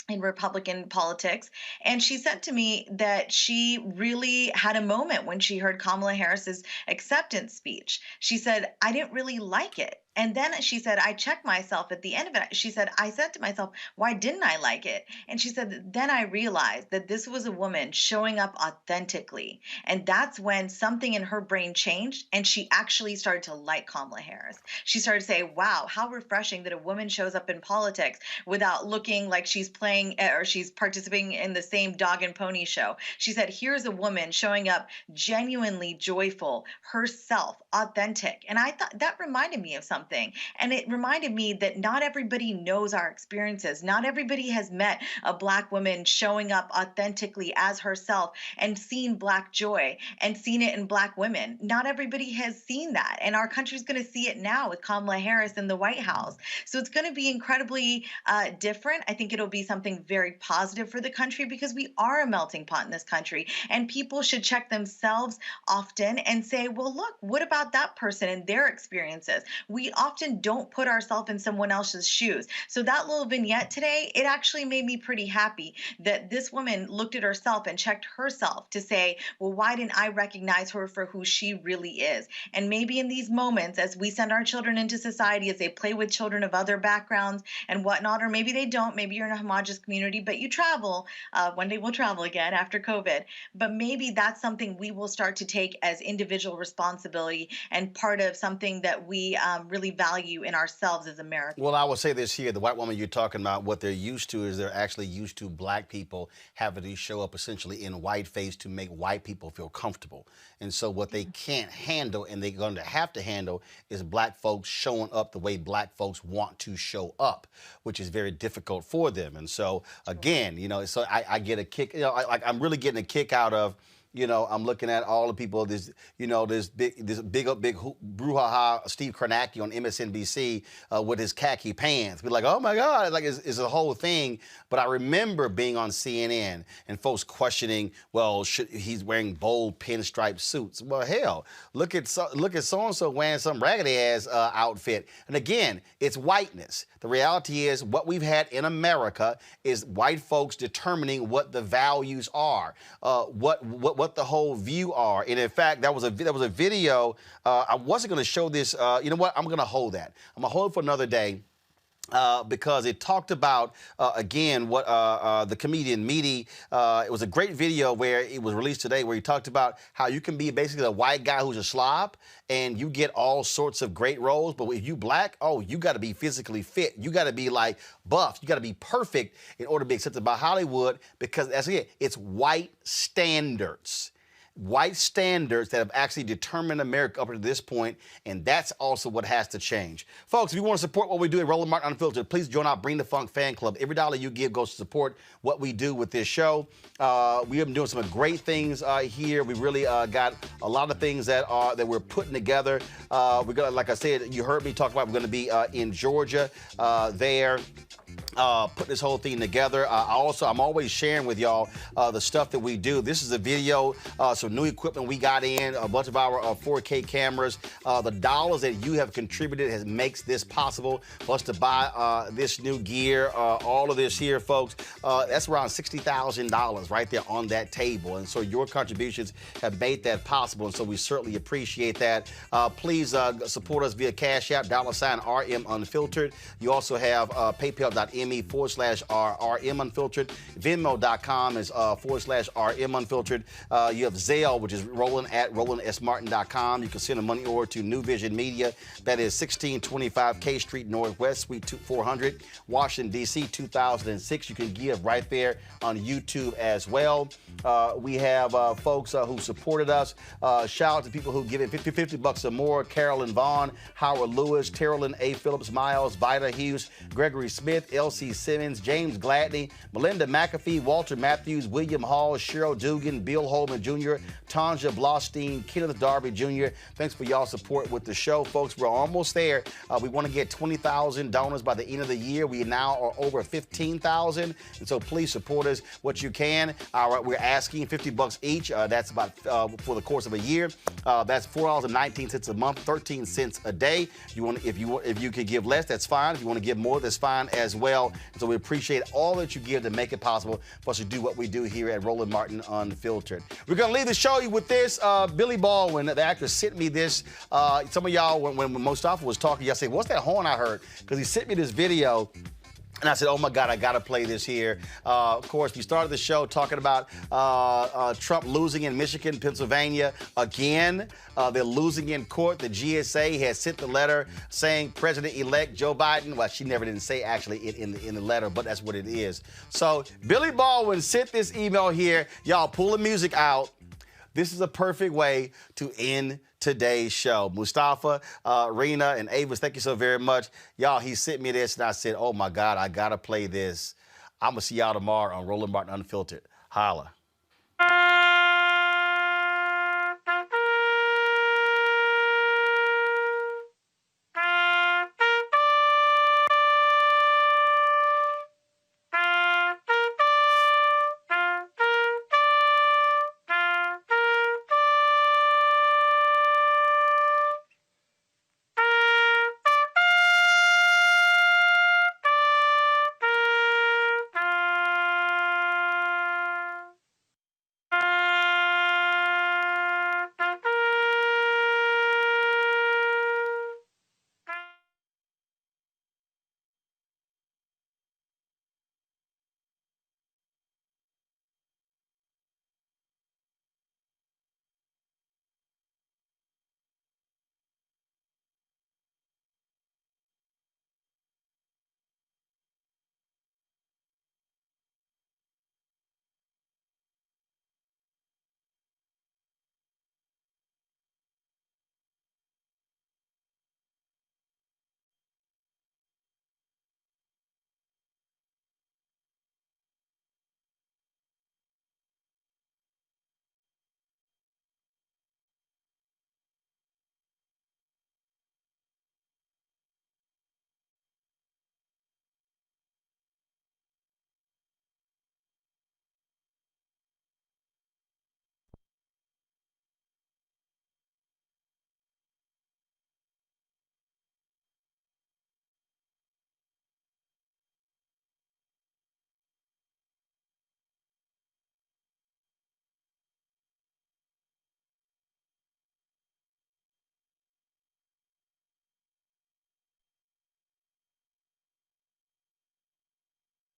in Republican politics. And she said to me that she really had a moment when she heard Kamala Harris's acceptance speech. She said, I didn't really like it. And then she said, I checked myself at the end of it. She said, I said to myself, why didn't I like it? And she said, then I realized that this was a woman showing up authentically. And that's when something in her brain changed and she actually started to like Kamala Harris. She started to say, wow, how refreshing that a woman shows up in politics without looking like she's playing or she's participating in the same dog and pony show. She said, here's a woman showing up genuinely joyful, herself, authentic. And I thought that reminded me of something. And it reminded me that not everybody knows our experiences. Not everybody has met a Black woman showing up authentically as herself and seen Black joy and seen it in Black women. Not everybody has seen that. And our country's going to see it now with Kamala Harris in the White House. So it's going to be incredibly different. I think it'll be something very positive for the country because we are a melting pot in this country. And people should check themselves often and say, well, look, what about that person and their experiences? We often don't put ourselves in someone else's shoes. So that little vignette today, it actually made me pretty happy that this woman looked at herself and checked herself to say, well, why didn't I recognize her for who she really is? And maybe in these moments, as we send our children into society, as they play with children of other backgrounds and whatnot, or maybe they don't, maybe you're in a homogenous community, but you travel. One day we'll travel again after COVID. But maybe that's something we will start to take as individual responsibility and part of something that we really value in ourselves as Americans. Well, I will say this here. The white woman you're talking about, what they're used to is they're actually used to Black people having to show up essentially in whiteface to make white people feel comfortable. And so what they can't handle and they're going to have to handle is Black folks showing up the way Black folks want to show up, which is very difficult for them. And so, again, so I get a kick, I'm really getting a kick out of I'm looking at all the people. This big brouhaha Steve Kornacki on MSNBC with his khaki pants. We're like, oh my God, like it's a whole thing. But I remember being on CNN and folks questioning, well, he's wearing bold pinstripe suits. Well, hell, look at so-and-so wearing some raggedy ass outfit. And again, it's whiteness. The reality is what we've had in America is white folks determining what the values are, what the whole view are. And in fact, that was a video. I wasn't going to show this. You know what? I'm going to hold that. I'm going to hold it for another day. Because it talked about, again, what the comedian Meaty, it was a great video where it was released today where he talked about how you can be basically a white guy who's a slob and you get all sorts of great roles. But if you black, oh, you got to be physically fit. You got to be like buff. You got to be perfect in order to be accepted by Hollywood because that's it. It's white standards. White standards that have actually determined America up to this point, and that's also what has to change. Folks, if you want to support what we do at Roland Martin Unfiltered, please join our Bring the Funk fan club. Every dollar you give goes to support what we do with this show. We have been doing some great things here. We really got a lot of things that we're putting together. We're gonna, like I said, you heard me talk about, we're going to be in Georgia there. Put this whole thing together. I'm always sharing with y'all the stuff that we do. This is a video, some new equipment we got in, a bunch of our 4K cameras. The dollars that you have contributed makes this possible for us to buy this new gear. All of this here, folks, that's around $60,000 right there on that table. And so your contributions have made that possible. And so we certainly appreciate that. Please support us via Cash App, $RM Unfiltered. You also have PayPal.me/RM Unfiltered. Venmo.com is /RM Unfiltered. You have Zelle, which is Roland@RolandSMartin.com. You can send a money order to New Vision Media. That is 1625 K Street Northwest, Suite 400, Washington, D.C., 2006. You can give right there on YouTube as well. We have folks who supported us. Shout out to people who give it $50 or more. Carolyn Vaughn, Howard Lewis, Terrellyn A. Phillips, Miles, Vida Hughes, Gregory Smith, L.C. Simmons, James Gladney, Melinda McAfee, Walter Matthews, William Hall, Cheryl Dugan, Bill Holman Jr., Tanja Blostein, Kenneth Darby Jr. Thanks for y'all support with the show, folks. We're almost there. We want to get 20,000 donors by the end of the year. We now are over 15,000, and so please support us what you can. We're asking $50 each. That's about for the course of a year. That's $4.19 a month, 13 cents a day. If you could give less, that's fine. If you want to give more, that's fine as well. So we appreciate all that you give to make it possible for us to do what we do here at Roland Martin Unfiltered. We're going to leave the show with this. Billy Baldwin, the actor, sent me this. Some of y'all, when Mustafa was talking, y'all say, what's that horn I heard? Because he sent me this video. And I said, oh, my God, I got to play this here. Of course, we started the show talking about Trump losing in Michigan, Pennsylvania again. They're losing in court. The GSA has sent the letter saying President-elect Joe Biden. Well, she never didn't say actually in the letter, but that's what it is. So Billy Baldwin sent this email here. Y'all pull the music out. This is a perfect way to end today's show. Mustafa, Rena, and Avis, thank you so very much. Y'all, he sent me this, and I said, oh, my God, I got to play this. I'm going to see y'all tomorrow on Roland Martin Unfiltered. Holla.